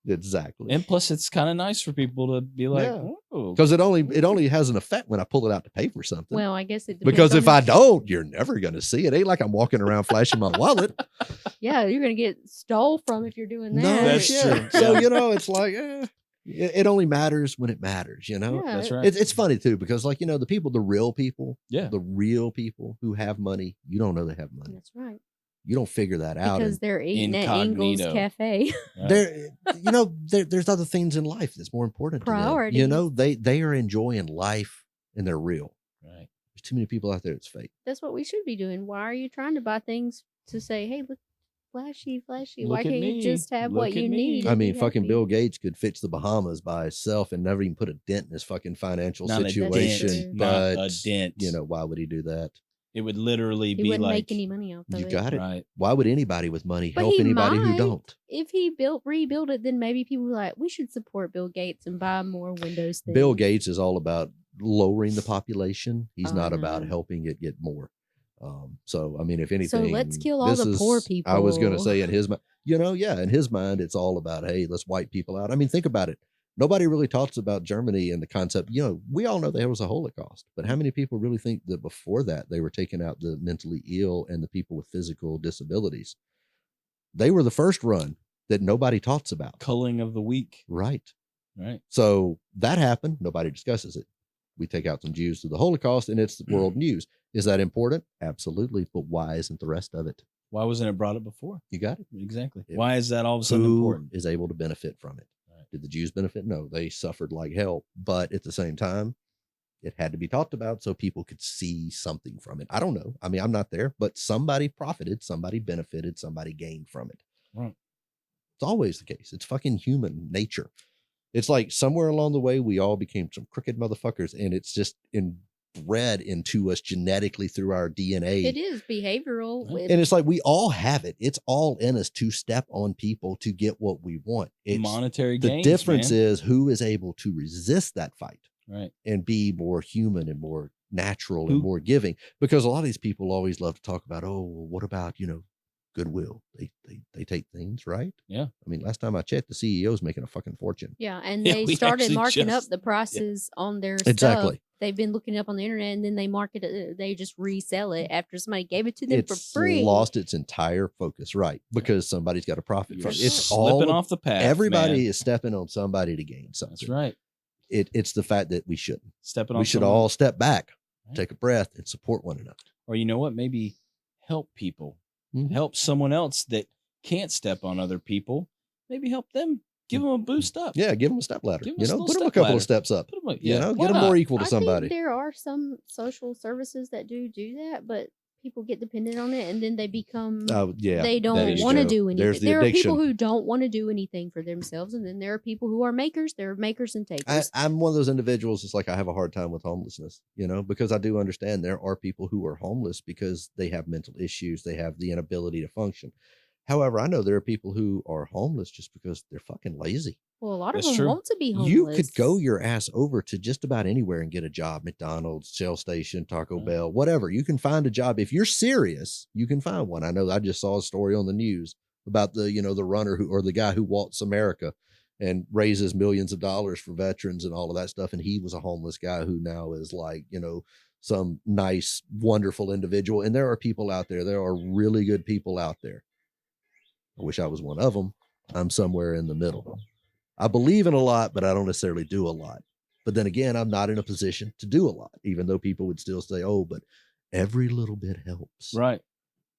Exactly. and plus it's kind of nice for people to be like, Yeah. oh, Because it only has an effect when I pull it out to pay for something. Well, I guess it depends because on if the- I don't, you're never gonna see it. Ain't like I'm walking around flashing my wallet. yeah, you're gonna get stole from if you're doing that. No, That's shit. true. So Yeah. it's like it only matters when it matters. Yeah, that's right. It's funny too because the real people, Yeah. the real people who have money, you don't know they have money. That's right. You don't figure that out. Because And they're eating at Ingles Incognito. Cafe. Right. there's other things in life that's more important. To them. Priorities. They are enjoying life and they're real. Right. There's too many people out there that's fake. That's what we should be doing. Why are you trying to buy things to say, hey, look, flashy, flashy? Why Look at can't me. you just have Look what at you me. need? I and mean, be fucking happy? Bill Gates could fix the Bahamas by himself and never even put a dent in his fucking financial Not a situation. dent. But Not a dent. why would he do that? It would literally He be wouldn't like make any money off of You it. got it. right. Why would anybody with money But help he anybody who might. don't? If he rebuild it, then maybe people were like, we should support Bill Gates and buy more Windows things. Bill Gates is all about lowering the population. He's Oh, not about no. helping it get more. So I mean, if anything, let's kill all this the is- poor I was going to people. say in his mind, in his mind, it's all about, hey, let's wipe people out. I mean, think about it. Nobody really talks about Germany and the concept. We all know there was a Holocaust, but how many people really think that before that they were taking out the mentally ill and the people with physical disabilities? They were the first run that nobody talks about. Culling of the weak. Right. Right. So that happened. Nobody discusses it. We take out some Jews through the Holocaust and it's the world news. Is that important? Absolutely. But why isn't the rest of it? Why wasn't it brought up before? You got it. Exactly. Yeah. Why is that all of a sudden Who important? is able to benefit from it? Right. Did the Jews benefit? No, they suffered like hell. But at the same time, it had to be talked about so people could see something from it. I don't know. I mean, I'm not there, but somebody profited, somebody benefited, somebody gained from it. Right. It's always the case. It's fucking human nature. It's like somewhere along the way, we all became some crooked motherfuckers, and it's just inbred into us genetically through our DNA. It is behavioral. And it's like we all have it. It's all in us to step on people to get what we want. It's monetary the gains, difference man. is who is able to resist that fight Right. and be more human and more natural and more giving. Because a lot of these people always love to talk about, oh, well, what about, goodwill? They take things, right? Yeah. I mean, last time I checked, the CEO's making a fucking fortune. Yeah, and Yeah, they we started actually marking up just- the prices on their Exactly. stuff. They've been looking up on the internet, and then they market it. They just resell it after somebody gave it to them for It's free. lost its entire focus, right? Because somebody's got to profit You're from it. It's slipping all off the path. everybody man. is stepping on somebody to gain something. That's right. It's the fact that we shouldn't. Stepping on. We should someone. all step back, Right. take a breath, and support one another. Or you know what? Maybe help people. Mhm. Help someone else that can't step on other people. Maybe help them. Give them a boost up. Yeah, give them a step ladder. Give 'em a little Put them a step couple ladder. of steps up. Put 'em a- You yeah, know, why get them more not? equal to I somebody. think there are some social services that do that, but people get dependent on it, and then they become Yeah, they that don't is want to true. do anything. There's the There are addiction. people who don't want to do anything for themselves, and then there are people who are makers. There are makers and takers. I'm one of those individuals. It's like I have a hard time with homelessness, because I do understand there are people who are homeless because they have mental issues. They have the inability to function. However, I know there are people who are homeless just because they're fucking lazy. Well, a lot of That's them true. want to be homeless. You could go your ass over to just about anywhere and get a job. McDonald's, Shell Station, Taco Right. Bell, whatever. You can find a job. If you're serious, you can find one. I know I just saw a story on the news about the runner or the guy who walks America and raises millions of dollars for veterans and all of that stuff. And he was a homeless guy who now is like, some nice, wonderful individual. And there are people out there. There are really good people out there. I wish I was one of them. I'm somewhere in the middle. I believe in a lot, but I don't necessarily do a lot. But then again, I'm not in a position to do a lot, even though people would still say, oh, but every little bit helps. Right.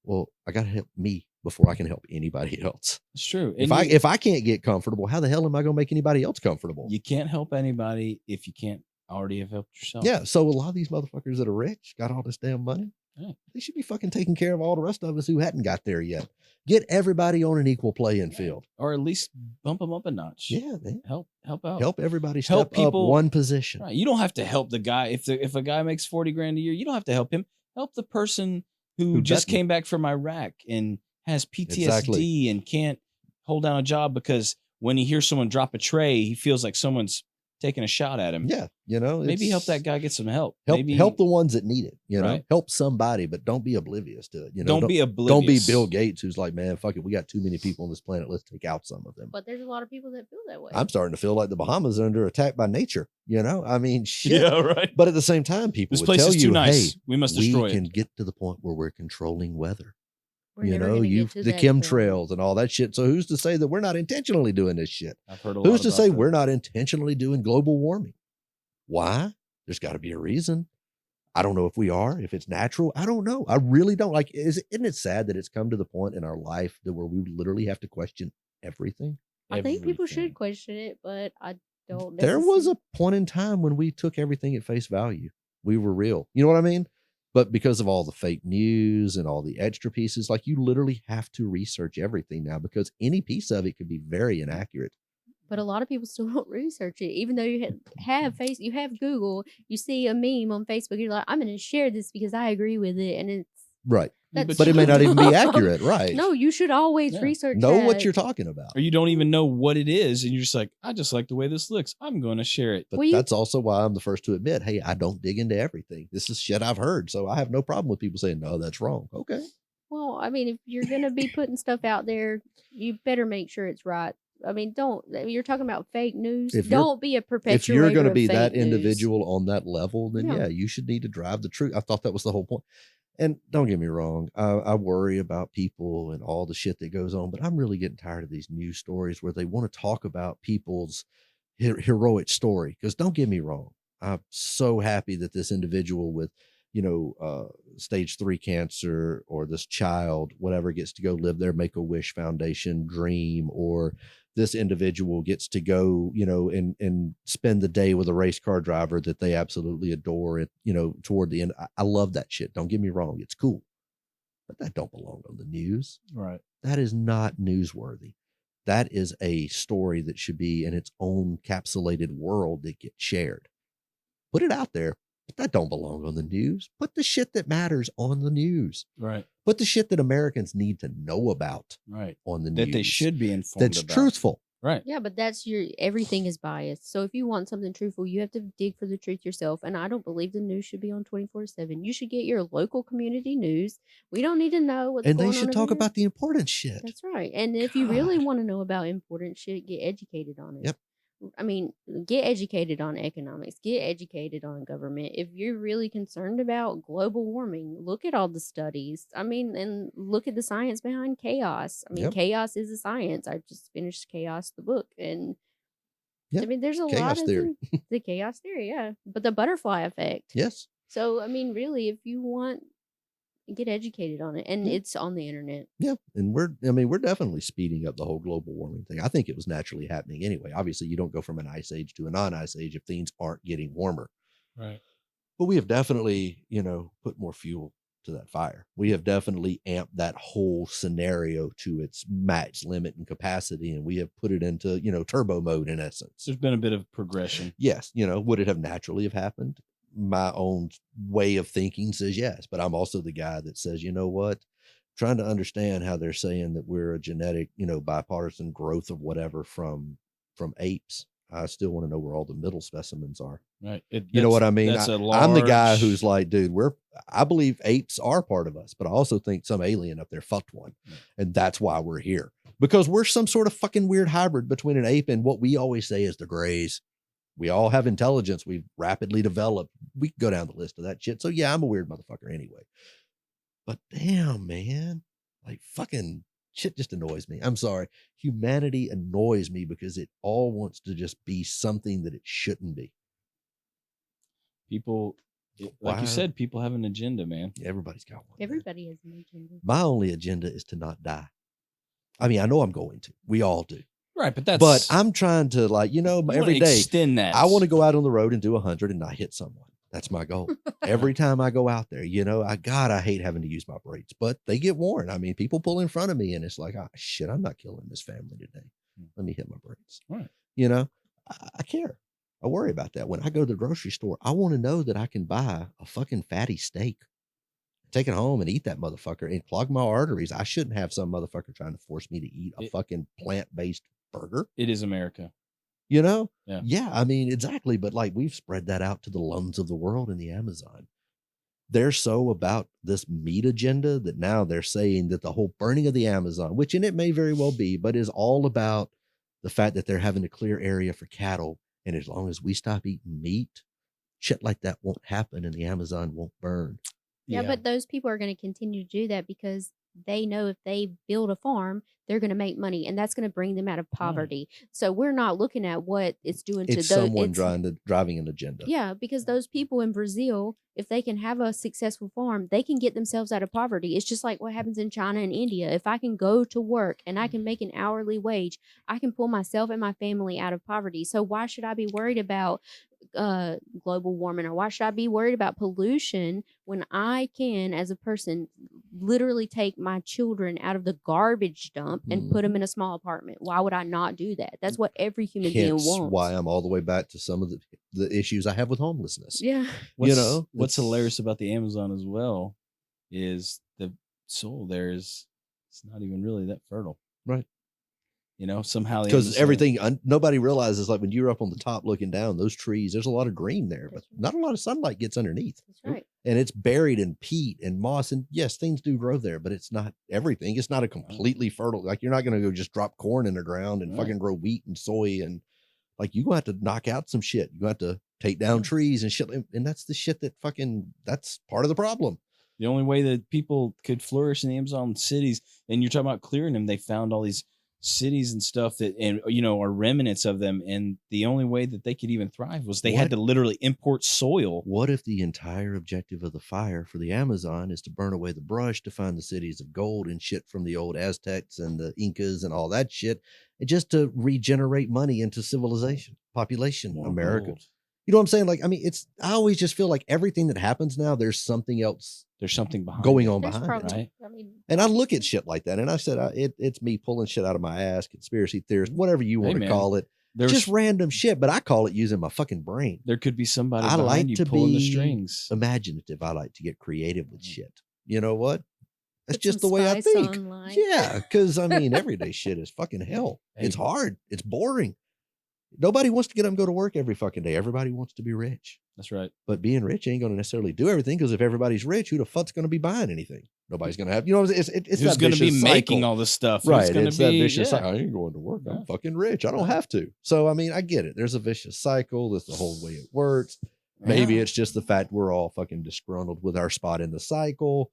Well, I got to help me before I can help anybody else. It's true. If And if I can't get comfortable, how the hell am I going to make anybody else comfortable? you can't help anybody if you can't already have helped yourself. Yeah. So a lot of these motherfuckers that are rich, got all this damn money, Yeah. they should be fucking taking care of all the rest of us who hadn't got there yet. Get everybody on an equal playing field. Or at least bump them up a notch. Yeah, man. Help out. Help everybody step Help up people- one position. Right. You don't have to help the guy if a guy makes 40 grand a year. You don't have to help him. Help the person who just doesn't. came back from Iraq and has PTSD Exactly. and can't hold down a job because when he hears someone drop a tray, he feels like someone's taking a shot at him. Yeah, Maybe help it's- that guy get some help. Help Maybe help the ones that need it. Right. Help somebody, but don't be oblivious to it. don't be oblivious. Don't be Bill Gates, who's like, man, fuck it, we got too many people on this planet. Let's take out some of them. but there's a lot of people that feel that way. I'm starting to feel like the Bahamas are under attack by nature. I mean, shit. Yeah, right. But at the same time, people This would place tell is too you, nice. hey, We must we destroy can it. get to the point where we're controlling weather. We're never gonna get to The that point. chemtrails and all that shit. So who's to say that we're not intentionally doing this shit? I've heard a lot Who's to about say that. we're not intentionally doing global warming? Why? There's got to be a reason. I don't know if we are, if it's natural. I don't know. I really don't. Like, isn't it sad that it's come to the point in our life that where we literally have to question everything? I think people Everything. should question it, but I don't. There was necessarily- a point in time when we took everything at face value. We were real. You know what I mean? But because of all the fake news and all the extra pieces, like you literally have to research everything now because any piece of it could be very inaccurate. But a lot of people still don't research it, even though you you have Google. You see a meme on Facebook, you're like, I'm going to share this because I agree with it, and it's Right. that's But it may not even be dumb. accurate. Right. No, you should always Yeah. research. Know what that. you're talking about. Or you don't even know what it is, and you're just like, I just like the way this looks. I'm going to share it. But Well, you- that's also why I'm the first to admit, hey, I don't dig into everything. This is shit I've heard. So I have no problem with people saying, no, that's wrong. Okay. Well, I mean, if you're going to be putting stuff out there, you better make sure it's right. I mean, you're talking about fake news. If you're- Don't be a perpetuator. If you're going to of be fake that news. individual on that level, then Yeah. yeah, you should need to drive the truth. I thought that was the whole point. And don't get me wrong, I worry about people and all the shit that goes on, but I'm really getting tired of these news stories where they want to talk about people's heroic story. Because don't get me wrong, I'm so happy that this individual with, stage 3 cancer, or this child, whatever, gets to go live their Make-A-Wish Foundation dream, or this individual gets to go, and spend the day with a race car driver that they absolutely adore. It, toward the end, I love that shit. Don't get me wrong, it's cool, but that don't belong on the news. Right. That is not newsworthy. That is a story that should be in its own capsulated world that gets shared. Put it out there, but that don't belong on the news. Put the shit that matters on the news. Right. Put the shit that Americans need to know about Right. on the news. That they should be informed That's about. truthful. Right. Yeah, but everything is biased. So if you want something truthful, you have to dig for the truth yourself. And I don't believe the news should be on 24/7. You should get your local community news. We don't need to know what's And going on. they should talk about the important shit. That's right. And if you really God. want to know about important shit, get educated on it. Yep. I mean, get educated on economics, get educated on government. If you're really concerned about global warming, look at all the studies. I mean, and look at the science behind chaos. I mean, Yep. chaos is a science. I just finished Chaos, the book. And Yep. I mean, there's a Chaos lot of theory. the chaos theory, yeah. But the butterfly effect. Yes. So, I mean, really, if you want, get educated on it. And Yeah. it's on the internet. Yeah. And we're definitely speeding up the whole global warming thing. I think it was naturally happening anyway. Obviously, you don't go from an ice age to a non-ice age if things aren't getting warmer. Right. But we have definitely, put more fuel to that fire. We have definitely amped that whole scenario to its max limit and capacity, and we have put it into, turbo mode in essence. There's been a bit of progression. Yes, would it have naturally have happened? My own way of thinking says yes, but I'm also the guy that says, you know what? Trying to understand how they're saying that we're a genetic, bipartisan growth of whatever from apes. I still want to know where all the middle specimens are. Right. You know what I mean? That's I'm the guy large- who's like, dude, I believe apes are part of us, but I also think some alien up there fucked one. Yeah. And that's why we're here, because we're some sort of fucking weird hybrid between an ape and what we always say is the grays. We all have intelligence. We've rapidly developed. We can go down the list of that shit. So yeah, I'm a weird motherfucker anyway. But damn, man, like fucking shit just annoys me. I'm sorry. Humanity annoys me because it all wants to just be something that it shouldn't be. People, like Why? you said, people have an agenda, man. Everybody's got one. man. Everybody has an agenda. My only agenda is to not die. I mean, I know I'm going to. We all do. Right, but that's. But I'm trying to, like, you wanna every day, extend that. I want to go out on the road and do 100 and not hit someone. That's my goal. Every time I go out there, I hate having to use my brakes, but they get worn. I mean, people pull in front of me and it's like, oh shit, I'm not killing this family today. Let me hit my brakes. Right. I care. I worry about that. When I go to the grocery store, I want to know that I can buy a fucking fatty steak, take it home and eat that motherfucker and clog my arteries. I shouldn't have some motherfucker trying to force me to eat a fucking plant-based burger. It is America. Yeah, I mean, exactly. But like, we've spread that out to the lungs of the world in the Amazon. They're so about this meat agenda that now they're saying that the whole burning of the Amazon, which, and it may very well be, but is all about the fact that they're having to clear area for cattle. And as long as we stop eating meat, shit like that won't happen and the Amazon won't burn. Yeah, but those people are going to continue to do that because they know if they build a farm, they're going to make money, and that's going to bring them out of poverty. So we're not looking at what it's doing to It's those. someone driving an agenda. Yeah, because those people in Brazil, if they can have a successful farm, they can get themselves out of poverty. It's just like what happens in China and India. If I can go to work and I can make an hourly wage, I can pull myself and my family out of poverty. So why should I be worried about global warming, or why should I be worried about pollution when I can, as a person, literally take my children out of the garbage dump and put them in a small apartment? Why would I not do that? That's what every human being Hence wants. why I'm all the way back to some of the issues I have with homelessness. Yeah. What's it's hilarious about the Amazon as well is the soil there it's not even really that fertile. Right. Somehow because everything nobody realizes, like when you're up on the top looking down, those trees, there's a lot of green there, but not a lot of sunlight gets underneath. That's right. And it's buried in peat and moss. And yes, things do grow there, but it's not everything. It's not a completely fertile. Like, you're not going to go just drop corn in the ground and fucking grow wheat and soy. And like, you're going to have to knock out some shit. You're going to have to take down trees and shit. And that's the shit that's part of the problem. The only way that people could flourish in the Amazon cities, and you're talking about clearing them, they found all these cities and stuff that, and are remnants of them, and the only way that they could even thrive was they had to literally import soil. What if the entire objective of the fire for the Amazon is to burn away the brush to find the cities of gold and shit from the old Aztecs and the Incas and all that shit, and just to regenerate money into civilization, population, More America? gold. You know what I'm saying? Like, I mean, I always just feel like everything that happens now, there's something else There's something behind going it. on There's behind probably, it. right? I mean, And I look at shit like that, and I said, it's me pulling shit out of my ass, conspiracy theorist, whatever you want to man. call it. There's Just random shit, but I call it using my fucking brain. there could be somebody I behind like you to pulling the be strings. imaginative. I like to get creative with shit. You know what? That's put just some the way I spice think. on life. Yeah, because I mean, everyday shit is fucking hell. Hey. It's hard. It's boring. Nobody wants to get up and go to work every fucking day. Everybody wants to be rich. That's right. But being rich ain't going to necessarily do everything, because if everybody's rich, who the fuck's going to be buying anything? Nobody's going to have, it's Who's that going to be vicious making cycle. all this stuff? Right. Who's going It's to that be vicious yeah. cycle. I ain't going to work. Yeah. I'm fucking rich. I don't have to. So, I mean, I get it. There's a vicious cycle. That's the whole way it works. Maybe Yeah. it's just the fact we're all fucking disgruntled with our spot in the cycle.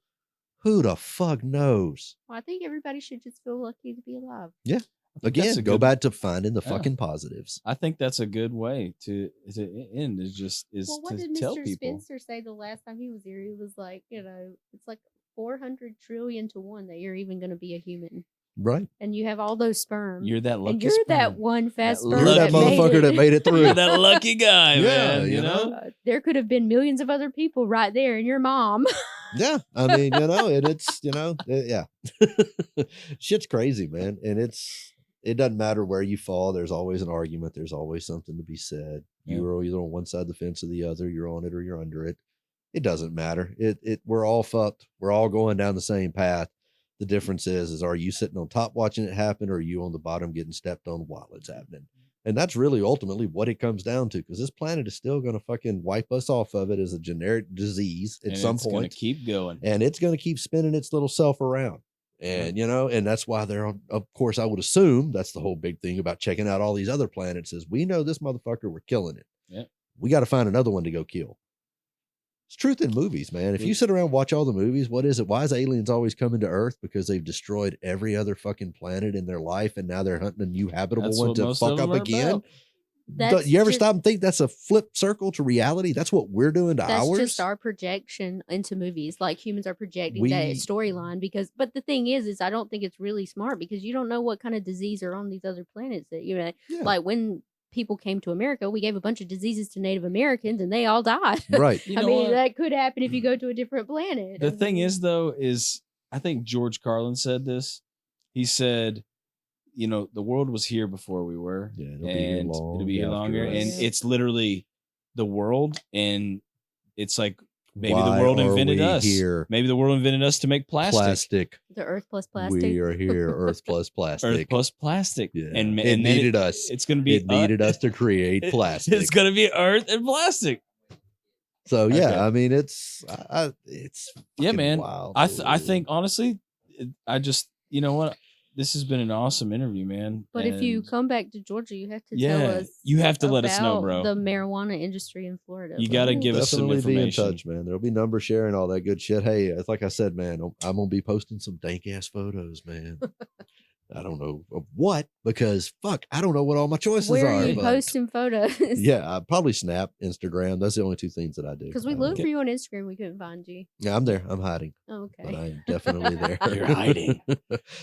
Who the fuck knows? Well, I think everybody should just feel lucky to be alive. I think Again, that's a go good- back to finding the Yeah. fucking positives. I think that's a good way to end. Is Well, what to did tell Mr. people. Spencer say the last time he was here? He was like, it's like 400 trillion to 1 that you're even going to be a human, Right. and you have all those sperm. You're that lucky. and you're that sperm. one fast That sperm You're that lucky- motherfucker that made it through. You're that lucky guy, Yeah, man. you You know. know? There could have been millions of other people right there, and your mom. Yeah. I mean, and it's, yeah. Shit's crazy, man. And it doesn't matter where you fall. There's always an argument. There's always something to be said. Yeah. You're either on one side of the fence or the other. You're on it or you're under it. It doesn't matter. We're all fucked. We're all going down the same path. The difference is are you sitting on top watching it happen, or are you on the bottom getting stepped on while it's happening? And that's really ultimately what it comes down to, because this planet is still going to fucking wipe us off of it as a generic disease at And some it's gonna point. keep going. And it's going to keep spinning its little self around. And, and that's why of course, I would assume that's the whole big thing about checking out all these other planets is we know this motherfucker, we're killing it. Yeah. We got to find another one to go kill. It's truth in movies, man. If you sit around and watch all the movies, what is it? Why is aliens always coming to Earth? Because they've destroyed every other fucking planet in their life, and now they're hunting a new habitable That's one what to most fuck of them up are again. about. That's You ever just- stop and think that's a flip circle to reality? That's what we're doing to That's ours. just our projection into movies. Like humans are projecting We- that storyline but the thing is I don't think it's really smart, because you don't know what kind of disease are on these other planets that Yeah. like when people came to America, we gave a bunch of diseases to Native Americans and they all died. Right. You I know mean, what? that could happen if you go to a different planet. The I thing mean, is, though, is I think George Carlin said this. He said, the world was here before we were. Yeah, it'll be here and long it'll be here after longer. us. And Yeah. it's literally the world. And it's like maybe Why the world are invented we us. here? Maybe the world invented us to make plastic. the Earth plus plastic. We are here, Earth plus plastic. Earth plus plastic. Yeah. And it then needed us. It's going to be It needed us to create plastic. It's going to be Earth and plastic. So yeah, Okay. I mean, it's Yeah, fucking man. wild, I dude. think honestly, I just what. This has been an awesome interview, man. But if you And come back to Georgia, you have to Yeah, tell us. you have to let us know, about bro. The marijuana industry in Florida. You bro. gotta We'll give us some definitely be in information. touch, man. There'll be number sharing, all that good shit. Hey, it's like I said, man, I'm gonna be posting some dank ass photos, man. I don't know of what, because fuck, I don't know what all my choices Where are. are you but- posting photos? Yeah, I probably Snap, Instagram. That's the only two things that I do. Because we I looked don't- for you on Instagram, we couldn't find you. Yeah, I'm there. I'm hiding, Oh, but okay. I'm definitely there. You're hiding.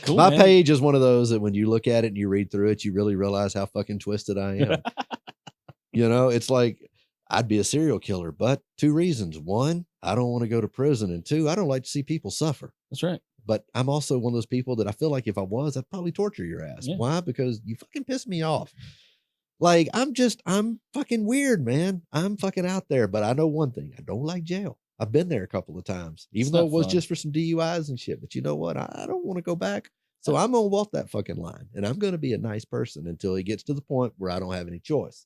Cool, My man. page is one of those that when you look at it and you read through it, you really realize how fucking twisted I am. It's like I'd be a serial killer, but 2 reasons. 1, I don't want to go to prison. And 2, I don't like to see people suffer. That's right. But I'm also one of those people that I feel like if I was, I'd probably torture your ass. Yeah. Why? Because you fucking piss me off. Like, I'm fucking weird, man. I'm fucking out there. But I know one thing. I don't like jail. I've been there a couple of times, even It's though not it was fun. just for some DUIs and shit. But you know what? I don't want to go back. So I'm going to walk that fucking line. And I'm going to be a nice person until it gets to the point where I don't have any choice.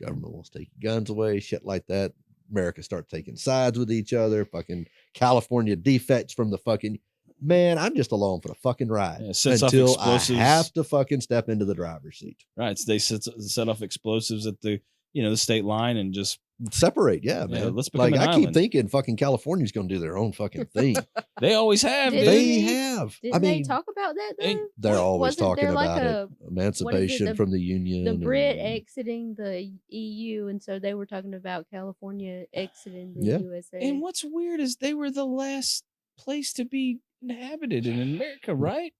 Government wants to take your guns away, shit like that. America starts taking sides with each other. Fucking California defects from the fucking... Man, I'm just along for the fucking ride Yeah, sets off until I explosives. have to fucking step into the driver's seat. Right. So they set off explosives at the the state line and just separate. Yeah, man. let's become like an I keep island. thinking fucking California's going to do their own fucking thing. They always have, Did dude. They have. Didn't I mean, they talk about that though? ain't- they're always Wasn't talking there like about it. Emancipation the- from the union. The Brit and- exiting the EU, and so they were talking about California exiting the Yeah. USA. And what's weird is they were the last place to be inhabited in America, right?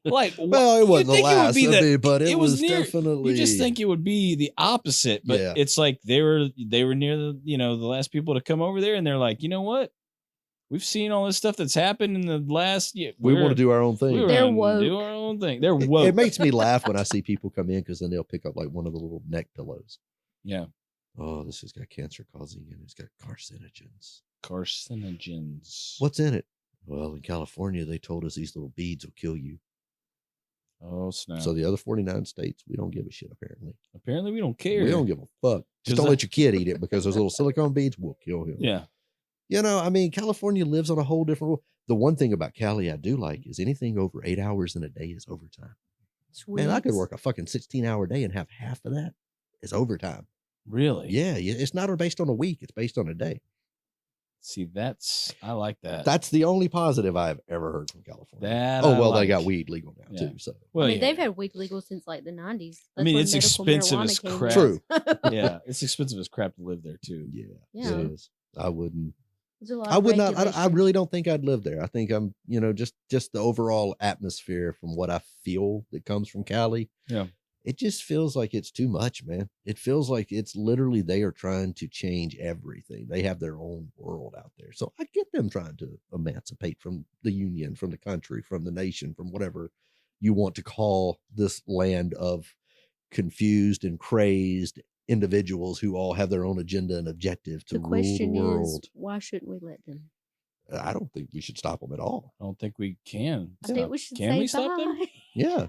Like, well, it wasn't the last, but it was near. definitely. You just think it would be the opposite, but Yeah. it's like they were near the the last people to come over there, and they're like, you know what? We've seen all this stuff that's happened in the last year. we want to do our own thing. We're They're gonna woke. do our own thing. They're It- woke. It makes me laugh when I see people come in because then they'll pick up like one of the little neck pillows. Yeah, Oh, this has got cancer causing and it's got carcinogens. carcinogens. What's in it? Well, in California, they told us these little beads will kill you. Oh snap! So the other 49 states, we don't give a shit, apparently. Apparently, we don't care. We don't give a fuck. Just 'Cause don't I- let your kid eat it because those little silicone beads will kill him. Yeah, You know, I mean, California lives on a whole different rule. The one thing about Cali I do like is anything over 8 hours in a day is overtime. Man, I could Sweet. work a fucking 16-hour day and have half of that is overtime. really. Yeah, it's not based on a week. It's based on a day. See, I like that. That's the only positive I've ever heard from California. That Oh, I well, they like. got weed legal now, Yeah. too. So, Well, I mean, yeah. they've had weed legal since like the 90s. I mean, when it's medical expensive marijuana as came crap. out. True. Yeah, it's expensive as crap to live there too. yeah, Yeah. it is. I wouldn't. There's a lot I of would not. I regulation. really don't think I'd live there. I think I'm, just the overall atmosphere from what I feel that comes from Cali. Yeah. It just feels like it's too much, man. It feels like it's literally they are trying to change everything. They have their own world out there. So I get them trying to emancipate from the union, from the country, from the nation, from whatever you want to call this land of confused and crazed individuals who all have their own agenda and objective to The rule the question is, world. why shouldn't we let them? I don't think we should stop them at all. I don't think we can. I think we should Can say we stop them? bye. Yeah.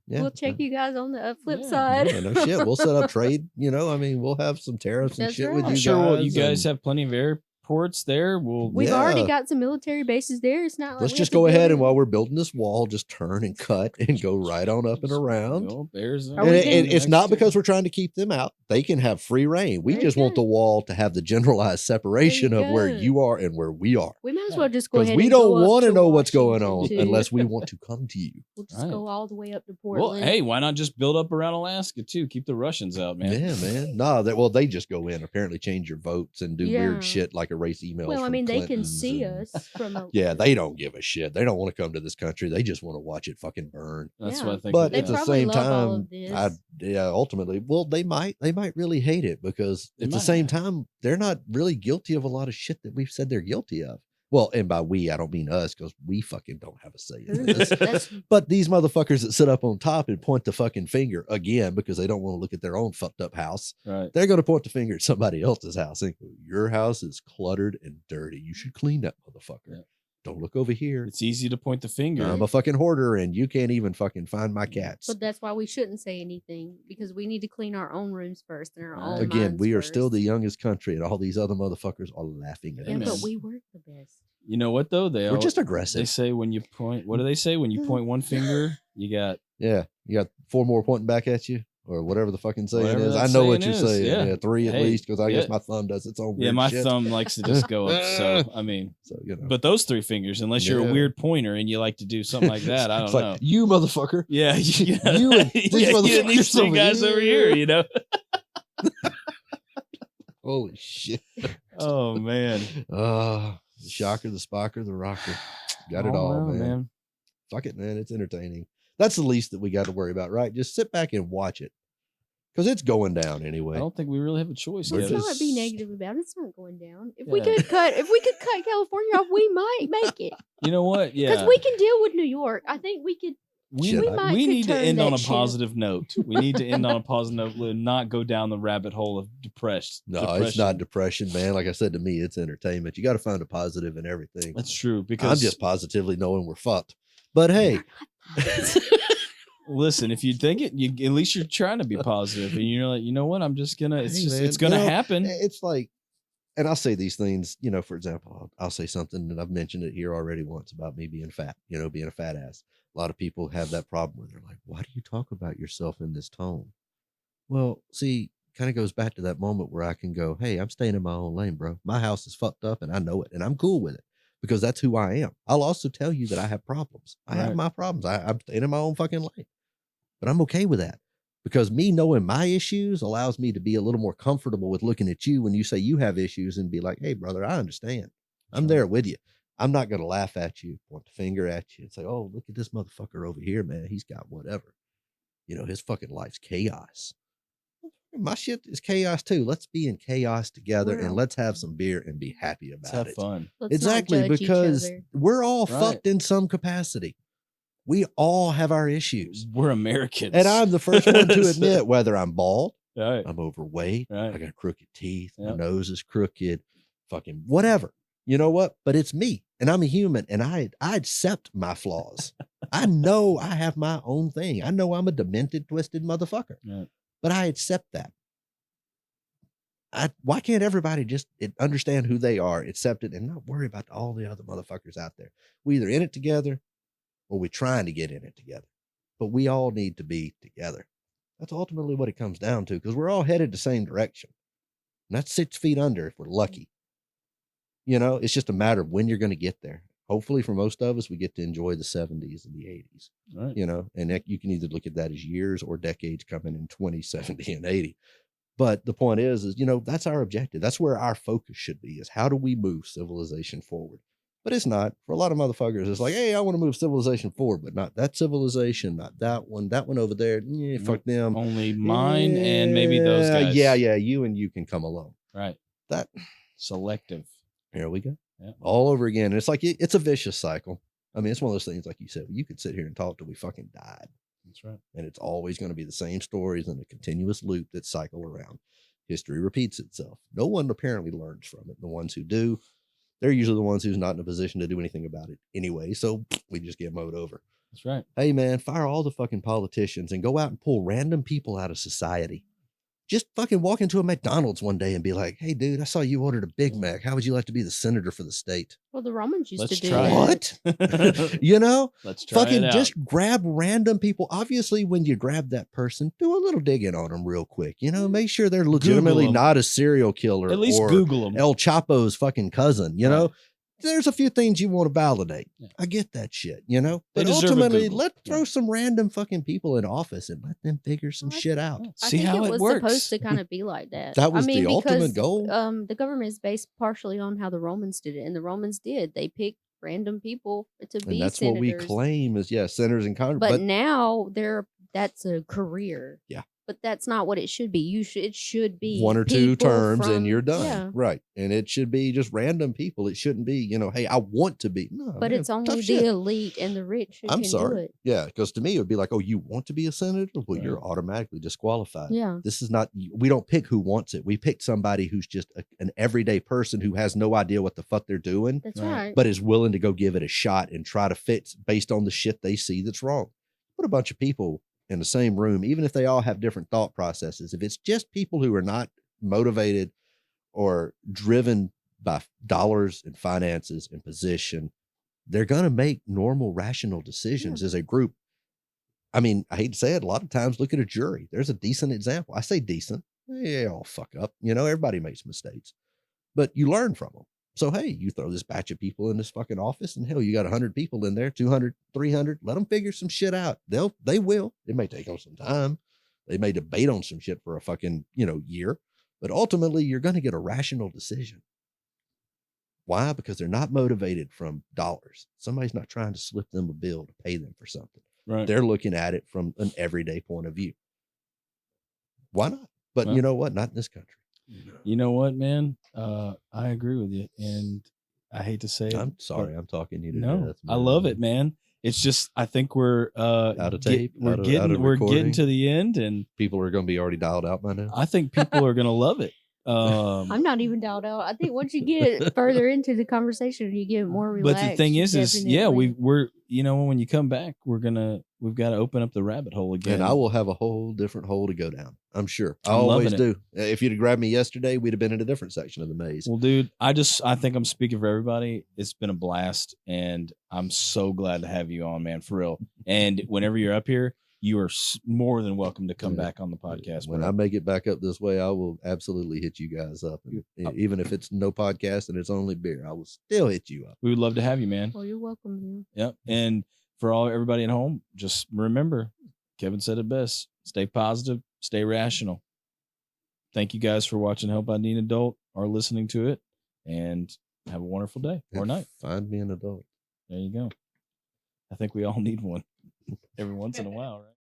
Yeah. We'll check you guys on the flip Yeah. side. Yeah, no shit. We'll set up trade. I mean, we'll have some tariffs and That's shit right. with I'm you sure guys. you guys and have plenty of airports there. We've already Yeah. got some military bases there. It's not like Let's we just have to go ahead build and it. while we're building this wall, just turn and cut and go right on up and around. Go up Arizona. Are And we it's gonna- not because we're trying to keep them out. They can have free reign. We Very just want good. the wall to have the generalized separation of where good. you are and where we are. We might as well just go Because ahead. we and don't go up want to know what's going Washington, on too. unless we want to come to you. We'll just Right. go all the way up to Well, Portland. hey, why not just build up around Alaska too? Keep the Russians out, man. Yeah, man. No, they just go in, apparently change your votes and do Yeah. weird shit like erase emails. well, I from mean, they can Clintons see and- us from a. Yeah, they don't give a shit. They don't want to come to this country. They just want to watch it fucking burn. That's Yeah. what I think. But They at the probably same love all time, of this. ultimately, well, they might really hate it because They at the might. same time, they're not really guilty of a lot of shit that we've said they're guilty of. Well, and by we, I don't mean us because we fucking don't have a say in this. That's But these motherfuckers that sit up on top and point the fucking finger again because they don't want to look at their own fucked up house, right. they're going to point the finger at somebody else's house and go, your house is cluttered and dirty. You should clean that motherfucker. Yeah. Don't look over here. It's easy to point the finger. I'm a fucking hoarder and you can't even fucking find my cats. But that's why we shouldn't say anything because we need to clean our own rooms first and our own. Again, minds we are still first. the youngest country and all these other motherfuckers are laughing at Yeah, Amen. us. but we work the best. You know what though? We're just They aggressive. say when you point. What do they say when you point one finger? You got Yeah. You got 4 more pointing back at you or whatever the fucking saying Whatever is. that I know what saying you're is, saying. yeah. Yeah. 3 at Hey, least because I guess yeah. my thumb does its own yeah. weird My shit. thumb likes to just go up. So I mean, So, but those 3 fingers, unless you're Yeah. a weird pointer and you like to do something like that, I don't It's know. like, you motherfucker. Yeah, yeah. You and these yeah, you and these motherfuckers 3 over guys over here, here. you know. Holy shit. Oh man, The shocker, the spocker, the rocker. Got it Oh, all, well, man. Fuck it, man. It's entertaining. That's the least that we got to worry about, right? Just sit back and watch it. Because it's going down I anyway. don't think we really have a choice. We're Let's yet. not be just- negative about it. It's not going down. If Yeah. we could cut California off, we might make it You know what? because Yeah, we can deal with New York. I think we could. we, Shit, we I- might we could need to turn end on that a ship. positive note. We need to end on a positive note, and not go down the rabbit hole of depression. No, it's not depression, man. Like I said, to me, it's entertainment. You got to find a positive in everything. That's true because I'm just positively knowing we're fucked. But hey, listen. If you think it, you at least you're trying to be positive, and you're like, you know what? I'm just gonna. It's Hey, just man, it's gonna you know, happen. it's like, and I'll say these things, for example, I'll say something, and I've mentioned it here already once about me being fat, being a fat ass. A lot of people have that problem where they're like, why do you talk about yourself in this tone? Well, see, kind of goes back to that moment where I can go, hey, I'm staying in my own lane, bro. My house is fucked up and I know it and I'm cool with it because that's who I am. I'll also tell you that I have problems. I have my problems. I'm staying in my own fucking lane, but I'm okay with that because me knowing my issues allows me to be a little more comfortable with looking at you when you say you have issues and be like, hey, brother, I understand. I'm there with you. I'm not going to laugh at you, point the finger at you and say, oh, look at this motherfucker over here, man. He's got whatever. You know, his fucking life's chaos. My shit is chaos too. Let's be in chaos together and let's have some beer and be happy about Let's have it. fun. Exactly, because we're all fucked in some capacity. We all have our issues. We're Americans. And I'm the first one to admit whether I'm bald, right. I'm overweight, right. I got crooked teeth, my nose is crooked, fucking whatever. You know what? But it's me and I'm a human and I accept my flaws. I know I have my own thing. I know I'm a demented, twisted motherfucker. Right. But I accept that. Why can't everybody just understand who they are, accept it, and not worry about all the other motherfuckers out there? We either in it together or we're trying to get in it together. But we all need to be together. That's ultimately what it comes down to because we're all headed the same direction. And that's 6 feet under if we're lucky. You know, it's just a matter of when you're going to get there. Hopefully for most of us, we get to enjoy the 70s and the 80s, right. You know, and you can either look at that as years or decades coming in 20, 70, and 80. But the point is, you know, that's our objective. That's where our focus should be is how do we move civilization forward? But it's not. For a lot of motherfuckers, it's like, hey, I want to move civilization forward, but not that civilization, not that one over there. Yeah, fuck them. Only mine and maybe those guys. Yeah, you and you can come along. Right. That selective. Here we go. Yeah. All over again. And it's like, it's a vicious cycle. I mean, it's one of those things, like you said, you could sit here and talk till we fucking died. That's right. And it's always going to be the same stories in a continuous loop that cycle around. History repeats itself. No one apparently learns from it. The ones who do, they're usually the ones who's not in a position to do anything about it anyway. So we just get mowed over. That's right. Hey man, fire all the fucking politicians and go out and pull random people out of society. Just fucking walk into a McDonald's one day and be like, hey, dude, I saw you ordered a Big Mac. How would you like to be the senator for the state? Well, the Romans used Let's to do try that. What? You know? Let's try fucking it out. just grab random people. Obviously, when you grab that person, do a little digging on them real quick. You know, make sure they're legitimately 'em. not a serial killer. At least or Google them. El Chapo's fucking cousin, you know? There's a few things you want to validate. Yeah. I get that shit, you know? They But deserve a ultimately, Google. let's throw some random fucking people in office and let them figure some shit out. I See think how it it was works. supposed to kind of be like that. That was I mean, the ultimate because, goal. The government is based partially on how the Romans did it, and the Romans did. They picked random people to be And that's senators. what we claim as, senators and Congress. But now that's a career. Yeah. But that's not what it should be. It should be 1 or 2 people terms from- and you're done. Yeah. Right. And it should be just random people. It shouldn't be, hey, I want to be. No, But man, it's only tough the shit. elite and the rich who I'm can do sorry. it. Yeah. Because to me, it would be like, oh, you want to be a senator? Well, Right. you're automatically disqualified. Yeah. This is not, we don't pick who wants it. We pick somebody who's just an everyday person who has no idea what the fuck they're doing, That's Right. right. but is willing to go give it a shot and try to fix based on the shit they see that's wrong. Put a bunch of people in the same room, even if they all have different thought processes. If it's just people who are not motivated or driven by dollars and finances and position, they're going to make normal, rational decisions as a group. I mean, I hate to say it, a lot of times look at a jury. There's a decent example. I say decent. They all fuck up. Everybody makes mistakes, but you learn from them. So, hey, you throw this batch of people in this fucking office and hell, you got 100 people in there, 200, 300, let them figure some shit out. They will. It may take them some time. They may debate on some shit for a fucking, year, but ultimately you're going to get a rational decision. Why? Because they're not motivated from dollars. Somebody's not trying to slip them a bill to pay them for something. Right. They're looking at it from an everyday point of view. Why not? But Well, you know what? Not in this country. You know what, man? I agree with you, and I hate to say it. I'm sorry. I'm talking you to No, death. I love it, man. It's just I think we're Out of tape, we're out of getting recording. to the end, and People are going to be already dialed out by now. I think people are gonna love it. I'm not even dialed out. I think once you get further into the conversation, you get more relaxed. But the thing is yeah, definitely. we're when you come back, we've got to open up the rabbit hole again. And I will have a whole different hole to go down. I'm sure. I I'm always loving do. If you'd have grabbed me yesterday, we'd have been in a different section of the maze. Well, dude, I think I'm speaking for everybody. It's been a blast, and I'm so glad to have you on, man, for real. And whenever you're up here, you are more than welcome to come Yeah. back on the podcast. When bro. I make it back up this way, I will absolutely hit you guys up. And even if it's no podcast and it's only beer, I will still hit you up. We would love to have you, man. Well, you're welcome, man. Yep. And for everybody at home, just remember, Kevin said it best. Stay positive, stay rational. Thank you guys for watching Help I Need an Adult or listening to it. And have a wonderful day or And night. Find me an adult. There you go. I think we all need one every once in a while, right?